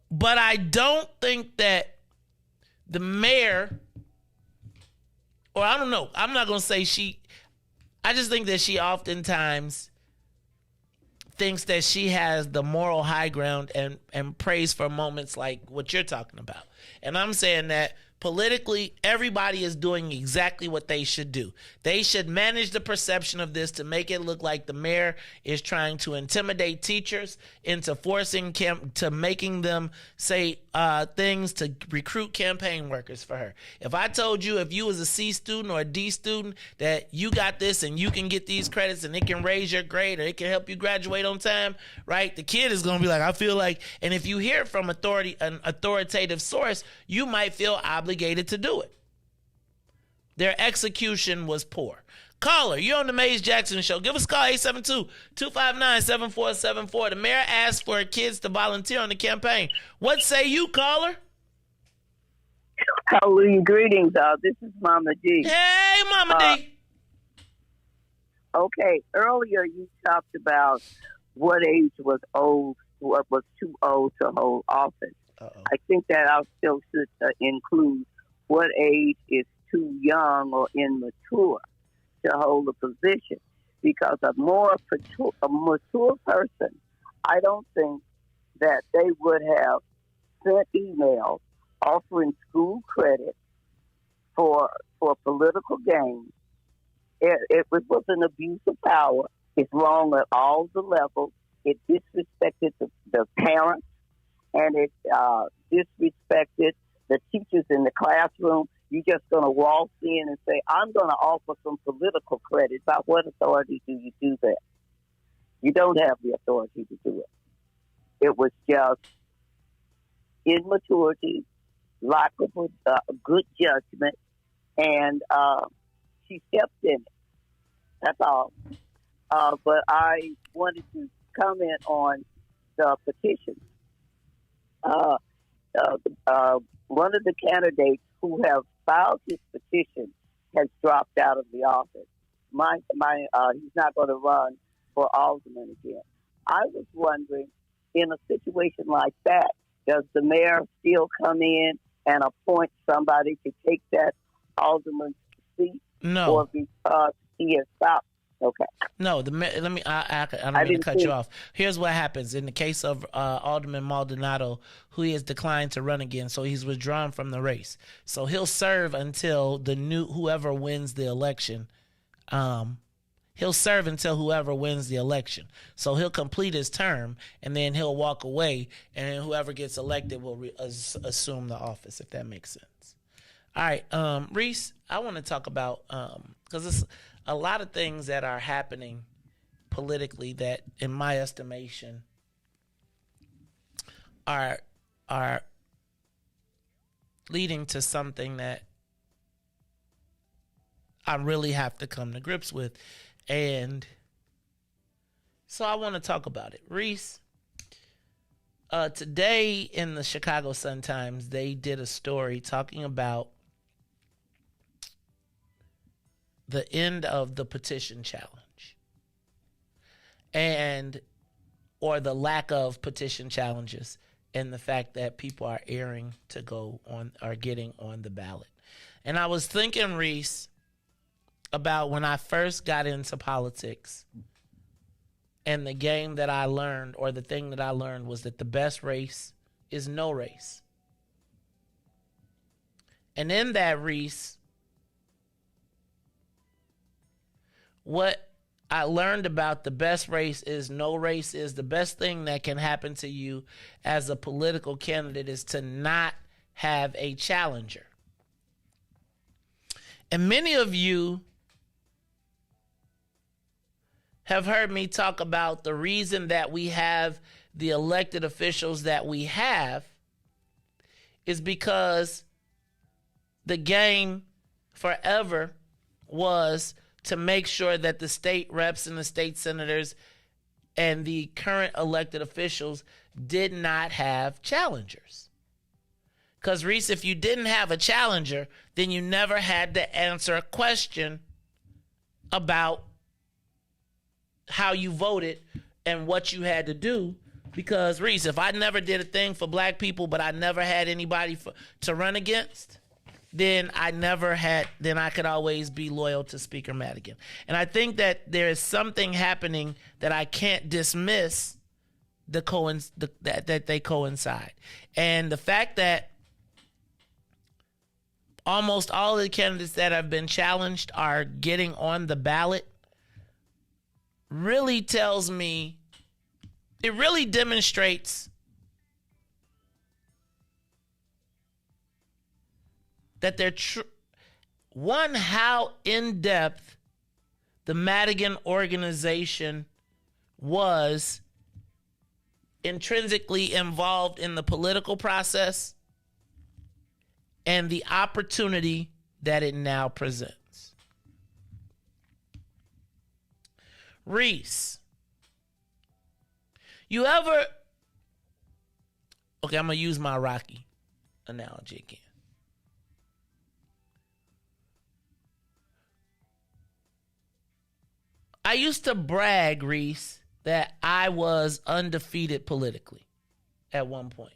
But I don't think that the mayor, or I don't know, I'm not going to say she, I just think that she oftentimes thinks that she has the moral high ground and prays for moments like what you're talking about. And I'm saying that politically, everybody is doing exactly what they should do. They should manage the perception of this to make it look like the mayor is trying to intimidate teachers into forcing to making them say things to recruit campaign workers for her. If I told you, if you was a C student or a D student, that you got this and you can get these credits and it can raise your grade or it can help you graduate on time, right? The kid is going to be like, I feel like, and if you hear it from an authoritative source, you might feel obligated to do it. Their execution was poor. Caller, you're on the Mays Jackson Show. Give us a call, 872-259-7474. The mayor asked for kids to volunteer on the campaign. What say you, caller? Hallelujah, greetings. This is Mama D. Hey, Mama D. Okay, earlier you talked about what age was old, what was too old to hold office. I think that I still should include what age is too young or immature to hold a position. Because a mature person, I don't think that they would have sent emails offering school credit for political gain. It was an abuse of power. It's wrong at all the levels. It disrespected the parents, and it disrespected the teachers in the classroom. You're just going to walk in and say, I'm going to offer some political credit. By what authority do you do that? You don't have the authority to do it. It was just immaturity, lack of good judgment, and she stepped in it. That's all. But I wanted to comment on the petition. One of the candidates who have filed his petition has dropped out of the office. He's not going to run for alderman again. I was wondering, in a situation like that, does the mayor still come in and appoint somebody to take that alderman's seat? No. Or because he has stopped? Okay. No, I don't mean to cut you off. Here's what happens in the case of Alderman Maldonado, who has declined to run again, so he's withdrawn from the race. So he'll serve until whoever wins the election. He'll serve until whoever wins the election. So he'll complete his term, and then he'll walk away, and then whoever gets elected will assume the office, if that makes sense. All right, Riis, I want to talk about, because it's a lot of things that are happening politically that, in my estimation, are leading to something that I really have to come to grips with. And so I want to talk about it. Riis, today in the Chicago Sun-Times, they did a story talking about the end of the petition challenge or the lack of petition challenges, and the fact that people are erring to go on or getting on the ballot. And I was thinking, Riis, about when I first got into politics, and the game that I learned, or the thing that I learned, was that the best race is no race. And in that, Riis, what I learned about the best race is no race is the best thing that can happen to you as a political candidate is to not have a challenger. And many of you have heard me talk about the reason that we have the elected officials that we have is because the game forever was to make sure that the state reps and the state senators and the current elected officials did not have challengers. Because, Riis, if you didn't have a challenger, then you never had to answer a question about how you voted and what you had to do. Because, Riis, if I never did a thing for black people, but I never had anybody to run against, then I could always be loyal to Speaker Madigan. And I think that there is something happening that I can't dismiss that they coincide. And the fact that almost all of the candidates that have been challenged are getting on the ballot really tells me, it really demonstrates that they're how in-depth the Madigan organization was intrinsically involved in the political process and the opportunity that it now presents. Riis, you ever... Okay, I'm going to use my Rocky analogy again. I used to brag, Riis, that I was undefeated politically at one point.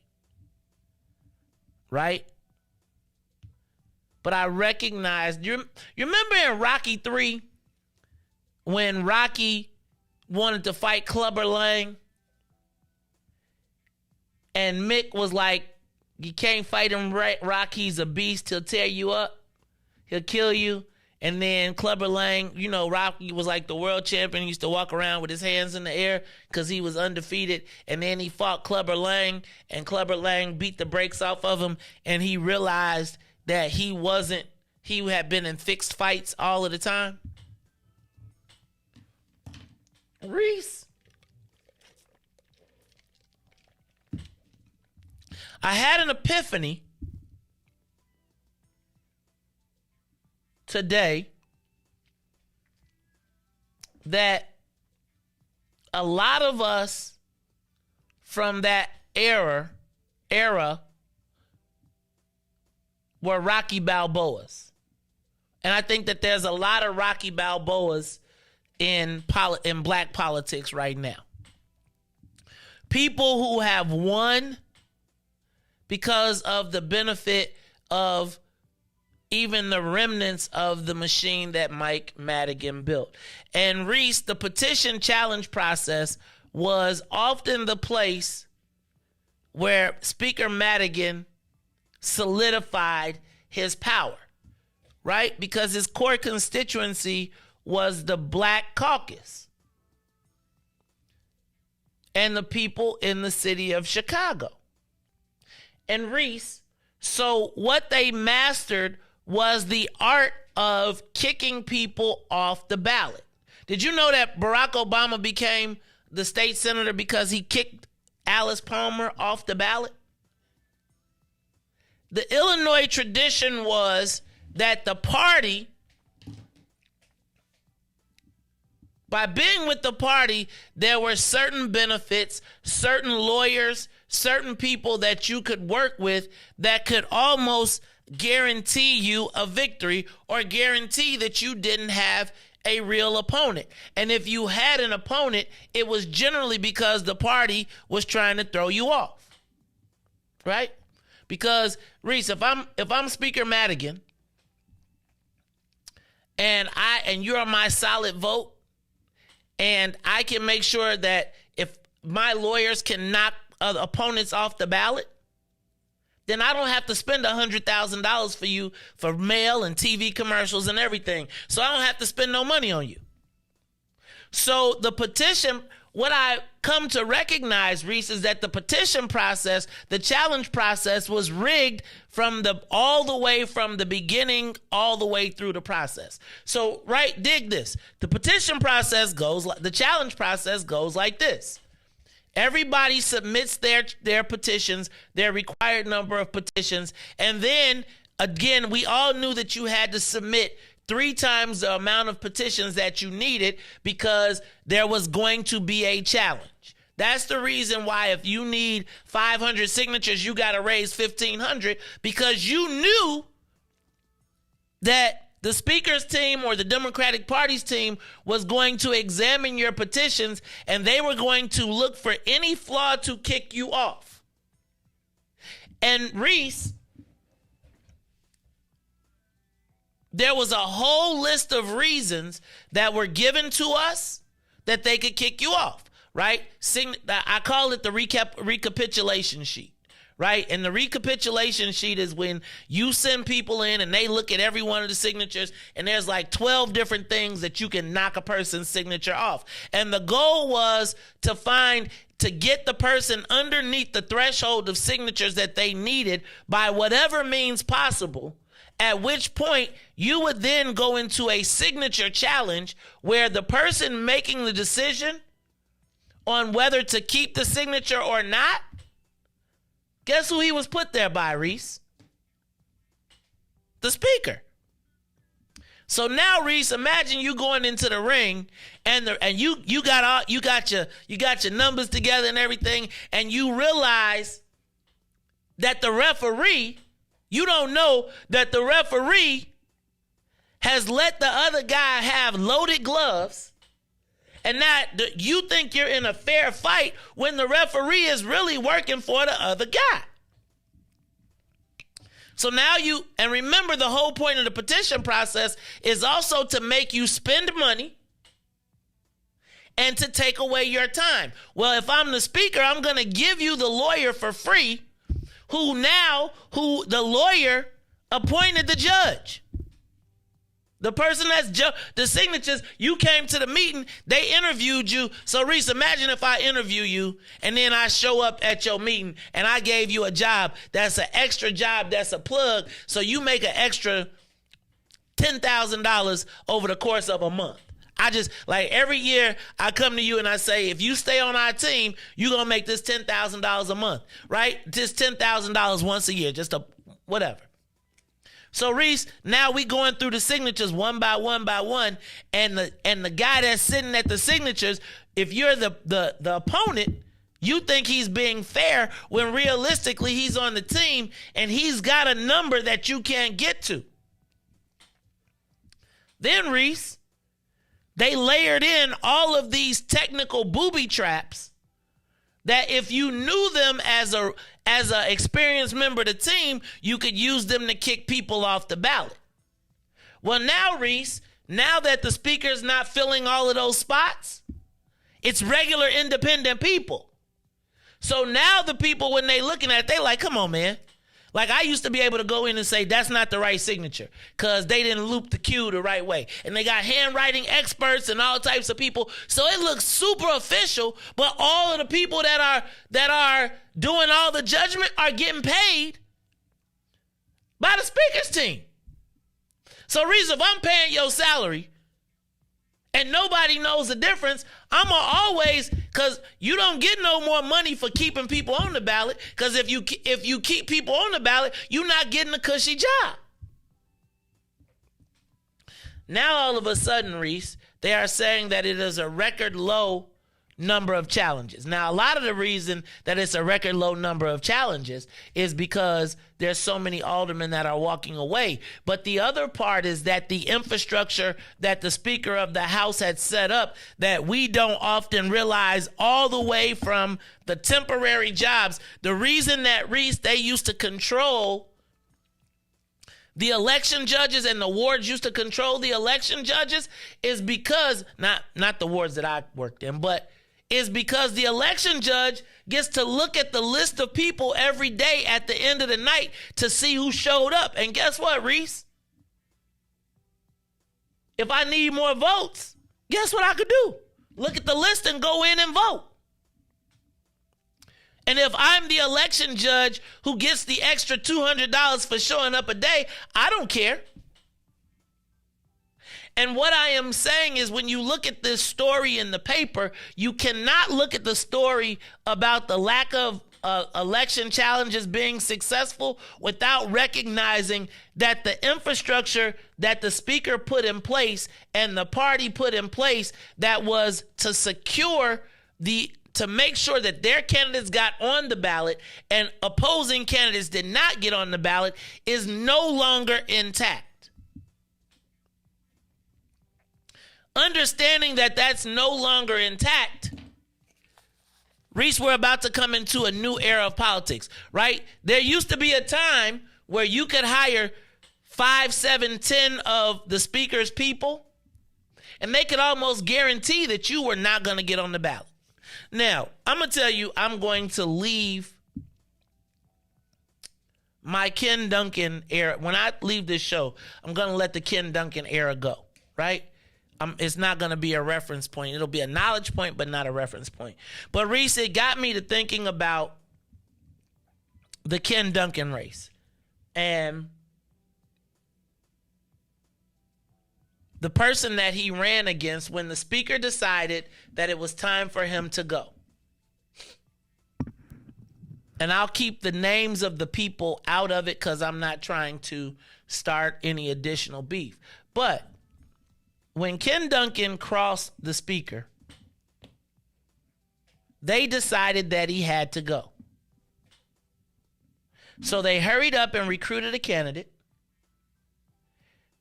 Right? But I recognized, you remember in Rocky 3 when Rocky wanted to fight Clubber Lang and Mick was like, you can't fight him, right? Rocky's a beast. He'll tear you up. He'll kill you. And then Clubber Lang, you know, Rocky was like the world champion. He used to walk around with his hands in the air because he was undefeated. And then he fought Clubber Lang, and Clubber Lang beat the brakes off of him. And he realized that he had been in fixed fights all of the time. Riis, I had an epiphany today that a lot of us from that era were Rocky Balboas. And I think that there's a lot of Rocky Balboas in black politics right now. People who have won because of the benefit of even the remnants of the machine that Mike Madigan built. And Riis, the petition challenge process was often the place where Speaker Madigan solidified his power, right? Because his core constituency was the Black Caucus and the people in the city of Chicago. And Riis, so what they mastered was the art of kicking people off the ballot. Did you know that Barack Obama became the state senator because he kicked Alice Palmer off the ballot? The Illinois tradition was that the party, by being with the party, there were certain benefits, certain lawyers, certain people that you could work with that could almost guarantee you a victory or guarantee that you didn't have a real opponent. And if you had an opponent, it was generally because the party was trying to throw you off. Right? Because, Riis, if I'm Speaker Madigan and you're my solid vote, and I can make sure that if my lawyers can knock opponents off the ballot, then I don't have to spend $100,000 for you for mail and TV commercials and everything. So I don't have to spend no money on you. So the petition, what I come to recognize, Riis, is that the petition process, the challenge process, was rigged all the way from the beginning all the way through the process. So, right, dig this. The petition process the challenge process goes like this. Everybody submits their petitions, their required number of petitions. And then, again, we all knew that you had to submit 3 times the amount of petitions that you needed because there was going to be a challenge. That's the reason why if you need 500 signatures, you got to raise 1,500, because you knew that the Speaker's team or the Democratic Party's team was going to examine your petitions and they were going to look for any flaw to kick you off. And Riis, there was a whole list of reasons that were given to us that they could kick you off, right? I call it the recapitulation sheet, right? And the recapitulation sheet is when you send people in and they look at every one of the signatures and there's like 12 different things that you can knock a person's signature off. And the goal was to get the person underneath the threshold of signatures that they needed by whatever means possible, at which point you would then go into a signature challenge where the person making the decision on whether to keep the signature or not, guess who he was put there by, Riis? The Speaker. So now, Riis, imagine you going into the ring and you got your numbers together and everything, and you realize that the referee, you don't know that the referee has let the other guy have loaded gloves, and that you think you're in a fair fight when the referee is really working for the other guy. So now and remember, the whole point of the petition process is also to make you spend money and to take away your time. Well, if I'm the Speaker, I'm going to give you the lawyer for free, who the lawyer appointed the judge. The person that's the signatures, you came to the meeting, they interviewed you. So, Riis, imagine if I interview you and then I show up at your meeting and I gave you a job that's an extra job, that's a plug, so you make an extra $10,000 over the course of a month. I just, like, every year I come to you and I say, if you stay on our team, you're going to make this $10,000 a month, right? Just $10,000 once a year, whatever. So, Riis, now we going through the signatures one by one, and the guy that's sitting at the signatures, if you're the opponent, you think he's being fair when realistically he's on the team and he's got a number that you can't get to. Then, Riis, they layered in all of these technical booby traps that if you knew them as a experienced member of the team, you could use them to kick people off the ballot. Well, now, Riis, now that the Speaker's not filling all of those spots, it's regular independent people. So now the people, when they looking at it, they like, come on, man. Like, I used to be able to go in and say, that's not the right signature because they didn't loop the Q the right way. And they got handwriting experts and all types of people. So it looks super official, but all of the people that are doing all the judgment are getting paid by the Speaker's team. So, Riis, if I'm paying your salary and nobody knows the difference, I'm going to always, because you don't get no more money for keeping people on the ballot, because if you keep people on the ballot, you're not getting a cushy job. Now, all of a sudden, Riis, they are saying that it is a record low number of challenges. Now, a lot of the reason that it's a record low number of challenges is because there's so many aldermen that are walking away. But the other part is that the infrastructure that the Speaker of the House had set up that we don't often realize, all the way from the temporary jobs. The reason that, Riis, they used to control the election judges and the wards used to control the election judges is because, not the wards that I worked in, but is because the election judge gets to look at the list of people every day at the end of the night to see who showed up. And guess what, Riis? If I need more votes, guess what I could do? Look at the list and go in and vote. And if I'm the election judge who gets the extra $200 for showing up a day, I don't care. And what I am saying is, when you look at this story in the paper, you cannot look at the story about the lack of election challenges being successful without recognizing that the infrastructure that the Speaker put in place and the party put in place that was to secure to make sure that their candidates got on the ballot and opposing candidates did not get on the ballot is no longer intact. Understanding that that's no longer intact, Riis, we're about to come into a new era of politics, right? There used to be a time where you could hire 5, 7, 10 of the speaker's people, and they could almost guarantee that you were not going to get on the ballot. Now, I'm going to tell you, I'm going to leave my Ken Duncan era. When I leave this show, I'm going to let the Ken Duncan era go, right? It's not going to be a reference point. It'll be a knowledge point, but not a reference point. But Riis, it got me to thinking about the Ken Duncan race. And the person that he ran against when the speaker decided that it was time for him to go. And I'll keep the names of the people out of it because I'm not trying to start any additional beef. But when Ken Duncan crossed the speaker, they decided that he had to go. So they hurried up and recruited a candidate.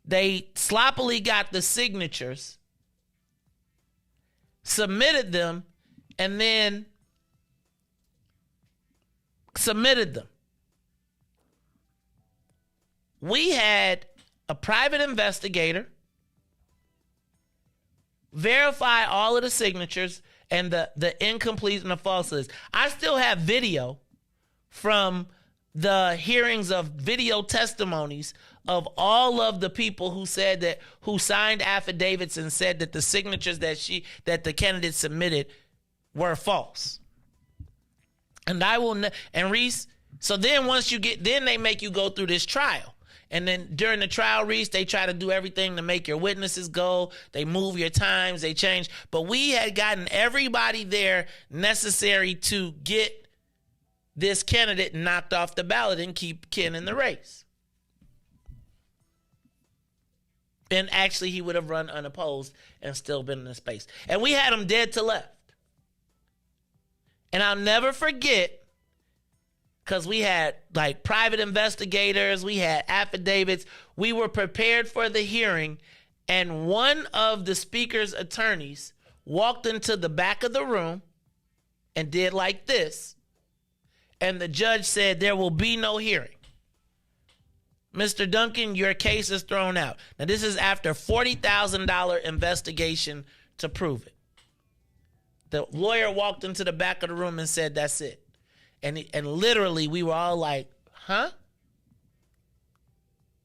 They sloppily got the signatures, submitted them, and then submitted them. We had a private investigator verify all of the signatures and the incomplete and the falsehoods. I still have video from the hearings of video testimonies of all of the people who said that, who signed affidavits and said that the signatures that the candidate submitted were false. And and Riis, so then once you get, then they make you go through this trial. And then during the trial, Riis, they try to do everything to make your witnesses go. They move your times, they change. But we had gotten everybody there necessary to get this candidate knocked off the ballot and keep Ken in the race. And actually, he would have run unopposed and still been in the space. And we had him dead to left. And I'll never forget, because we had like private investigators, we had affidavits, we were prepared for the hearing, and one of the speaker's attorneys walked into the back of the room and did like this, and the judge said, "There will be no hearing. Mr. Duncan, your case is thrown out." Now, this is after $40,000 investigation to prove it. The lawyer walked into the back of the room and said, "That's it." And literally, we were all like, huh?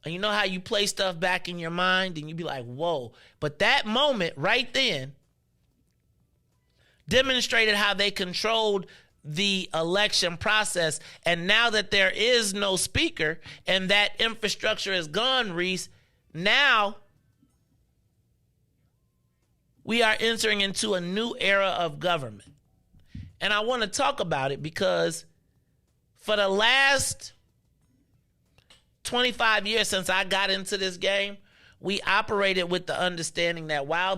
And you know how you play stuff back in your mind and you be like, whoa. But that moment right then demonstrated how they controlled the election process. And now that there is no speaker and that infrastructure is gone, Riis, now we are entering into a new era of government. And I want to talk about it because for the last 25 years since I got into this game, we operated with the understanding that while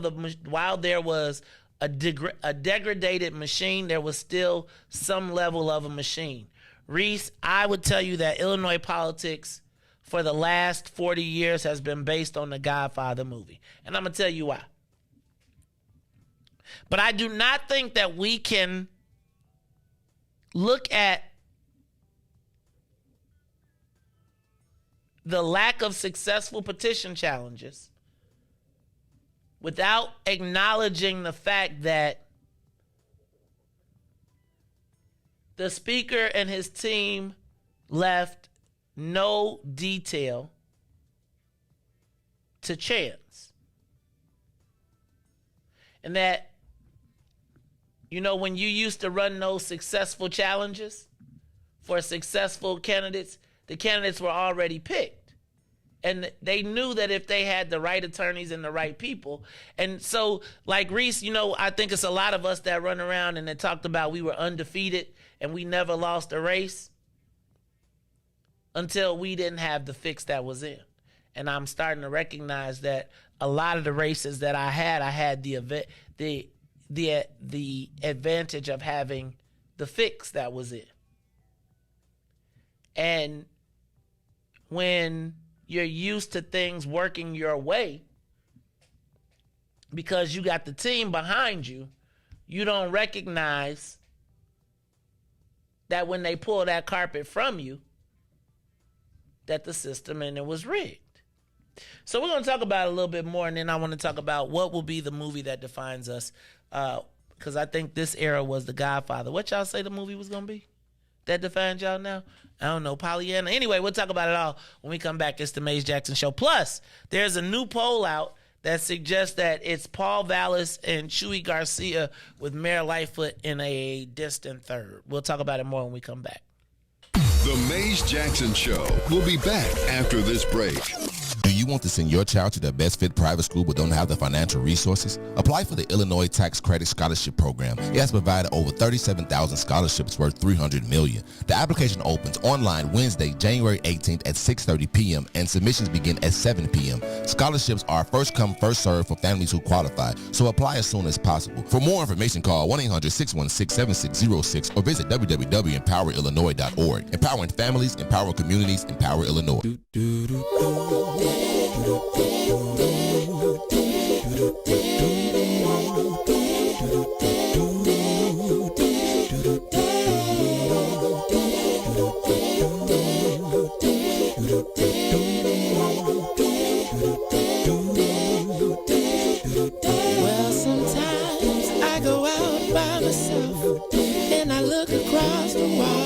there was a degraded machine, there was still some level of a machine. Riis, I would tell you that Illinois politics for the last 40 years has been based on the Godfather movie. And I'm going to tell you why. But I do not think that we can look at the lack of successful petition challenges without acknowledging the fact that the speaker and his team left no detail to chance. And that, you know, when you used to run those successful challenges for successful candidates, the candidates were already picked. And they knew that if they had the right attorneys and the right people. And so, like Riis, you know, I think it's a lot of us that run around and they talked about we were undefeated and we never lost a race until we didn't have the fix that was in. And I'm starting to recognize that a lot of the races that I had the the advantage of having the fix that was it. And when you're used to things working your way because you got the team behind you, you don't recognize that when they pull that carpet from you, that the system and it was rigged. So we're going to talk about it a little bit more, and then I want to talk about what will be the movie that defines us, because I think this era was The Godfather. What y'all say the movie was going to be that defines y'all now? I don't know, Pollyanna. Anyway, we'll talk about it all when we come back. It's the Mays Jackson Show. Plus, there's a new poll out that suggests that it's Paul Vallis and Chewy Garcia with Mayor Lightfoot in a distant third. We'll talk about it more when we come back. The Mays Jackson Show will be back after this break. Do you want to send your child to the best fit private school but don't have the financial resources? Apply for the Illinois Tax Credit Scholarship Program. It has provided over 37,000 scholarships worth $300 million. The application opens online Wednesday, January 18th at 6:30 p.m. and submissions begin at 7 p.m. Scholarships are first come, first served for families who qualify, so apply as soon as possible. For more information, call 1-800-616-7606 or visit www.empowerillinois.org. Empowering families, empowering communities, empower Illinois. Well, sometimes I go out by myself and I look across the water.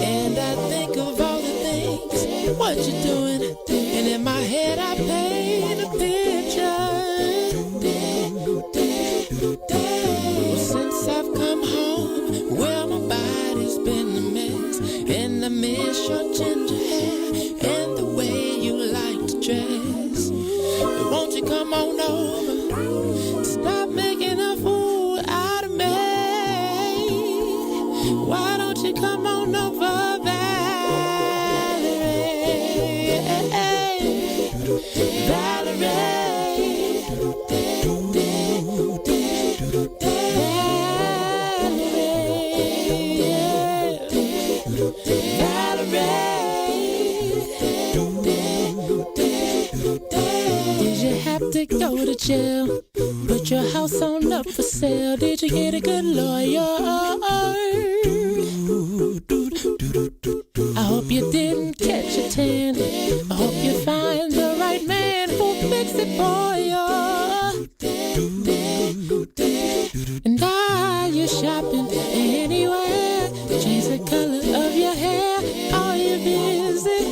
And I think of all the things, what you're doing, and in my head I paint a picture. Well, since I've come home, well, my body's been a mess, and I miss your ginger hair and the way you like to dress. But won't you come on over, stop making a fool out of me. Why don't you come on over, Valerie? Valerie. Did you have to go to jail? Put your house on up for sale. Did you get a good lawyer? I hope you didn't catch a tan. I hope you find the right man who'll fix it for you. And are you shopping anywhere? Change the color of your hair. Are you busy?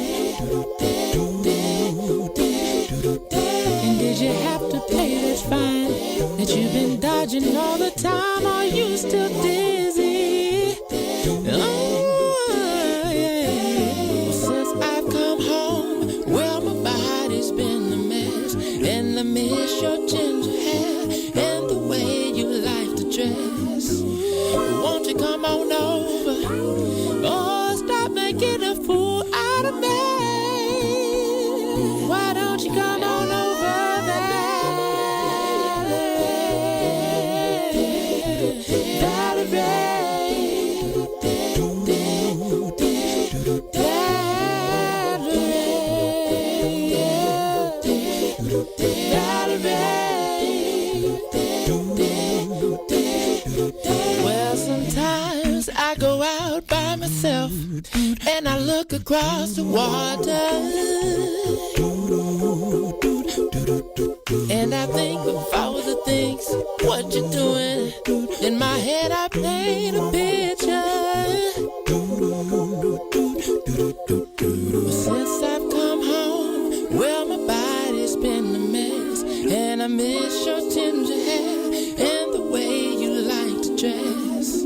And did you have to pay that fine that you've been dodging all the time? Are you still dizzy? Oh, yeah. Well, since I've come home, well, my body's been a mess, and I miss your ginger hair and the way you like to dress. Won't you come on over? Oh, stop making a fool out of me. Why don't you come on over, Valerie? Well, sometimes I go out by myself and I look across the water, and I think of all the things, what you're doing. In my head I paint a picture. Since I've come home, well, my body's been a mess, and I miss your ginger hair and the way you like to dress.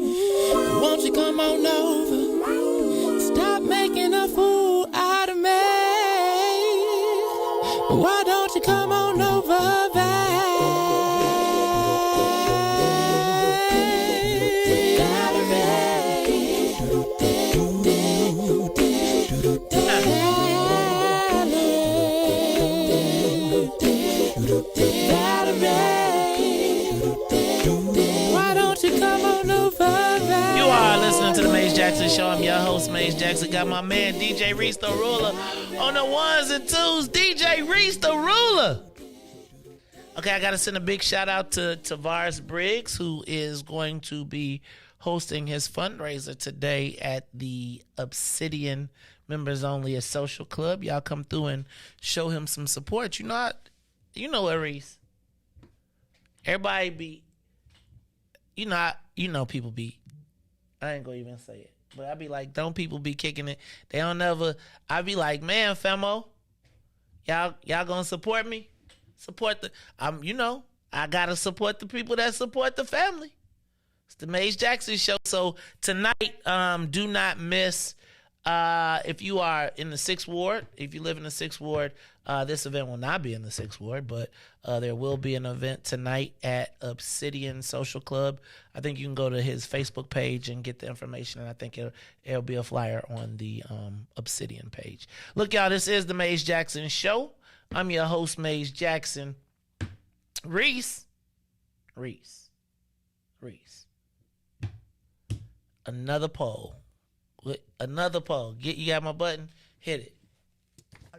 Won't you come on over? Stop making a fool out of me. Why don't you come on over, Why don't you come on over? You are listening to the Maze Jackson Show. I'm your host, Maze Jackson. Got my man, DJ Riis the Ruler, on the ones and twos. DJ Riis the Ruler. Okay, I got to send a big shout out to Tavares Briggs, who is going to be hosting his fundraiser today at the Obsidian Members Only a Social Club. Y'all come through and show him some support. You know what, Riis? Everybody be, people be, I ain't gonna even say it, but I be like, don't people be kicking it? They don't never, I be like, man, Femo, y'all gonna support me? Support the, I gotta support the people that support the family. It's the Maze Jackson Show. So tonight, do not miss, if you are in the 6th Ward, if you live in the 6th Ward, this event will not be in the 6th Ward, but there will be an event tonight at Obsidian Social Club. I think you can go to his Facebook page and get the information, and I think it'll be a flyer on the Obsidian page. Look, y'all, this is the Maze Jackson Show. I'm your host, Maze Jackson. Riis. Another poll. You got my button? Hit it.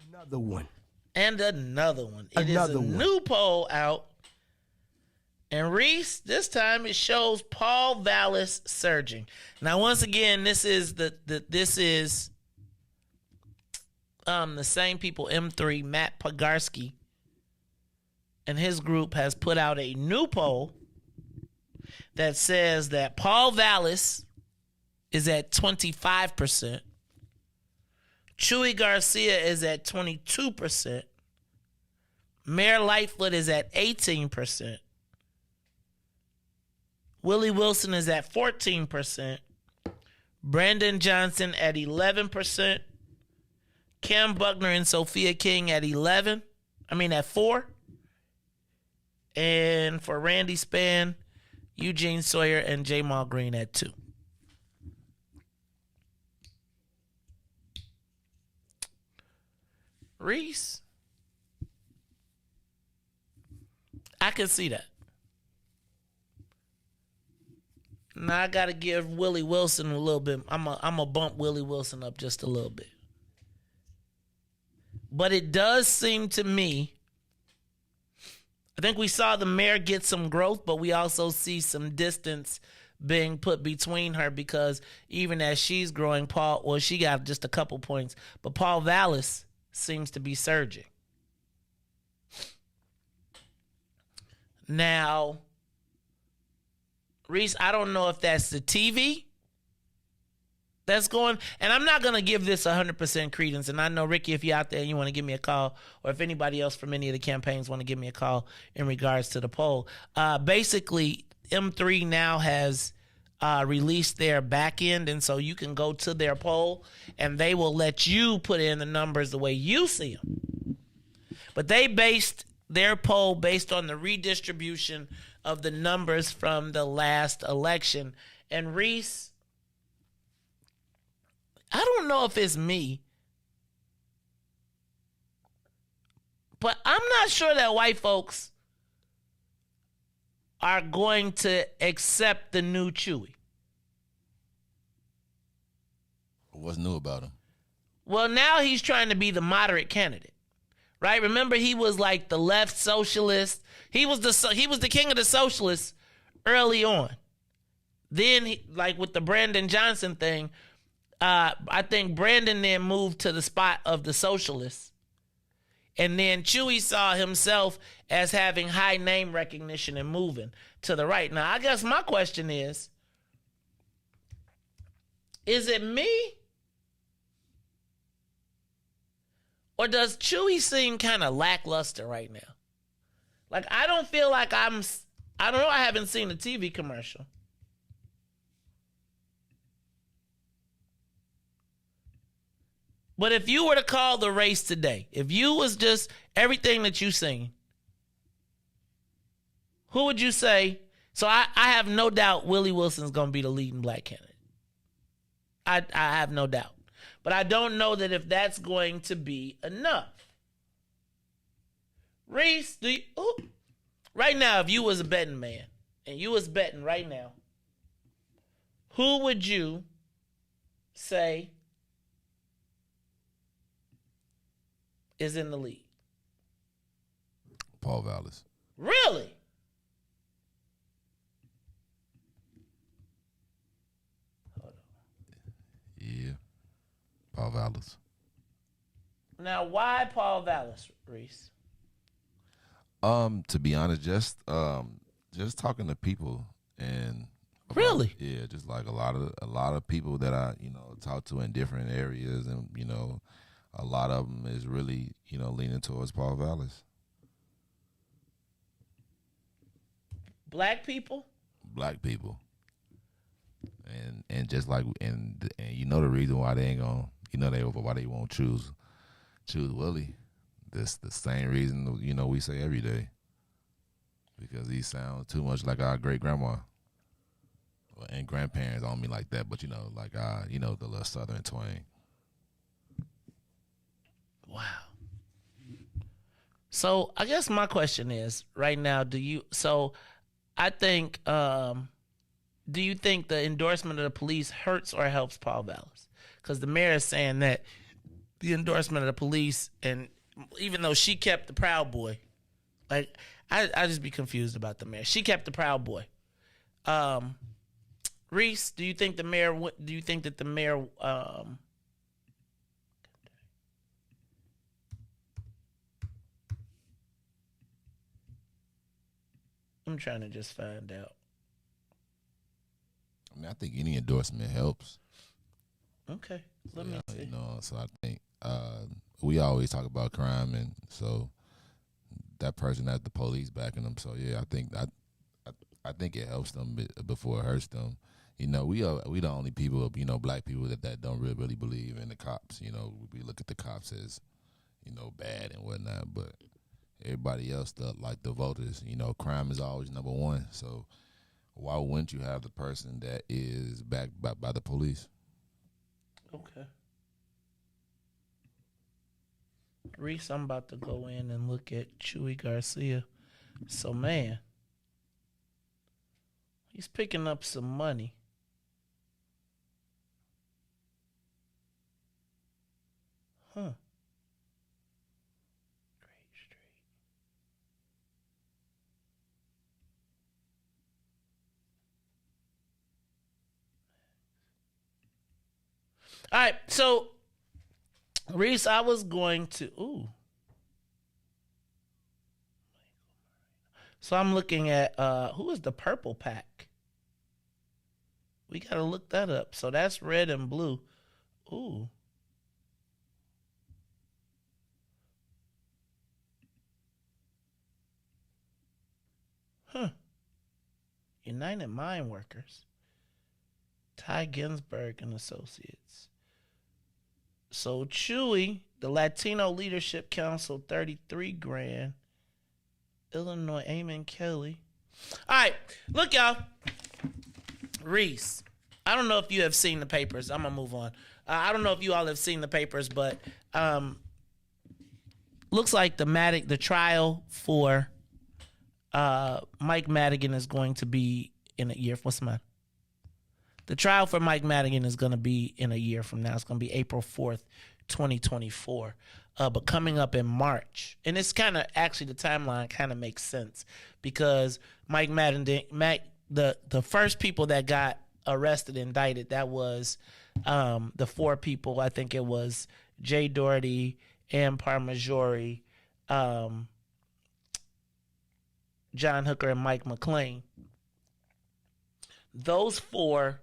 Another one. And another one. It is a new poll out. And Riis, this time it shows Paul Vallis surging. Now, once again, this is the same people, M3, Matt Pogarski, and his group has put out a new poll that says that Paul Vallis is at 25%. Chuy Garcia is at 22%. Mayor Lightfoot is at 18%. Willie Wilson is at 14%. Brandon Johnson at 11%. Cam Buckner and Sophia King at 4. And for Randy Spann, Eugene Sawyer and Jamal Green at 2. Riis, I can see that. Now I got to give Willie Wilson a little bit. I'm a bump Willie Wilson up just a little bit. But it does seem to me, I think we saw the mayor get some growth, but we also see some distance being put between her, because even as she's growing, she got just a couple points, but Paul Vallis seems to be surging. Now, Riis, I don't know if that's the TV that's going, and I'm not going to give this 100% credence, and I know, Ricky, if you're out there and you want to give me a call, or if anybody else from any of the campaigns want to give me a call in regards to the poll. Basically, M3 now has released their back end, and so you can go to their poll, and they will let you put in the numbers the way you see them. But they based their poll based on the redistribution of the numbers from the last election. And Riis, I don't know if it's me, but I'm not sure that white folks are going to accept the new Chewy. What's new about him? Well, now he's trying to be the moderate candidate, right? Remember, he was like the left socialist. He was the king of the socialists early on. Then, like with the Brandon Johnson thing, I think Brandon then moved to the spot of the socialists. And then Chewy saw himself as having high name recognition and moving to the right. Now, I guess my question is it me? Or does Chewy seem kind of lackluster right now? Like, I don't feel like I don't know, I haven't seen a TV commercial. But if you were to call the race today, if you was just everything that you seen, who would you say? So I have no doubt Willie Wilson's going to be the leading black candidate. I have no doubt. But I don't know that if that's going to be enough. Riis, right now, if you was a betting man and you was betting right now, who would you say is in the lead? Paul Vallis. Really? Yeah. Paul Vallis. Now, why Paul Vallis, Riis? To be honest, just talking to people and really, yeah, just like a lot of people that I talk to in different areas, and a lot of them is really leaning towards Paul Vallis. Black people, and just like and the reason why they ain't gonna why they won't choose Willie. This the same reason we say every day, because he sounds too much like our great grandma and grandparents. I don't mean like that, but like the little Southern twang. Wow. So I guess my question is right now: do you think the endorsement of the police hurts or helps Paul Vallis? Because the mayor is saying that the endorsement of the police, and even though she kept the Proud Boy, like I just be confused about the mayor. She kept the Proud Boy. Riis, do you think that the mayor? I'm trying to just find out. I mean, I think any endorsement helps. Okay, let me see. So I think we always talk about crime, and so that person has the police backing them. So yeah, I think it helps them before it hurts them. We the only people, black people that don't really believe in the cops. We look at the cops as bad and whatnot, but everybody else, the voters, crime is always number one. So why wouldn't you have the person that is backed by the police? Okay. Riis, I'm about to go in and look at Chewy Garcia. So, man, he's picking up some money. Huh. Great Street. All right, so Riis, I was going to So I'm looking at who is the purple pack? We gotta look that up. So that's red and blue. Ooh. Huh. United Mine Workers. Ty Ginsburg and Associates. So Chewy, the Latino Leadership Council, 33 grand. Illinois, Amen Kelly. All right, look, y'all. Riis, I don't know if you have seen the papers. I'm gonna move on. I don't know if you all have seen the papers, but looks like the trial for Mike Madigan is going to be in a year. What's the matter? The trial for Mike Madigan is going to be in a year from now. It's going to be April 4th, 2024. But coming up in March. And it's kind of, actually the timeline kind of makes sense because Mike Madigan, the first people that got arrested, indicted, that was the four people. I think it was Jay Doherty, Ann Parmajori, John Hooker, and Mike McLean. Those four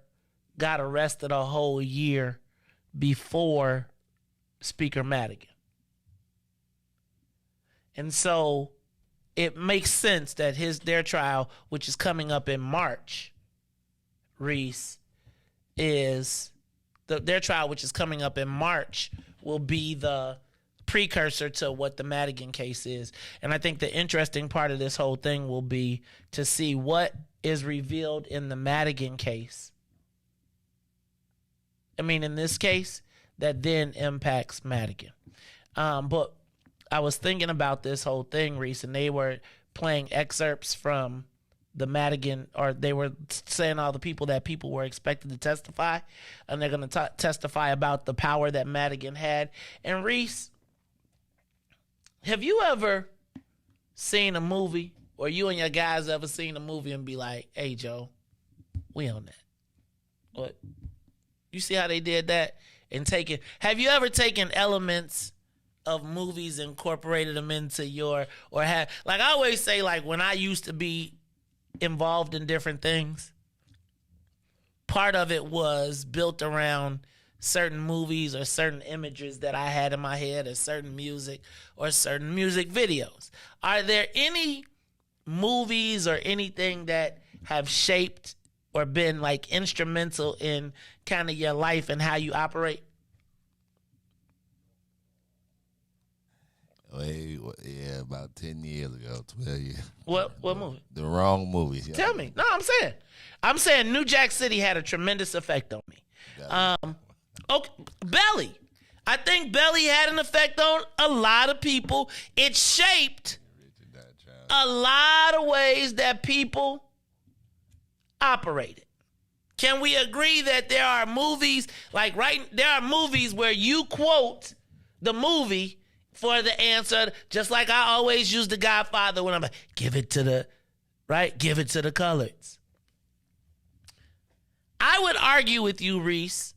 got arrested a whole year before Speaker Madigan. And so it makes sense that their trial, which is coming up in March, Riis, is their trial, which is coming up in March, will be the precursor to what the Madigan case is. And I think the interesting part of this whole thing will be to see what is revealed in the Madigan case. I mean, in this case, that then impacts Madigan. But I was thinking about this whole thing, Riis, and they were playing excerpts from the Madigan, or they were saying all the people that people were expected to testify, and they're going to testify about the power that Madigan had. And Riis, have you ever seen a movie, or you and your guys ever seen a movie and be like, hey, Joe, we on that? What? You see how they did that? And have you ever taken elements of movies, incorporated them into your, or have, like I always say, like when I used to be involved in different things, part of it was built around certain movies or certain images that I had in my head, or certain music or certain music videos. Are there any movies or anything that have shaped or been like instrumental in kind of your life and how you operate? Yeah, about 10 years ago, 12 years. What movie? The wrong movie. Yeah. Tell me. No, I'm saying New Jack City had a tremendous effect on me. Okay, Belly. I think Belly had an effect on a lot of people. It shaped a lot of ways that people operated. Can we agree that there are movies, there are movies where you quote the movie for the answer, just like I always use The Godfather when I'm like, give it to the coloreds. I would argue with you, Riis,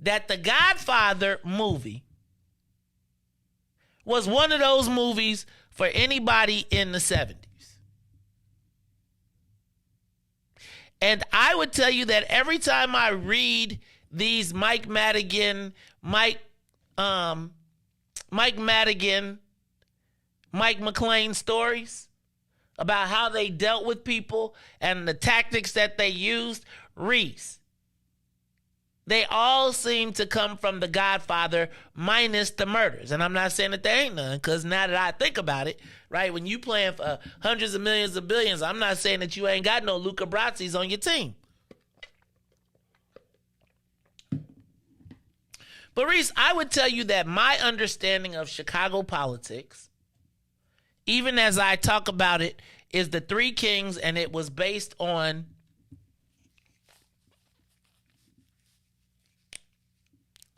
that The Godfather movie was one of those movies for anybody in the 70s. And I would tell you that every time I read these Mike Madigan, Mike McLean stories about how they dealt with people and the tactics that they used, Riis, they all seem to come from The Godfather minus the murders. And I'm not saying that there ain't none, because now that I think about it, right, when you playing for hundreds of millions of billions, I'm not saying that you ain't got no Luca Brazzis on your team. But Riis, I would tell you that my understanding of Chicago politics, even as I talk about it, is the Three Kings, and it was based on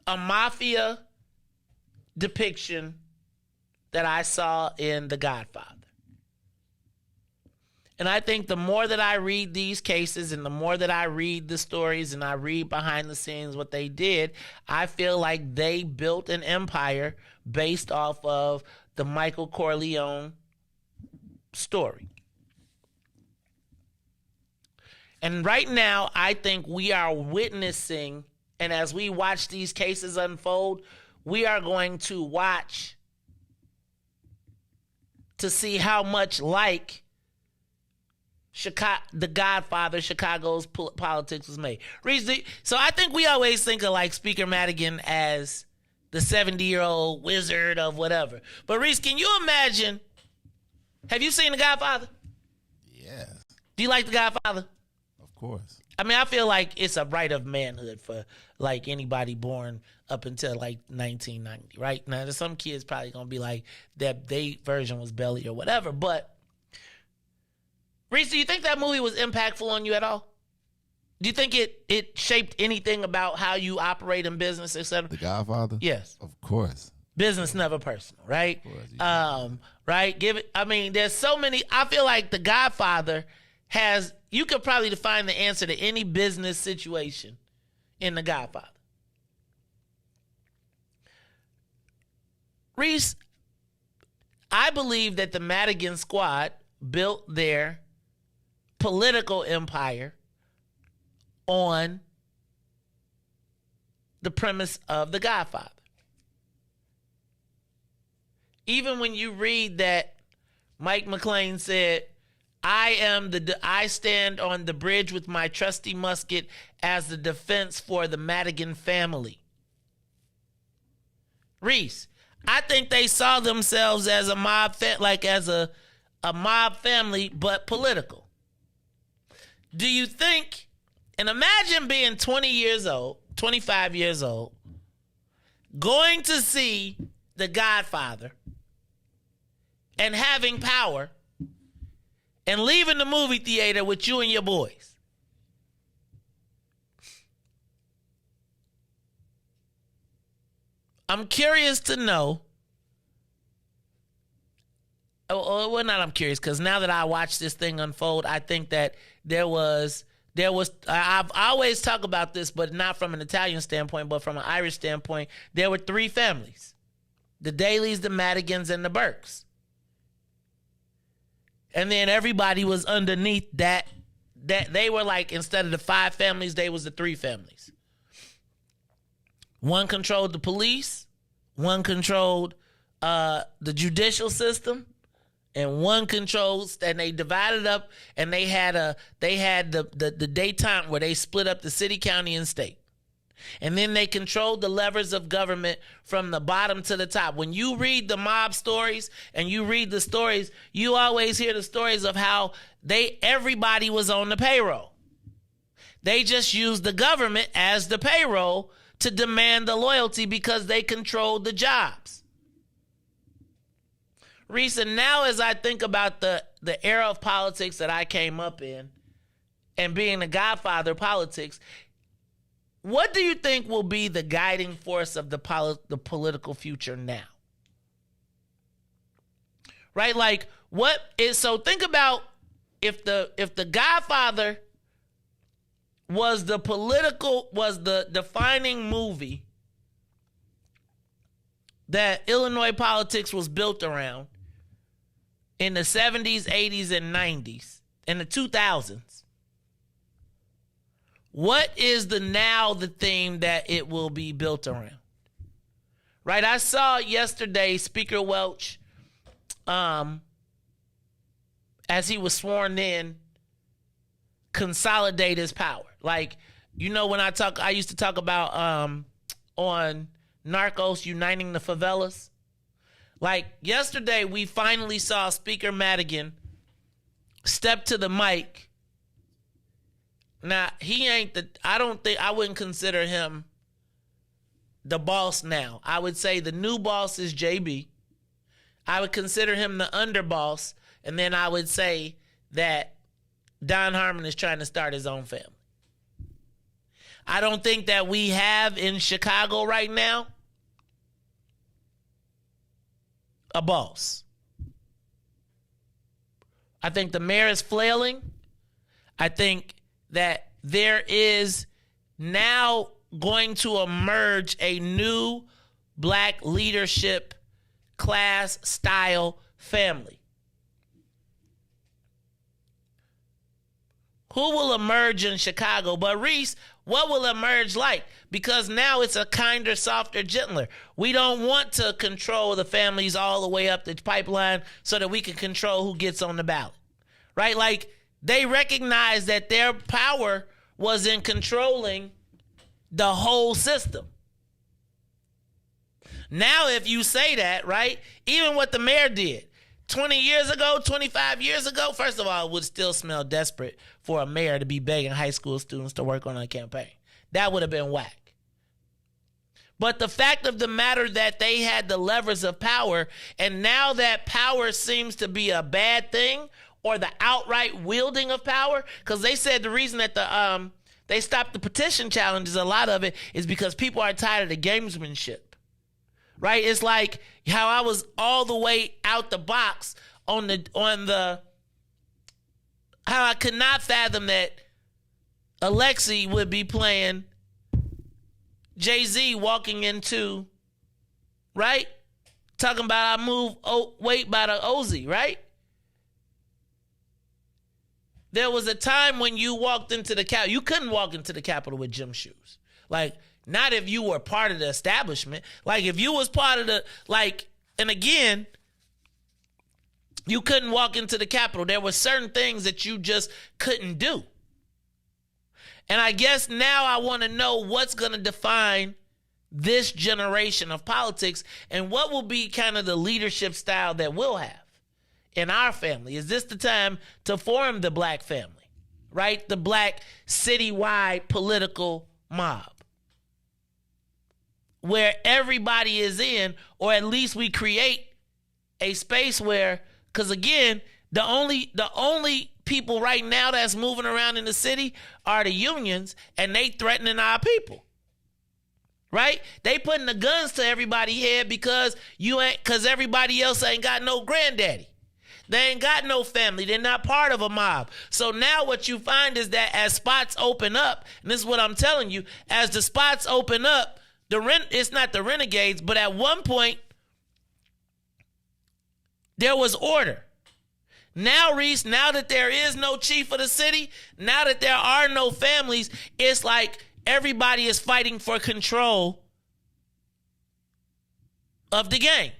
a mafia depiction that I saw in The Godfather. And I think the more that I read these cases and the more that I read the stories and I read behind the scenes what they did, I feel like they built an empire based off of the Michael Corleone story. And right now, I think we are witnessing, and as we watch these cases unfold, we are going to watch to see how much like The Godfather, Chicago's politics was made. Riis, so I think we always think of like Speaker Madigan as the 70-year-old wizard of whatever. But Riis, can you imagine, have you seen The Godfather? Yes. Do you like The Godfather? Of course. I mean, I feel like it's a right of manhood for like anybody born up until like 1990, right? Now, there's some kids probably gonna be like that they version was Belly or whatever, but Riis, do you think that movie was impactful on you at all? Do you think it shaped anything about how you operate in business, etc.? The Godfather? Yes. Of course. Business never personal, right? Right? There's so many. I feel like The Godfather has, you could probably define the answer to any business situation in The Godfather. Riis, I believe that the Madigan squad built their political empire on the premise of The Godfather. Even when you read that Mike McLean said, I stand on the bridge with my trusty musket as the defense for the Madigan family. Riis, I think they saw themselves as a mob, as a mob family, but political. Do you think, and imagine being 20 years old, 25 years old, going to see The Godfather and having power and leaving the movie theater with you and your boys. I'm curious to know. Well, not I'm curious, because now that I watched this thing unfold, I think that there was, I always talk about this, but not from an Italian standpoint, but from an Irish standpoint. There were three families: the Dailies, the Madigans, and the Burkes. And then everybody was underneath that they were like, instead of the five families, they was the three families. One controlled the police, one controlled the judicial system, and one controls, and they divided up, and they had the daytime where they split up the city, county, and state. And then they controlled the levers of government from the bottom to the top. When you read the mob stories and you read the stories, you always hear the stories of how everybody was on the payroll. They just used the government as the payroll to demand the loyalty because they controlled the jobs. Riis, and now as I think about the era of politics that I came up in and being the godfather of politics, what do you think will be the guiding force of the political future now? Right? Like, so think about if the Godfather was the defining movie that Illinois politics was built around in the 70s, 80s, and 90s, in the 2000s. What is the theme that it will be built around? Right? I saw yesterday Speaker Welch, as he was sworn in, consolidate his power. Like, you know, when I used to talk about on Narcos uniting the favelas. Like, yesterday we finally saw Speaker Madigan step to the mic. Now, I wouldn't consider him the boss now. I would say the new boss is JB. I would consider him the underboss, and then I would say that Don Harmon is trying to start his own family. I don't think that we have in Chicago right now a boss. I think the mayor is flailing. I think that there is now going to emerge a new black leadership class style family. Who will emerge in Chicago? But Riis, what will emerge like? Because now it's a kinder, softer, gentler. We don't want to control the families all the way up the pipeline so that we can control who gets on the ballot. Right? Like, they recognize that their power was in controlling the whole system. Now, if you say that, right, even what the mayor did 20 years ago, 25 years ago, first of all, it would still smell desperate for a mayor to be begging high school students to work on a campaign. That would have been whack. But the fact of the matter that they had the levers of power, and now that power seems to be a bad thing, or the outright wielding of power, because they said the reason that they stopped the petition challenges, a lot of it is because people are tired of the gamesmanship. Right? It's like how I was all the way out the box on the how I could not fathom that Alexi would be playing Jay-Z walking into, right? Talking about I move weight by the Ozy, right? There was a time when you walked into the Capitol. You couldn't walk into the Capitol with gym shoes. Like, not if you were part of the establishment. Like, if you was part of the, like, and again, you couldn't walk into the Capitol. There were certain things that you just couldn't do. And I guess now I want to know what's going to define this generation of politics and what will be kind of the leadership style that we'll have in our family. Is this the time to form the black family, right? The black citywide political mob where everybody is in, or at least we create a space where, because again, the only people right now that's moving around in the city are the unions, and they threatening our people. Right? They putting the guns to everybody's head because everybody else ain't got no granddaddy. They ain't got no family. They're not part of a mob. So now what you find is that as spots open up, and this is what I'm telling you, as the spots open up, it's not the renegades, but at one point, there was order. Now, Riis, now that there is no chief of the city, now that there are no families, it's like everybody is fighting for control of the game.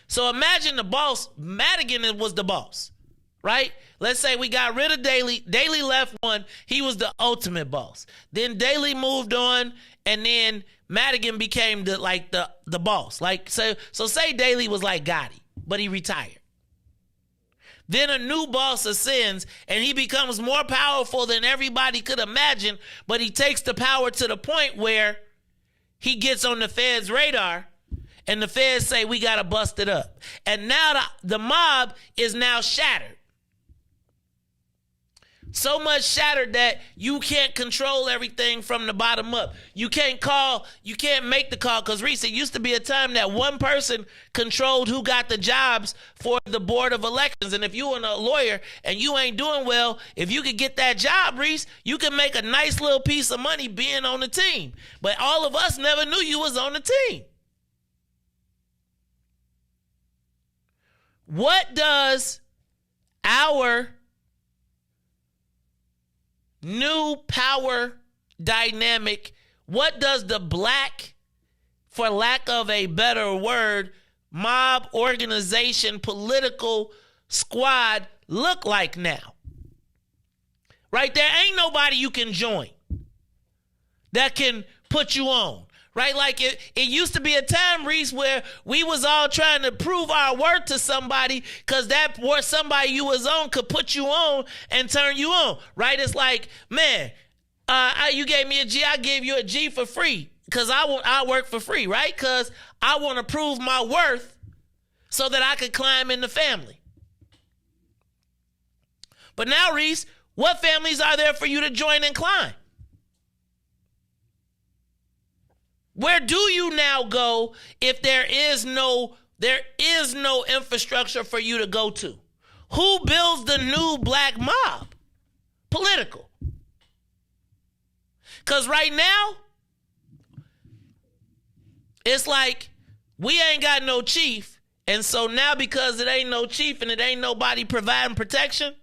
So imagine the boss, Madigan was the boss, right? Let's say we got rid of Daley. Daley left one. He was the ultimate boss. Then Daley moved on, and then Madigan became the boss. So say Daley was like Gotti, but he retired. Then a new boss ascends, and he becomes more powerful than everybody could imagine, but he takes the power to the point where he gets on the Fed's radar, and the feds say, we got to bust it up. And now the mob is now shattered. So much shattered that you can't control everything from the bottom up. You can't make the call. Because, Riis, it used to be a time that one person controlled who got the jobs for the Board of Elections. And if you were a lawyer and you ain't doing well, if you could get that job, Riis, you could make a nice little piece of money being on the team. But all of us never knew you was on the team. What does our new power dynamic, what does the black, for lack of a better word, mob organization, political squad look like now? Right? There ain't nobody you can join that can put you on. Right? Like it used to be a time, Riis, where we was all trying to prove our worth to somebody because that worth somebody you was on could put you on and turn you on. Right? It's like, man, you gave me a G, I gave you a G for free because I work for free, right? Because I want to prove my worth so that I could climb in the family. But now, Riis, what families are there for you to join and climb? Where do you now go if there is no infrastructure for you to go to? Who builds the new black mob? Political. Because right now, it's like we ain't got no chief. And so now because it ain't no chief and it ain't nobody providing protection,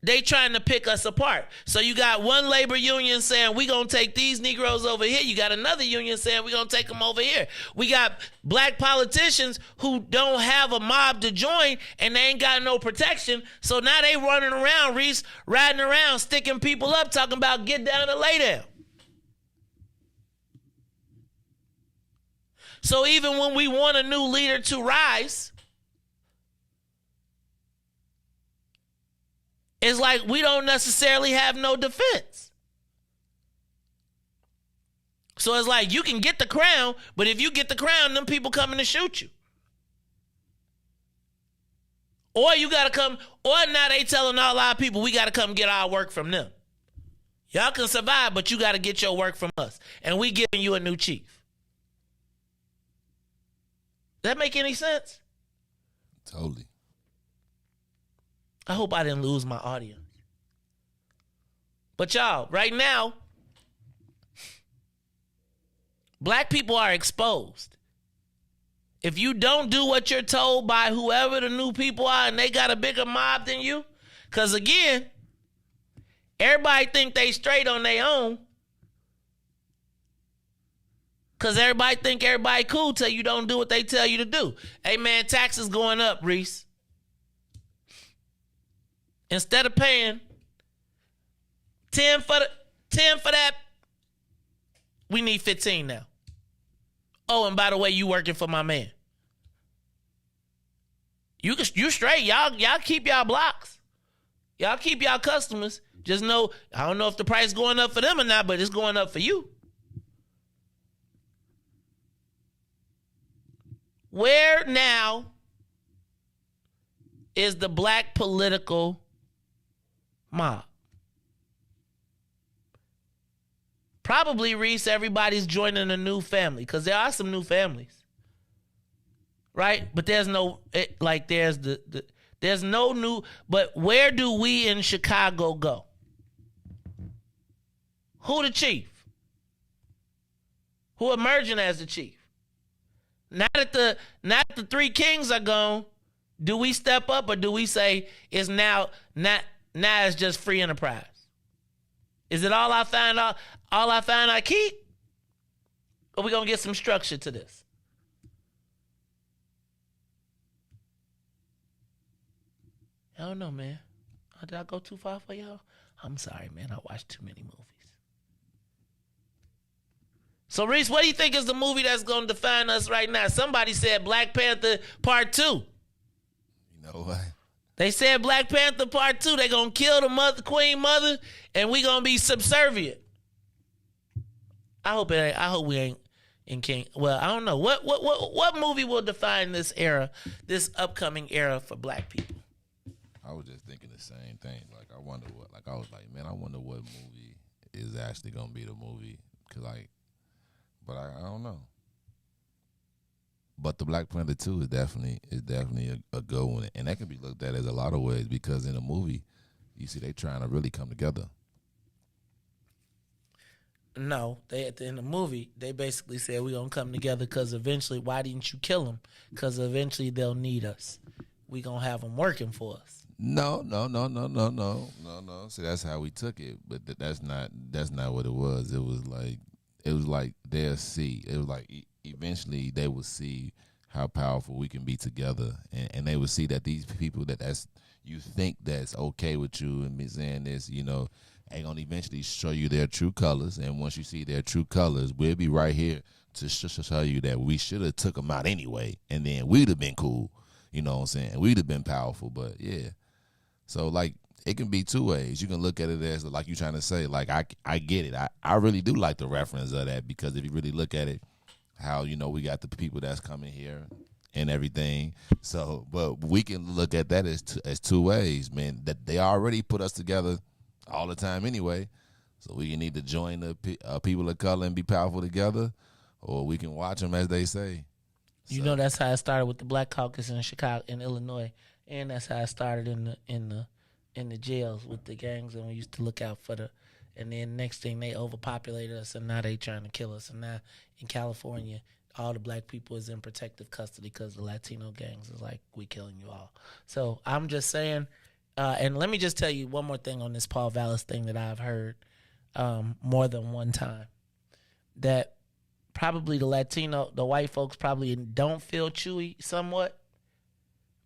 they trying to pick us apart. So you got one labor union saying, we going to take these Negroes over here. You got another union saying, we going to take them over here. We got black politicians who don't have a mob to join and they ain't got no protection. So now they running around, Riis, riding around, sticking people up, talking about get down and lay down. So even when we want a new leader to rise, it's like we don't necessarily have no defense. So it's like you can get the crown, but if you get the crown, them people coming to shoot you. Or you got to come, or now they telling all our people we got to come get our work from them. Y'all can survive, but you got to get your work from us. And we giving you a new chief. Does that make any sense? Totally. I hope I didn't lose my audience. But y'all, right now, black people are exposed. If you don't do what you're told by whoever the new people are and they got a bigger mob than you, because again, everybody think they straight on their own. Because everybody think everybody cool till you don't do what they tell you to do. Hey man, taxes going up, Riis. Instead of paying 10 for that, we need 15 now. Oh, and by the way, you working for my man. You straight. Y'all keep y'all blocks. Y'all keep y'all customers. Just know, I don't know if the price going up for them or not, but it's going up for you. Where now is the black political mob? Probably, Riis, everybody's joining a new family because there are some new families, right? But there's no there's no new. But where do we in Chicago go? Who the chief? Who emerging as the chief? Now that the three kings are gone, do we step up or do we say it's now it's just free enterprise? Is it all I find I keep? Or we gonna get some structure to this? I don't know, man. Did I go too far for y'all? I'm sorry, man. I watched too many movies. So, Riis, what do you think is the movie that's going to define us right now? Somebody said Black Panther Part 2. You know what? They said Black Panther Part 2. They're going to kill the Queen Mother, and we going to be subservient. I hope we ain't in King. Well, I don't know. What movie will define this era, this upcoming era for black people? I was just thinking the same thing. Like, I wonder what, like, I was like, man, I wonder what movie is actually going to be the movie. Because, like, but I don't know. But the Black Panther 2 is definitely a good one. And that can be looked at as a lot of ways because in a movie, you see they trying to really come together. No, in the movie, they basically said we're going to come together because eventually, why didn't you kill them? Because eventually they'll need us. We going to have them working for us. No. See, that's how we took it. But that's not what it was. It was like they'll see. It was like eventually they will see how powerful we can be together, and they will see that these people that's you think that's okay with you and me saying this, you know, ain't gonna eventually show you their true colors. And once you see their true colors, we'll be right here to show you that we should have took them out anyway, and then we'd have been cool. You know what I'm saying? We'd have been powerful. But yeah, so like. It can be two ways. You can look at it as like you trying to say, like, I get it. I really do like the reference of that because if you really look at it, how, you know, we got the people that's coming here and everything. So, but we can look at that as two ways, man, that they already put us together all the time anyway. So we can either join the people of color and be powerful together, or we can watch them, as they say. You know, that's how it started with the Black Caucus in Chicago, in Illinois. And that's how it started in the jails with the gangs, and we used to look out for and then next thing they overpopulated us, and now they trying to kill us. And now in California, all the black people is in protective custody because the Latino gangs is like, we killing you all. So I'm just saying, and let me just tell you one more thing on this Paul Vallis thing that I've heard more than one time, that probably the white folks probably don't feel chewy somewhat,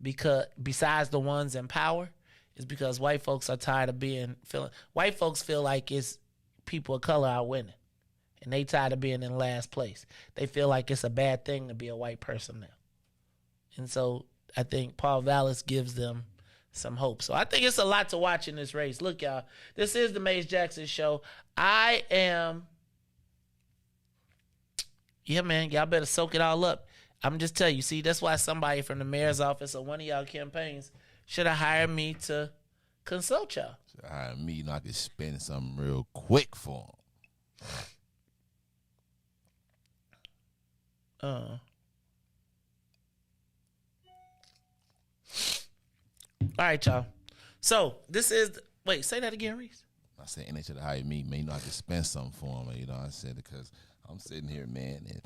because besides the ones in power, is because white folks are tired of white folks feel like it's people of color are winning. And they tired of being in last place. They feel like it's a bad thing to be a white person now. And so I think Paul Vallis gives them some hope. So I think it's a lot to watch in this race. Look, y'all, this is the Mays Jackson Show. Yeah, man, y'all better soak it all up. I'm just telling you, see, that's why somebody from the mayor's office or one of y'all campaigns should have hired me to consult y'all. Should have hired me, you know, I could spend something real quick for them. All right, y'all. So this is wait, say that again, Riis. I said, and they should have hired me, man. You know, I could spend something for them. You know, I said, because I'm sitting here, man, and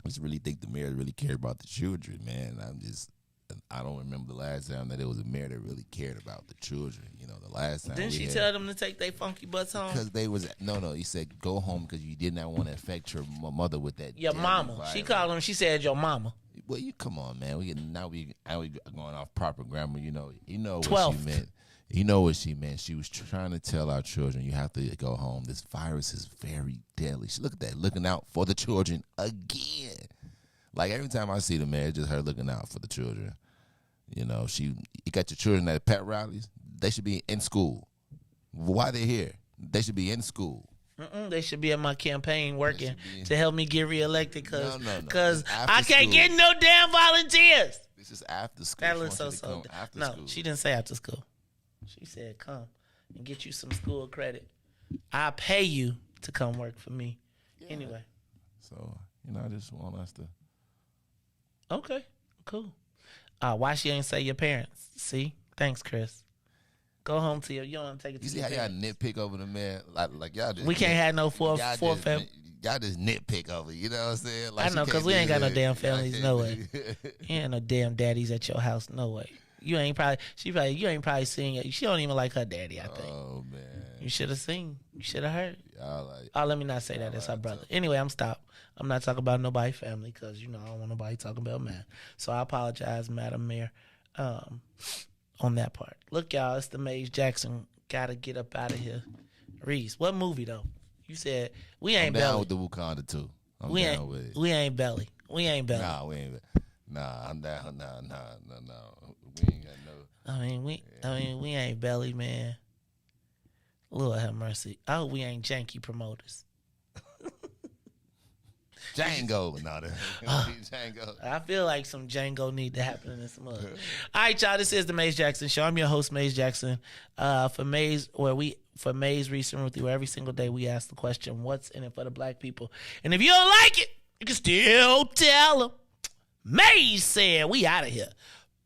I just really think the mayor really cared about the children, man. I don't remember the last time that it was a mayor that really cared about the children. You know, the last time. Didn't she tell them to take their funky butts home? Because they was no. He said go home because you did not want to affect your mother with that. Your mama. Virus. She called him. She said your mama. Well, you come on, man. We going off proper grammar. You know what 12th. she meant. You know what she meant. She was trying to tell our children, you have to go home. This virus is very deadly. Look at that, looking out for the children again. Like every time I see the mayor, it's just her looking out for the children. You know, you got your children at pet rallies. They should be in school. Why they here? They should be in school. They should be at my campaign working to help me get reelected because No. I can't get no damn volunteers. This is after school. That looks so. No, school. she didn't say after school. She said come and get you some school credit. I'll pay you to come work for me. Yeah. Anyway. So, I just want us to. Okay, cool. Why she ain't say your parents? See? Thanks, Chris. Go home to you don't want to take it to your parents. You see how y'all nitpick over the man? Like y'all just. We can't have no four family. Y'all just nitpick over, you know what I'm saying? Like I know, because we ain't got no damn families, no way. You ain't no damn daddies at your house, no way. You ain't probably seen it. She don't even like her daddy, I think. Oh, man. You should have seen. You should have heard. Like, let me not say that. That's her brother. Anyway, I'm stopped. I'm not talking about nobody's family because, I don't want nobody talking about man. So I apologize, Madam Mayor, on that part. Look, y'all, it's the Mays Jackson. Got to get up out of here. Riis, what movie, though? You said we ain't I'm down belly. with the Wakanda too. We ain't belly. We ain't belly. Nah, we ain't. Nah, I'm down. Nah. We ain't got no. I mean, we ain't belly, man. Lord have mercy. I hope we ain't janky promoters. Django, Django. I feel like some Django need to happen in this month. All right, y'all. This is the Mays Jackson Show. I'm your host, Mays Jackson. For Mays, Riis, and Ruthie, where every single day we ask the question, "What's in it for the black people?" And if you don't like it, you can still tell them. Mays said, "We out of here."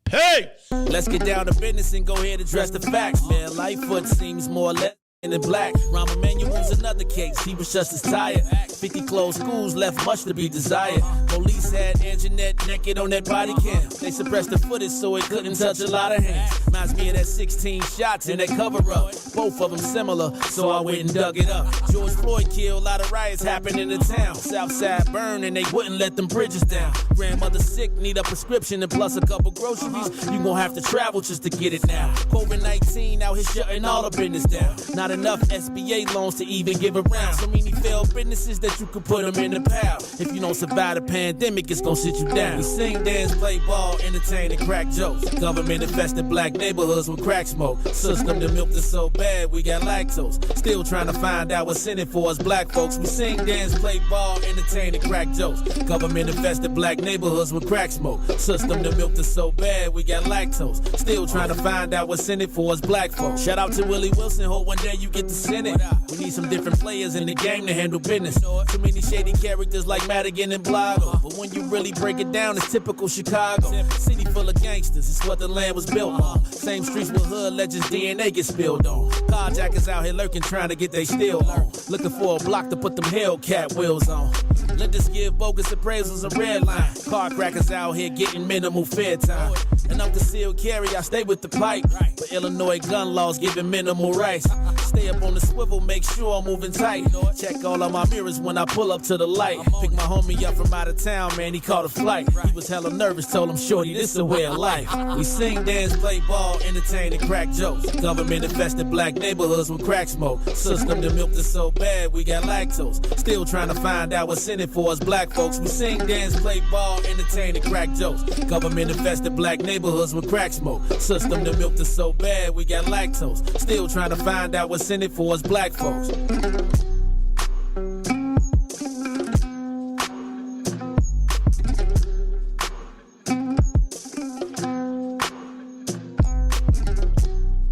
Peace. Let's get down to business and go ahead and address the facts, man. Lightfoot seems more or less in the black. Rahm Emanuel's another case. He was just as tired. 50 closed schools left much to be desired. Police had Anjanette naked on that body cam. They suppressed the footage so it couldn't touch a lot of hands. Reminds me of that 16 shots in that cover up. Both of them similar, so I went and dug it up. George Floyd killed, a lot of riots happened in the town. Southside burned and they wouldn't let them bridges down. Grandmother sick, need a prescription and plus a couple groceries. You gon' have to travel just to get it now. COVID-19 out here shutting all the business down. Not enough SBA loans to even give around. So many failed businesses that you could put them in the pile. If you don't survive the pandemic, it's gon' sit you down. We sing, dance, play ball, entertain, and crack jokes. Government infested black neighborhoods with crack smoke. System that milked us so bad, we got lactose. Still trying to find out what's in it for us black folks. We sing, dance, play ball, entertain, and crack jokes. Government infested black neighborhoods with crack smoke. System that milked us so bad, we got lactose. Still trying to find out what's in it for us black folks. Shout out to Willie Wilson, hope one day you get to Senate. We need some different players in the game to handle business. Too many shady characters like Madigan and Blago. But when you really break it down, it's typical Chicago. City full of gangsters, it's what the land was built on. Same streets with hood legends, DNA get spilled on. Carjackers out here lurking, trying to get they steal on. Looking for a block to put them Hellcat wheels on. Let us give bogus appraisals a red line. Car crackers out here getting minimal fair time. And I'm concealed carry, I stay with the pipe. But Illinois gun laws giving minimal rights. Stay up on the swivel, make sure I'm moving tight. Check all of my mirrors when I pull up to the light. Pick my homie up from out of town, man, he caught a flight. He was hella nervous, told him, shorty, this a way of life. We sing, dance, play ball, entertain, and crack jokes. Government infested black neighborhoods with crack smoke. System that milked us so bad, we got lactose. Still trying to find out what's in it for us black folks. We sing, dance, play ball, entertain, and crack jokes. Government infested black neighborhoods with crack smoke. System that milked us so bad, we got lactose. Still trying to find out what's in it for us black folks.